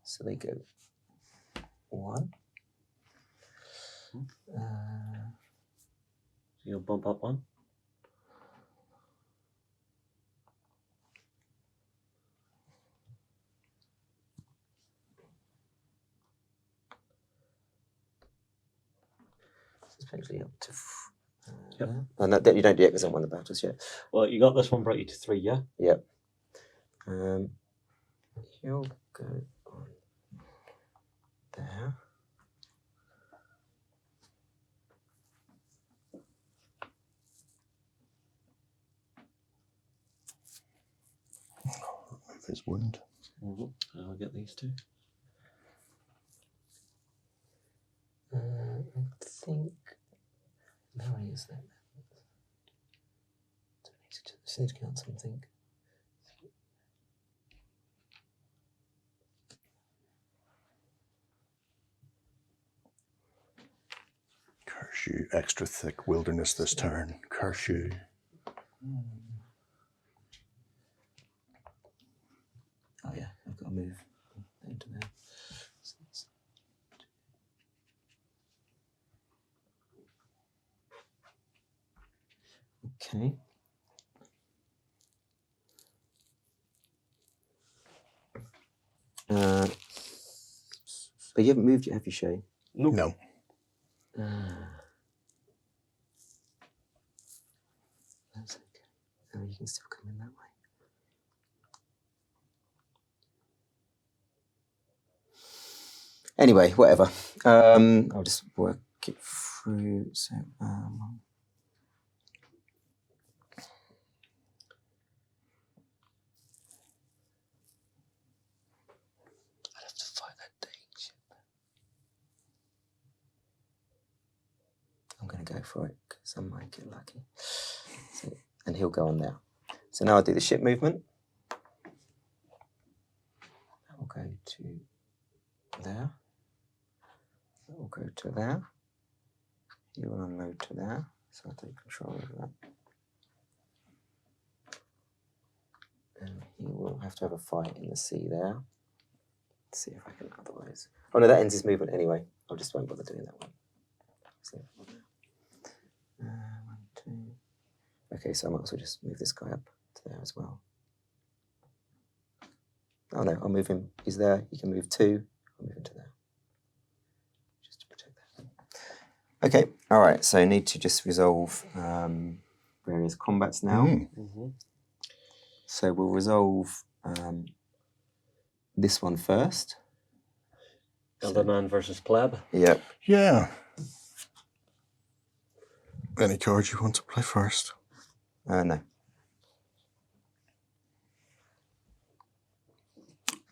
So they go 1. You'll bump up 1. Essentially up to. Yep. And that you don't do it because I won the battles yet. Well, you got this one brought you to 3, yeah? Yep. He'll go on there. Remove his wound. I'll get these 2. I think. How many is that? Just need to count something. Curse you. Extra thick wilderness this turn. Curse you. Oh yeah, I've got to move into there. Okay. But you haven't moved yet, have you, Shay? Nope. No. That's okay. Oh, you can still come in that way. Anyway, whatever. I'll just work it through. So, I'd have to fight that Danish. I'm going to go for it because I might get lucky. So, and he'll go on there. So now I'll do the ship movement. That will go to there. That will go to there. He will unload to there. So I'll take control of that. And he will have to have a fight in the sea there. Let's see if I can otherwise. Oh no, that ends his movement anyway. I just won't bother doing that one. So, 1, 2. Okay, so I might as well just move this guy up to there as well. Oh no, I'll move him. He's there. He can move 2. I'll move him to there. Just to protect that. Okay, all right. So I need to just resolve various combats now. So we'll resolve this one first. Elder man versus pleb. Yep. Yeah. Any cards you want to play first? No.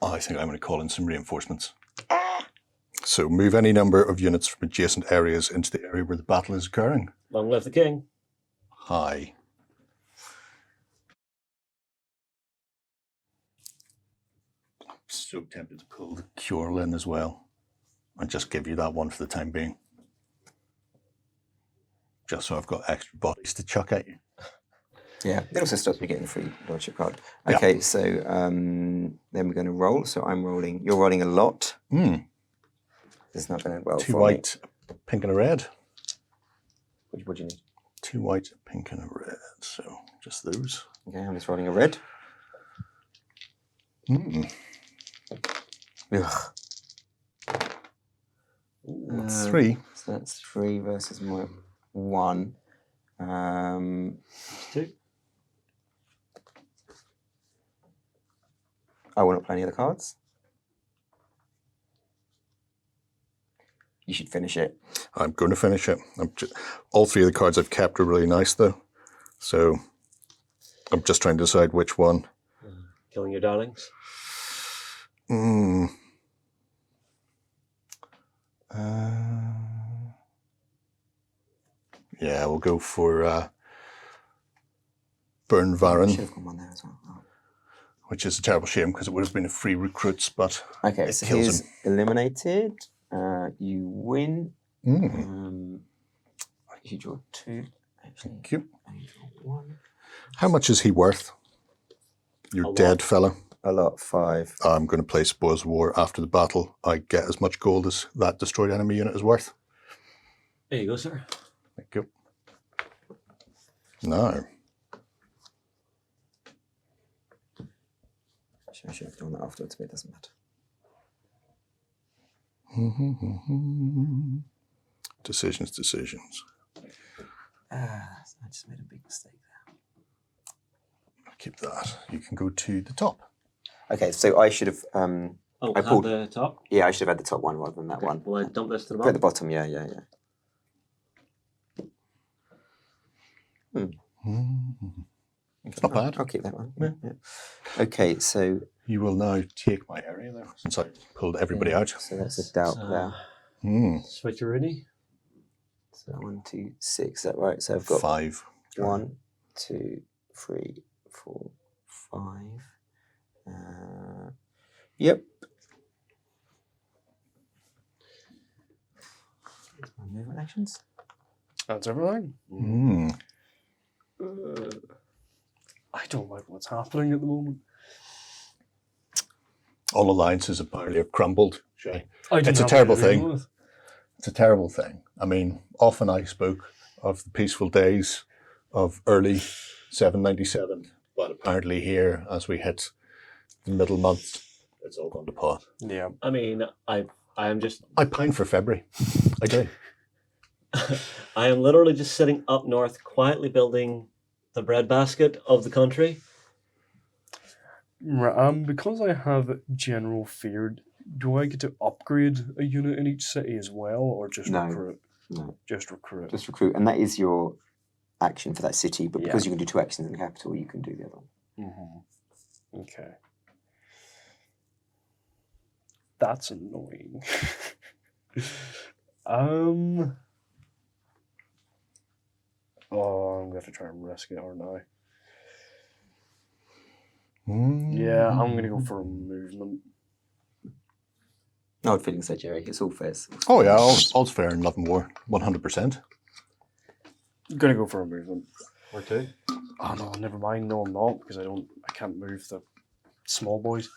I think I'm going to call in some reinforcements. So move any number of units from adjacent areas into the area where the battle is occurring. Long live the king. Hi. I'm so tempted to pull the Cure in as well and just give you that one for the time being. Just so I've got extra bodies to chuck at you. Yeah, it also stops me getting a free lordship card. Yeah. Okay, so then we're going to roll. So I'm rolling. You're rolling a lot. It's not going to well 2 for white, pink and a red. What do you need? 2 whites, a pink, and a red. So just those. Okay, I'm just rolling a red. Ugh. 3. So that's 3 versus my 1. 2. I will not play any other cards. You should finish it. I'm going to finish it. All 3 of the cards I've kept are really nice, though. So I'm just trying to decide which one. Killing your darlings. Yeah, we'll go for Burn I Varen, should have gone one there as well. Oh. which is a terrible shame because it would have been a free recruits, but Okay, it so kills he's him. eliminated. You win. You draw 2. Actually, Thank you. and you draw 1. How much is he worth? Your lot. dead fella. A lot, 5. I'm going to play Spoils of War. After the battle, I get as much gold as that destroyed enemy unit is worth. There you go, sir. Thank you. No. I should have done that afterwards, but it doesn't matter. Decisions. I just made a big mistake there. I'll keep that. You can go to the top. Okay, so I should have. Oh, I have pulled- the top. Yeah, I should have had the top one rather than that one. Will I dump this to the Put at the bottom? bottom, yeah. It's not bad. I'll keep that one. Yeah. Okay, so You will now take my area there, since I pulled everybody out. So that's a doubt there. Switcheroony. So 1, 2, 6. Is that right? So I've got 5. 1, 2, 3, 4, 5. Yep. Here's my movement actions. That's everything. I don't like what's happening at the moment. All alliances apparently have crumbled, Shay. I didn't It's a have terrible anything thing. with it. It's a terrible thing. I mean, often I spoke of the peaceful days of early 797, but apparently here, as we hit the middle month, it's all gone to pot. Yeah. I mean, I am just, I pine for February. I do. I am literally just sitting up north, quietly building the breadbasket of the country. Right, because I have General Feared, do I get to upgrade a unit in each city as well, or just No. recruit? No, Just recruit. just recruit. And that is your action for that city, but because Yeah. you can do 2 actions in the capital, you can do the other one. Okay. That's annoying. Oh, I'm gonna have to try and risk it, aren't I? Yeah, I'm gonna go for a movement. I would feeling so, Jerry. It's all fair. Oh yeah, all's fair in love and war. 100%. I'm gonna go for a movement. Or 2. Oh no, never mind. No, I'm not because I can't move the small boys.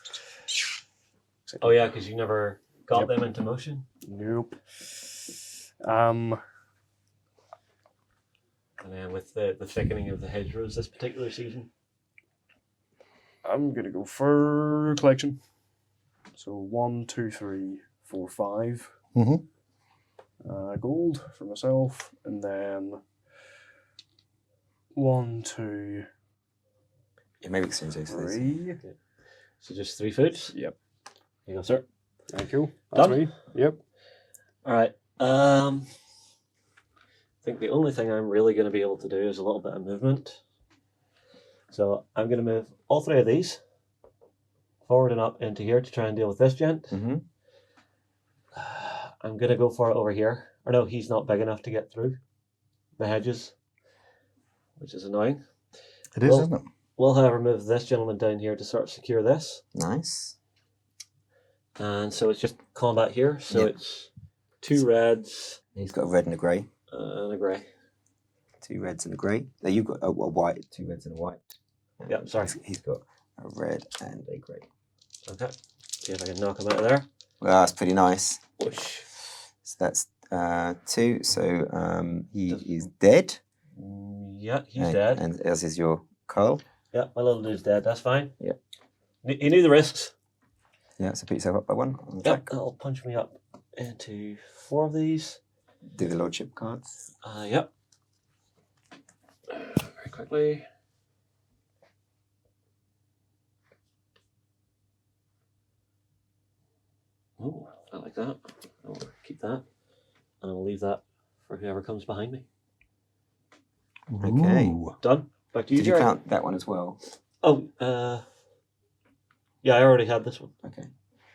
Oh yeah, because you never got Yep. them into motion. Nope. And then with the thickening of the hedgerows this particular season. I'm gonna go for collection. So 1, 2, 3, 4, 5. Gold for myself, and then 1, 2, Yeah, maybe exchange those for these. 3. So just 3 foods. Yep. Here you go, sir. Thank you. That's Done? me. Yep. All right. I think the only thing I'm really going to be able to do is a little bit of movement. So I'm going to move all 3 of these forward and up into here to try and deal with this gent. Mm-hmm. I'm going to go for it over here. Or no, he's not big enough to get through the hedges, which is annoying. It is, Well- isn't it? We'll, however, move this gentleman down here to sort of secure this. Nice. And so it's just combat here. So Yeah. it's 2 reds He's got a red and a grey. and a grey. 2 reds and a grey. No, you've got a white, 2 reds and a white. Yep, sorry. He's got a red and a grey. Okay. See if I can knock him out of there. Well, that's pretty nice. Whoosh. So that's 2, so he is dead. Yeah, he's dead. And as is your Carl. Yeah, my little dude's dead. That's fine. Yeah. He knew the risks. Yeah, so put yourself up by 1 on the Yep, attack. that'll punch me up into 4 of these. Do the lordship cards. Yep. Very quickly. Oh, I like that. I'll keep that. And I'll leave that for whoever comes behind me. Okay. Ooh. Done. Back to you, Did you Jerry. count that one as well? Oh, yeah, I already had this one. Okay.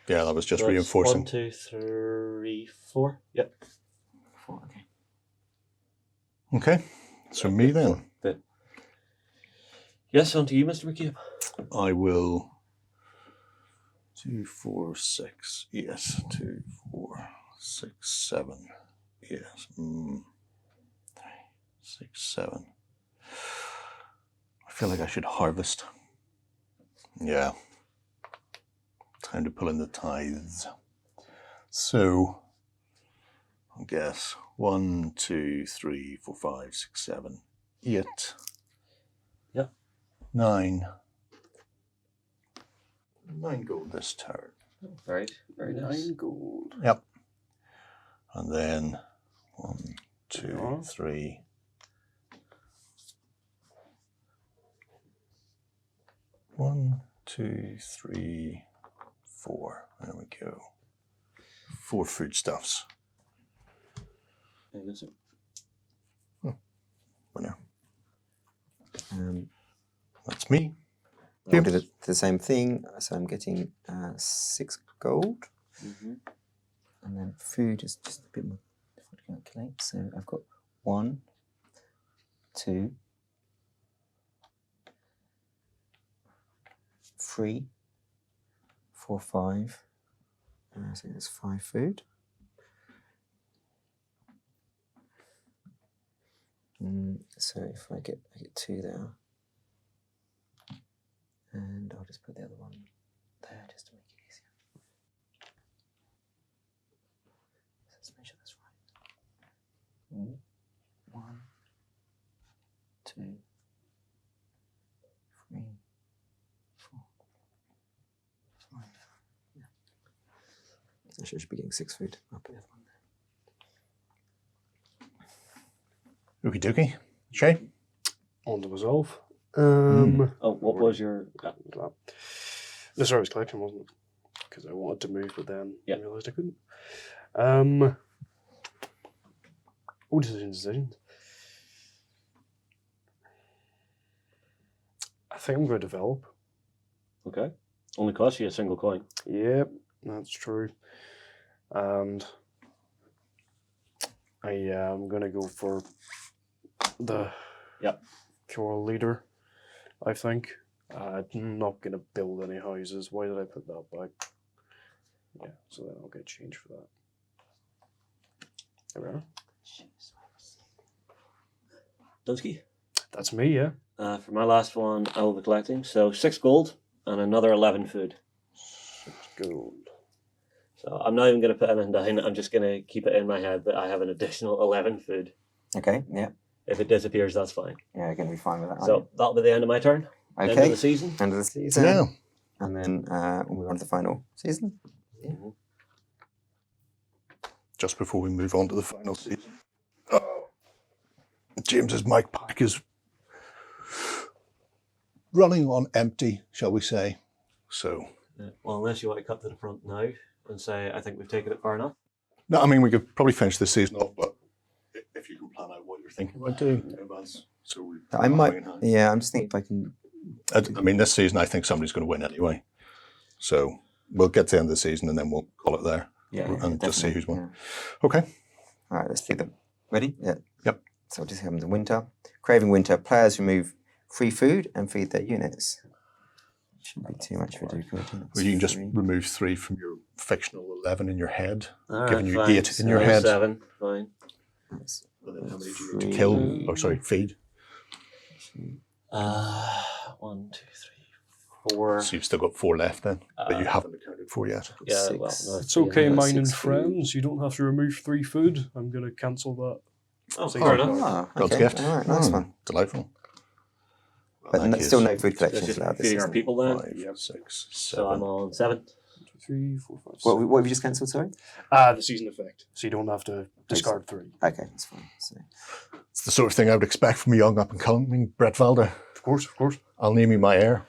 Yeah, that was just So that's reinforcing. 1, 2, 3, 4. Yep. 4, okay. Okay, so me then. Bit. Yes, on to you, Mr. McCabe. I will 2, 4, 6. Yes, 2, 4, 6, 7. Yes. 3, 6, 7. I feel like I should harvest. Yeah. Time to pull in the tithes. So, I guess 1, 2, 3, 4, 5, 6, 7, 8. Yep. 9. 9 gold this turn. Very, very nice. 9 gold. Yep. And then 1, 2, 3. 1, 2, 3, 4. There we go. 4 foodstuffs. There you go, sir. Winner. Um, That's me. I'll do the same thing. So I'm getting 6 gold. Mm-hmm. And then food is just a bit more difficult to calculate. So I've got 1, 2, 3, 4, 5. So that's 5 food. So if I get 2 there, and I'll just put the other one there just to make it easier. So let's make sure that's right. 1, 2, 3, 4, 5. Yeah. So I should be getting 6 food. I'll put the other one there. Okie dokie. Shay? On to resolve. Oh, what was your... The service collection, wasn't it? Because I wanted to move, but then Yeah. I realised I couldn't. Decisions. I think I'm going to develop. Okay. Only cost you a single coin. Yep, that's true. And I am going to go for the pure leader, I think. I'm not going to build any houses. Why did I put that back? Yeah, so then I'll get change for that. There we are. Dunsky? That's me, yeah. For my last one, I will be collecting. So 6 gold and another 11 food. 6 gold. So I'm not even going to put anything down. I'm just going to keep it in my head that I have an additional 11 food. Okay, yeah. If it disappears, that's fine. Yeah, you're going to be fine with that. So that'll be the end of my turn. okay. End of the season. End of the season. Yeah. And then we'll move on to the final season. Mhm. Just before we move on to the final season. Oh, James's mic pack is running on empty, shall we say. So, Well, unless you want to cut to the front now and say, I think we've taken it far enough. no, I mean, we could probably finish this season off, but if you can plan out what you're thinking about doing in advance. So we I might, yeah, I'm just thinking if I can. I mean, this season, I think somebody's going to win anyway. So we'll get to the end of the season and then we'll call it there. And just see who's won. Yeah. Okay. All right, let's do them. Ready? Yeah. Yep. So just have them in winter. Craving winter. Players remove free food and feed their units. Shouldn't be too much for difficulty. Well, you can just remove 3 from your fictional 11 in your head, All right, giving you fine. 8 in your So head. 7, fine. That's And then how many do you need Three. to kill? Or sorry, feed. 1, 2, 3, 4. So you've still got 4 left then, but you haven't accounted for yet. Yeah, Six. well, no, It's 3 okay, and got mining 6 food. friends. You don't have to remove 3 food. I'm going to cancel that. Oh, So fair you're enough. Ah, God's okay. gift. All right, nice one. Delightful. But In that still case, no food That's collections just allowed. This feeding our isn't it? people then. 5, 6, So I'm 7. on 7. 2, 3, 4, 5, 6. What have you just cancelled, sorry? The season effect. So you don't have to discard 3. Okay, that's fine. So, It's the sort of thing I would expect from a young up-and-coming Bretwalda. Of course, of course. I'll name you my heir.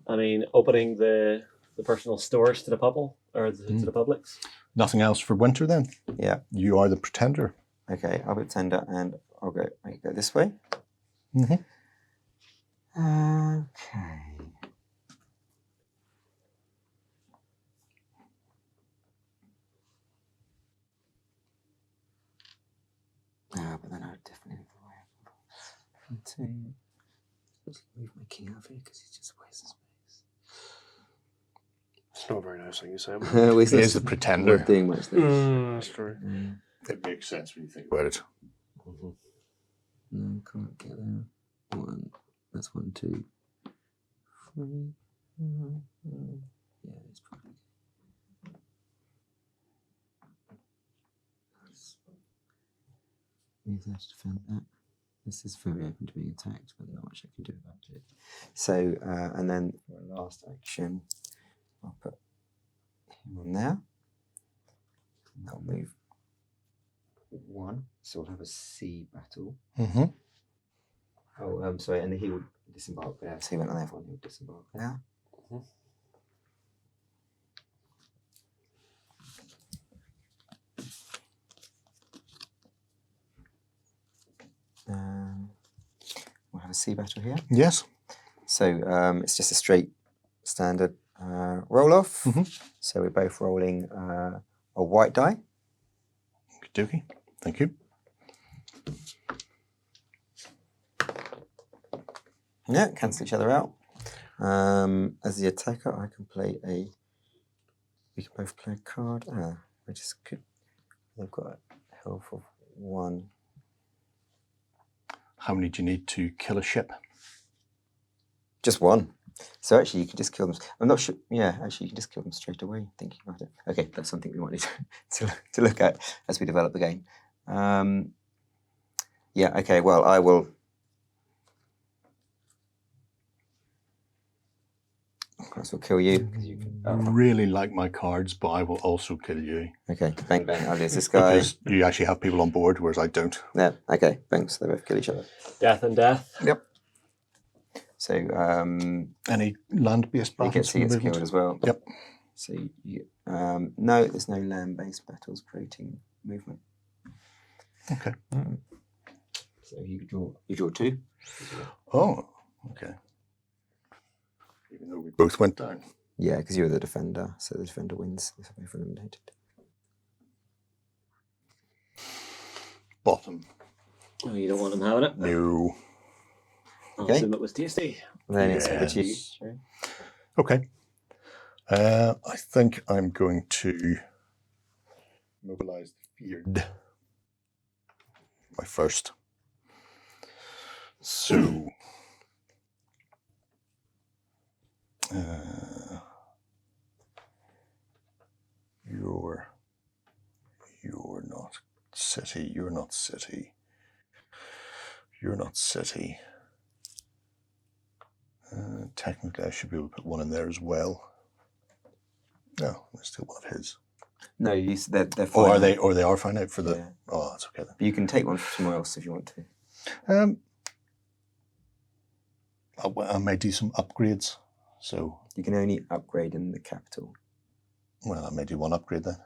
I mean, opening the personal stores to the people or to the publics. Nothing else for winter then? yeah. You are the pretender. Okay, I'll be tender and I'll go this way. Mhm. Okay. But then I would definitely move away. 2. Let's move my king over here because he just wastes space. It's not a very nice thing you say. He is the pretender. Doing much there. That's true. It makes sense when you think about it. No, can't get there. 1. That's 1, 2, 3. Yeah, it's probably. Use that to defend that. This is very open to being attacked, but not much I can do about it. So, and then for a last action, I'll put him on there. And I'll move 1, so we'll have a sea battle. Mm-hmm. Oh, sorry, and he would disembark there. So he went on F1, he would disembark there. We'll have a sea battle here. Yes. So it's just a straight standard roll off. Mhm. So we're both rolling a white die. Okey-dokey. Thank you. Yeah, cancel each other out. As the attacker, I can play a. We can both play a card. We just could. They've got a health of 1. How many do you need to kill a ship? Just 1. So actually, you can just kill them. I'm not sure. Yeah, actually, you can just kill them straight away. Thinking about it. Okay, that's something we might need to look at as we develop the game. Yeah. Okay. Well, I will. Of course, we'll kill you. 'Cause you can, I really like my cards, but I will also kill you. okay. Bang bang. I'll lose this guy. Because you actually have people on board, whereas I don't. Yeah. Okay. Bang. So they both kill each other. Death and death. Yep. So Any land-based he battles gets from the movement? killed as well. Yep. So you, no, there's no land-based battles creating movement. Okay. So you draw 2. Oh, okay. Even though we both went down. Yeah, because you're the defender, so the defender wins if both eliminated. Bottom. Oh, you don't want them having it? No. I'll Okay. assume it was tasty. Then it's over to you. Yes. Sure. Okay. I think I'm going to mobilize the feared. My first. So. You're not city. You're not city. You're not city. Technically, I should be able to put 1 in there as well. No, there's still 1 of his. No, they're Oh, fine. are they? Or they are fine out for the. Yeah. Oh, that's okay then. But you can take 1 from somewhere else if you want to. I may do some upgrades. So, You can only upgrade in the capital. well, I may do 1 upgrade then.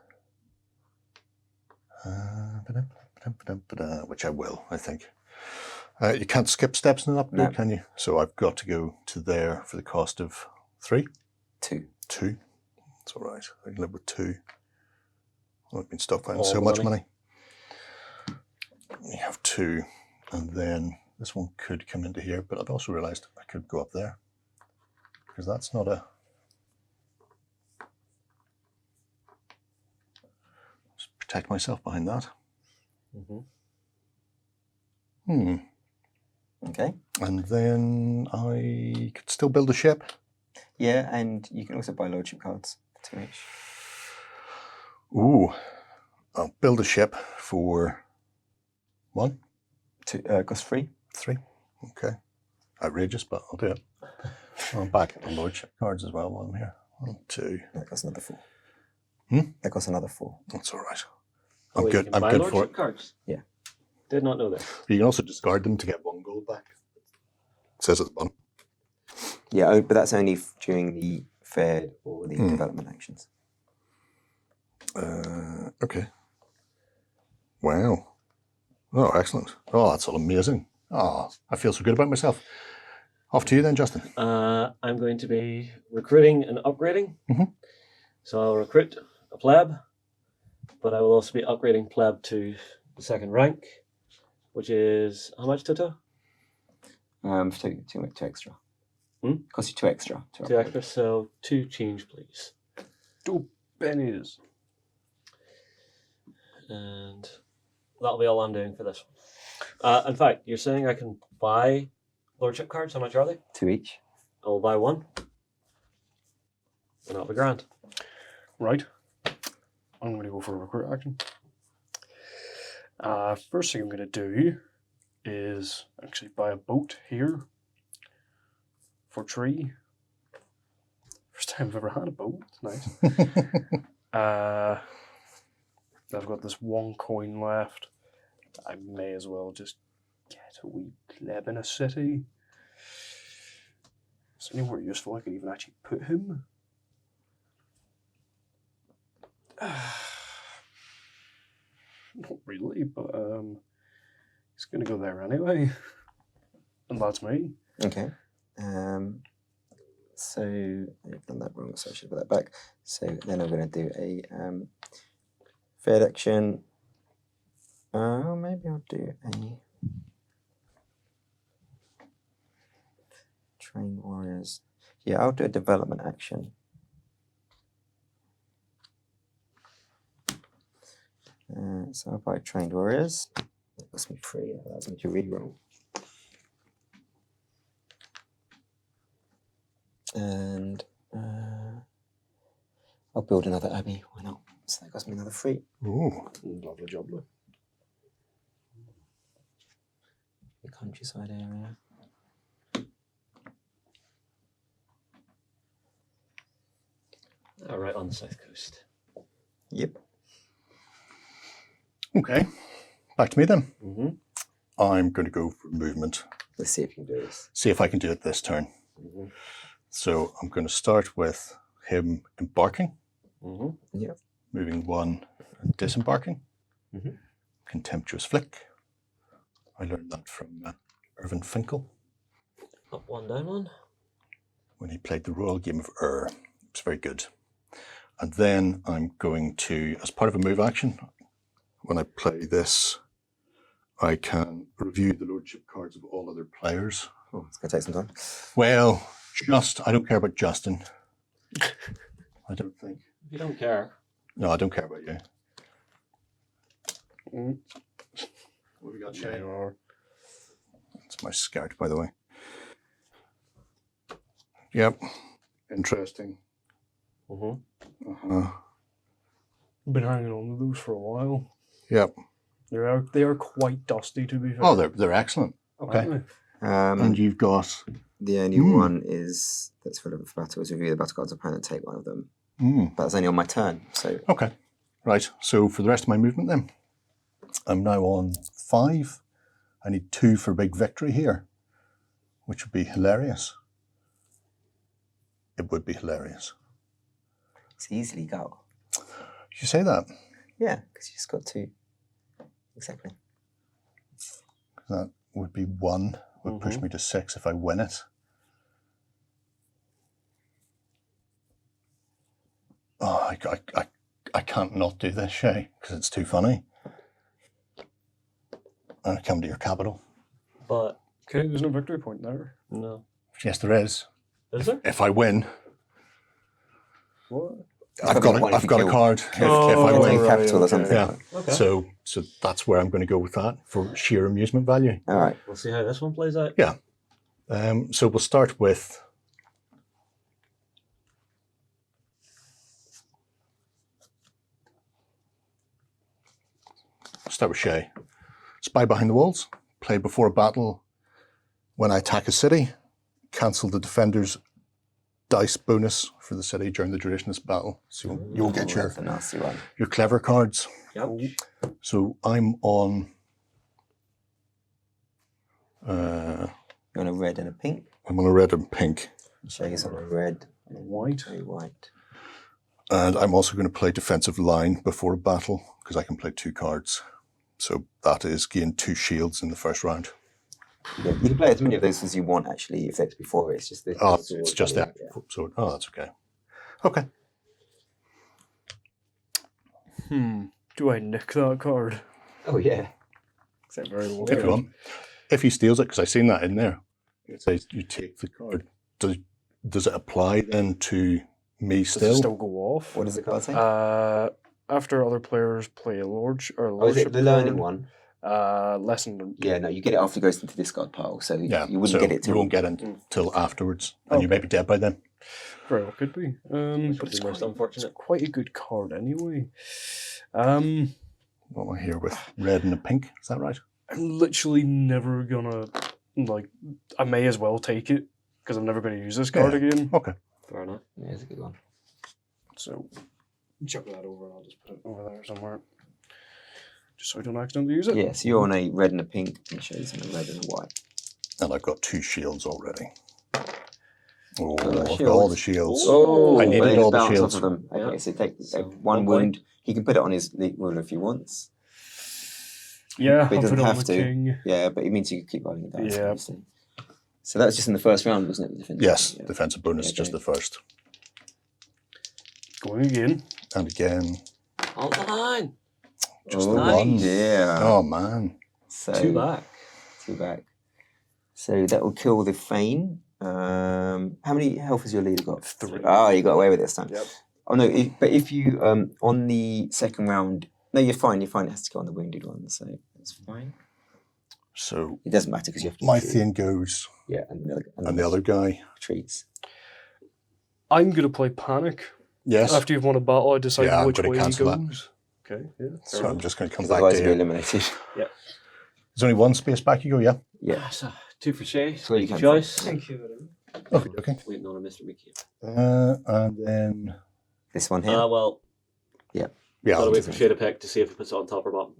Which I will, I think. You can't skip steps in an upgrade, No. can you? So I've got to go to there for the cost of 3. 2. 2. It's all right. I can live with 2. I've been stockpiling All so the much money. money. You have 2, and then this one could come into here, but I've also realised I could go up there because that's not a. Just protect myself behind that. Okay. And then I could still build a ship. Yeah, and you can also buy lordship cards for 2 each. Ooh, I'll build a ship for 1, Cost 3. 3. Okay. Outrageous, but I'll do it. I'll back the lordship cards as well while I'm here. 1, 2. That costs another 4. Hmm? That costs another 4. That's all right. Oh, I'm wait, good. you can I'm buy good for lordship it. cards. Yeah. Did not know this. You can also discard them to get 1 gold back. It says at the bottom. Yeah, but that's only during the fair or the development actions. Okay. Wow. Oh, excellent. Oh, that's all amazing. Oh, I feel so good about myself. Off to you then, Justin. I'm going to be recruiting and upgrading. Mhm. So I'll recruit a pleb, but I will also be upgrading pleb to the 2nd rank, which is how much, Toto? Two extra. Costs you 2 extra. 2 extra, so 2 change, please. 2 pennies. And that'll be all I'm doing for this one. In fact, you're saying I can buy lordship cards? How much are they? 2 each. I will buy 1. And that'll be grand. Right. I'm going to go for a recruit action. First thing I'm going to do is actually buy a boat here for 3. First time I've ever had a boat. Nice. I've got this 1 coin left. I may as well just get a wee pleb in a city. Is there anywhere useful I could even actually put him? Not really, but he's going to go there anyway. And that's me. Okay. So I've done that wrong, so I should put that back. So then I'm going to do a fair action. Maybe I'll do a train warriors. Yeah, I'll do a development action. So I'll buy trained warriors. That costs me 3. That allows me to reroll. And I'll build another abbey. Why not? So that costs me another 3. Ooh. Lovely job, look. The countryside area. Right on the south coast. Yep. Okay. Back to me then. Mm-hmm. I'm going to go for movement. Let's see if you can do this. See if I can do it this turn. Mm-hmm. So I'm going to start with him embarking, Mm-hmm. Yep. moving 1 and disembarking. Mhm. Contemptuous flick. I learned that from Irvin Finkel Up 1, down 1. when he played the Royal Game of Ur. It's very good. And then I'm going to, as part of a move action, when I play this, I can review the lordship cards of all other players. Oh, it's going to take some time. Well, I don't care about Justin. I don't think. If you don't care. No, I don't care about you. Mm. What have we got, There Shay? you are. That's my scout, by the way. Yep. Interesting. Mm-hmm. Uh-huh. Been hanging on to those for a while. Yep. They are quite dusty, to be fair. Oh, they're excellent. Okay. Aren't And you've got... The only one is that's relevant for battle is review the battle cards of opponent, take 1 of them. But that's only on my turn. So Okay. Right. So for the rest of my movement then, I'm now on 5. I need 2 for big victory here, which would be hilarious. It would be hilarious. it's easily go. You say that? Yeah, because you just got 2. Exactly. That would be 1. Would push me to 6 if I win it. Oh, I can't not do this, Shay, because it's too funny. And I come to your capital. But Okay, there's no victory point there. no. Yes, there is. Is there? If I win, What? I've probably one got if you a kill- card. If I Take win, capital or okay. something. yeah. Okay. So that's where I'm going to go with that for sheer amusement value. All right. We'll see how this one plays out. Yeah. So we'll start with start with Shay. Spy behind the walls. Play before a battle. When I attack a city, cancel the defender's dice bonus for the city during the duration of this battle. So you'll get That's a nasty one. your clever cards. Yep. So I'm on. You're on a red and a pink. I'm on a red and pink, Shay's on a red And a white. and a white. and I'm also going to play defensive line before a battle because I can play 2 cards. So that is gain 2 shields in the first round. Yeah, you can play as many of those as you want, actually, if it's before. It's just the Oh, sword. it's just that. So that's okay. Okay. Do I nick that card? Oh, yeah. Is that very low? If you want. If he steals it, because I've seen that in there, it says you take the card. Does it apply then to me Does still? it still go off? What does the card say? After other players play a lord or Oh, is it lordship the learning card, one? lesson. Yeah, no, you get it after it goes into the discard pile, so Yeah, you wouldn't so get it you till... won't get it until afterwards, and you may be dead by then. Very well could be. But Would it's be most quite, unfortunate. it's quite a good card anyway. What am I here with? Red and a pink, is that right? I'm literally never gonna I may as well take it because I'm never gonna use this card again. Okay. Fair enough. Yeah, it's a good one. So chuck that over and I'll just put it over there somewhere. Just so I don't accidentally use it. Yeah, so you're on a red and a pink, and Shay's on a red and a white. And I've got 2 shields already. Oh, Oh, I've got shields. all the shields. Oh, I needed but they all the just bounce shields. off of them. Okay, Yeah. so take So, one 1 wound. point. He can put it on his league wound if he wants. Yeah, But he I'll doesn't put it on have the to. king. Yeah, but it means you can keep rolling it down. Yeah. obviously. So that was just in the first round, wasn't it? The defensive Yes, round? defensive bonus, Okay. just the first. Going again. And again, On the line. just Oh, the one. dear. Oh, man. So, 2 back. 2 back. So that will kill the Feign. How many health has your leader got? 3. Oh, you got away with it this time. Yep. Oh no, but if you on the second round, no, you're fine. You're fine. It has to go on the wounded one, so that's fine. So It doesn't matter because you have to. my retreat. Thane goes, Yeah, and and the other guy. retreats. I'm gonna play Panic. Yes. After you've won a battle, I decide Yeah, I'm which gonna way he cancel that. goes. Okay, yeah. So I'm just going to come Because back otherwise to you'll be you. eliminated. There's only 1 space back you go, yeah? Yeah. So 2 for Shay. So you Good can- choice. Thank you very much. Okay, okay. Waiting on a Mr. Mickey. And then, This one here. Well, yeah, gotta I'll wait do for Shay to pick to see if it puts it on top or bottom.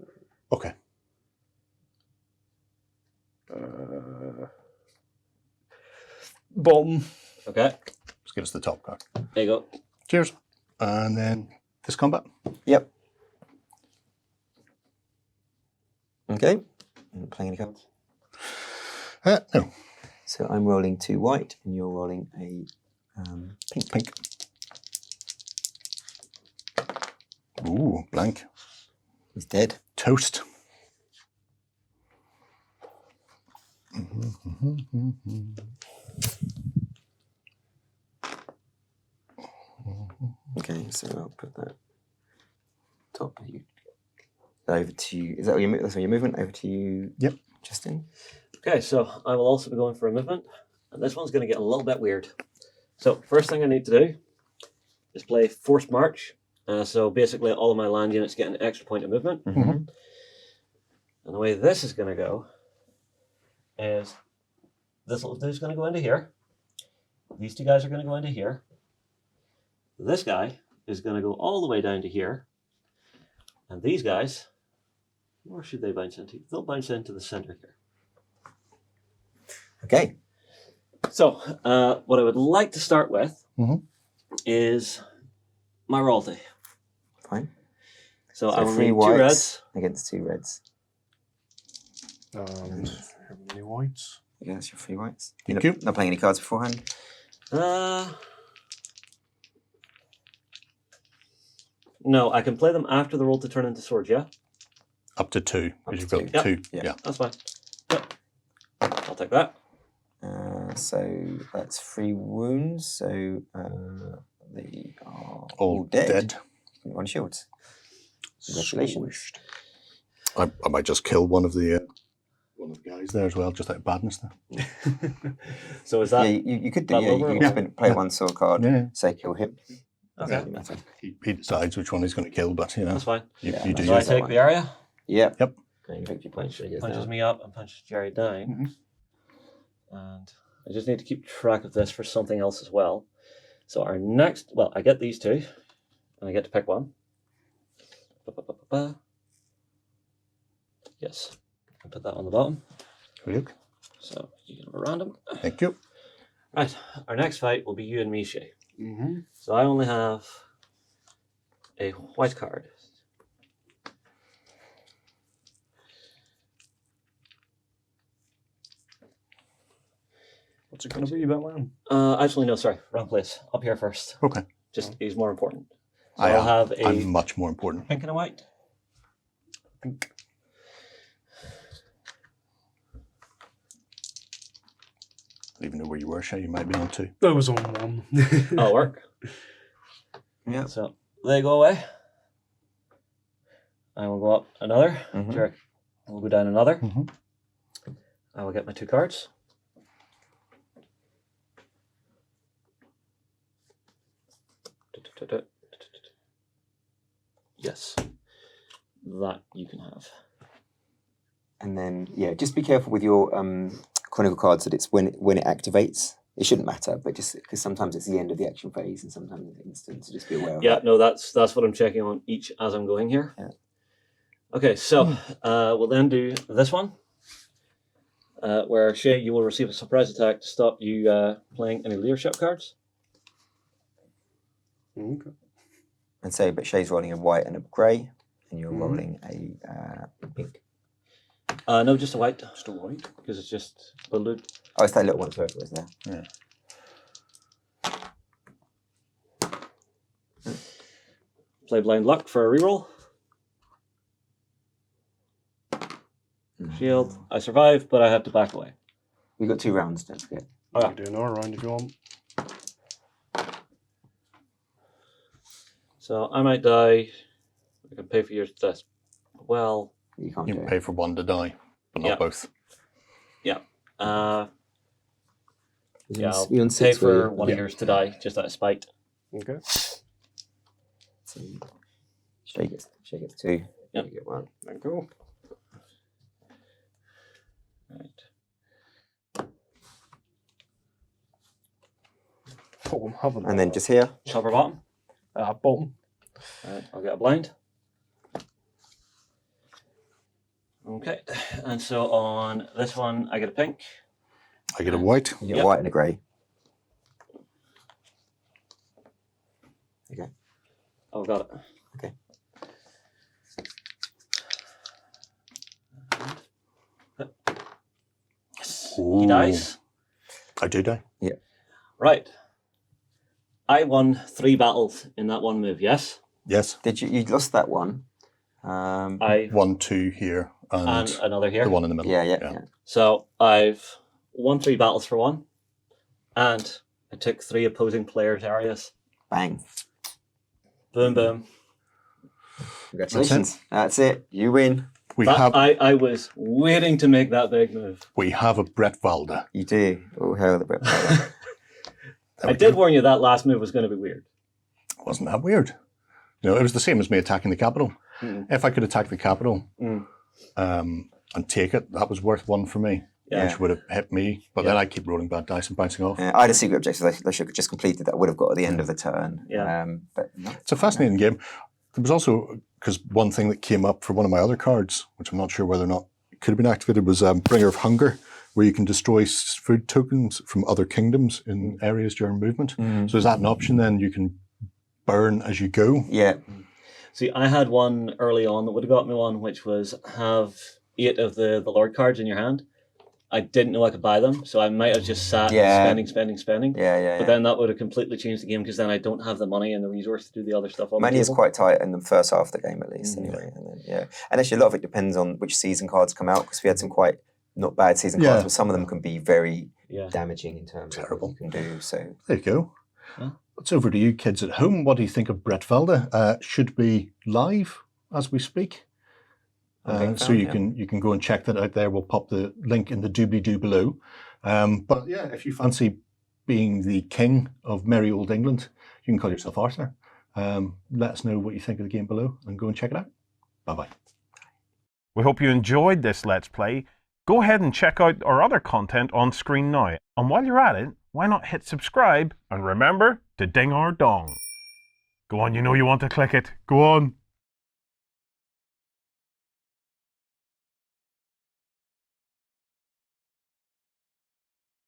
Okay. Bottom. Okay, Let's give us the top card. there you go. Cheers. And then this combat. Yep. Okay. I'm not playing any cards. No, So I'm rolling 2 white, and you're rolling a pink. pink. Ooh, blank. He's dead. Toast. Okay, so I'll put that top of you over to you. Is that your, that's your movement? Over to you, Yep. Justin. Okay, so I will also be going for a movement, and this one's going to get a little bit weird. So first thing I need to do is play Forced March. So basically all of my land units get an extra point of movement. Mm-hmm. And the way this is going to go is this little dude's going to go into here. These 2 guys are going to go into here. This guy is going to go all the way down to here. And these guys, where should they bounce into? They'll bounce into the center here. Okay. So, what I would like to start with Mhm. is my royalty. Fine. So, I So will 3 need 2 whites reds. against 2 reds. How many whites? Yeah, that's your 3 whites. Thank You're you. not playing any cards beforehand. No, I can play them after the roll to turn into swords, yeah? Up to 2, Up because you've to got 2. 2. Yeah. Yeah. That's fine. Yep. I'll take that. So that's 3 wounds. So they are All dead. 1 shields. Congratulations. I might just kill one of the guys there as well, just out of badness there. So is Yeah, that... you could do. that Yeah, over you or- could play 1 sword card. Yeah. Say kill him. Okay, Doesn't really matter. He decides which one he's going to kill, but you know, that's fine. you Yeah, do So I yours. take the area. Yep. Yep. Okay, victory point triggers Punches down. me up and punches Jerry down. And I just need to keep track of this for something else as well. So our next, well, I get these two, and I get to pick one. Ba-ba-ba-ba-ba. Yes, I put that on the bottom. Look. So you can have a random. Thank you. Right, our next fight will be you and me, Shay. Mm-hmm. So I only have a white card. What's it going to be, Batman? Actually, no, sorry, wrong place. Up here first. Okay. Just he's more important. So I I'll am. have a I'm much more important. pink and a white. Pink. I don't even know where you were, Shay. You might be on 2. I was on 1. That'll work. Yeah. So they go away. I will go up another. Mhm. Jerry will go down another. Mhm. I will get my 2 cards. Yes, that you can have. And then, yeah, just be careful with your chronicle cards that it's when it activates. It shouldn't matter, but just because sometimes it's the end of the action phase and sometimes it's instant, so just be aware of Yeah, that. no, that's what I'm checking on each as I'm going here. Yeah. Okay, so we'll then do this one, where Shay, you will receive a surprise attack to stop you playing any leadership cards. Okay. And say, but Shay's rolling a white and a grey, and you're rolling a pink. No, just a white, Just a white. because it's just blue. Oh, it's that little one, whoever it was there. Yeah. Play blind luck for a reroll. Shield. I survive, but I have to back away. We've got 2 rounds, don't forget. You can do another round if you want. So I might die. I can pay for your death. Well, You can't You do can it. pay for one to die, but not Yeah. both. yeah, I'll You're on pay 6 for were you? one of yours to die, just out of spite. Okay. So Shay gets 2. Yep. You get 1. Thank you. Right. Oh, I'm having And then just here. Top or bottom? bottom. Right, I'll get a blind. Okay, and so on this one, I get a pink. I get a white. You get Yep. white and a grey. Okay. Oh, got it. Okay. Yes. He dies. I do die. Right. I won 3 battles in that one move, yes? Yes. Did you lost that one? I 1, 2 here, and and another here. the one in the middle. Yeah. So I've won 3 battles for 1, and I took 3 opposing players' areas. Bang. Boom, boom. Congratulations. That's it. You win. We That- have I was waiting to make that big move. we have a Bretwalda. You do. Oh, hell, the Bretwalda. There I we did go. warn you that last move was going to be weird. Wasn't that weird? You know, it was the same as me attacking the capital. Mm. If I could attack the capital Mm. and take it, that was worth 1 for me. Yeah. Which would have hit me, but then I keep rolling bad dice and bouncing off. I had a secret objective I should have just completed that I would have got at the end of the turn. Yeah. But no. It's a fascinating game. There was also, because one thing that came up for one of my other cards, which I'm not sure whether or not it could have been activated, was Bringer of Hunger, where you can destroy food tokens from other kingdoms in areas during movement. So is that an option then? You can burn as you go? Yeah. See, I had one early on that would have got me one, which was have 8 of the Lord cards in your hand. I didn't know I could buy them, so I might have just sat Yeah. spending. Yeah. But then that would have completely changed the game because then I don't have the money and the resource to do the other stuff on Money the is table. quite tight in the first half of the game, at least, anyway. And then, and actually, a lot of it depends on which season cards come out, because we had some quite not bad season Yeah. cards, but some of them can be very Yeah. damaging in terms of what you can do. So, There you go. Huh? It's over to you kids at home. What do you think of Bretwalda? Should be live as we speak. So you can go and check that out there. We'll pop the link in the doobly-doo below. But yeah, if you fancy being the king of merry old England, you can call yourself Arthur. Let us know what you think of the game below and go and check it out. Bye-bye. We hope you enjoyed this Let's Play. Go ahead and check out our other content on screen now. And while you're at it, why not hit subscribe and remember to ding our dong. Go on, you know you want to click it. Go on.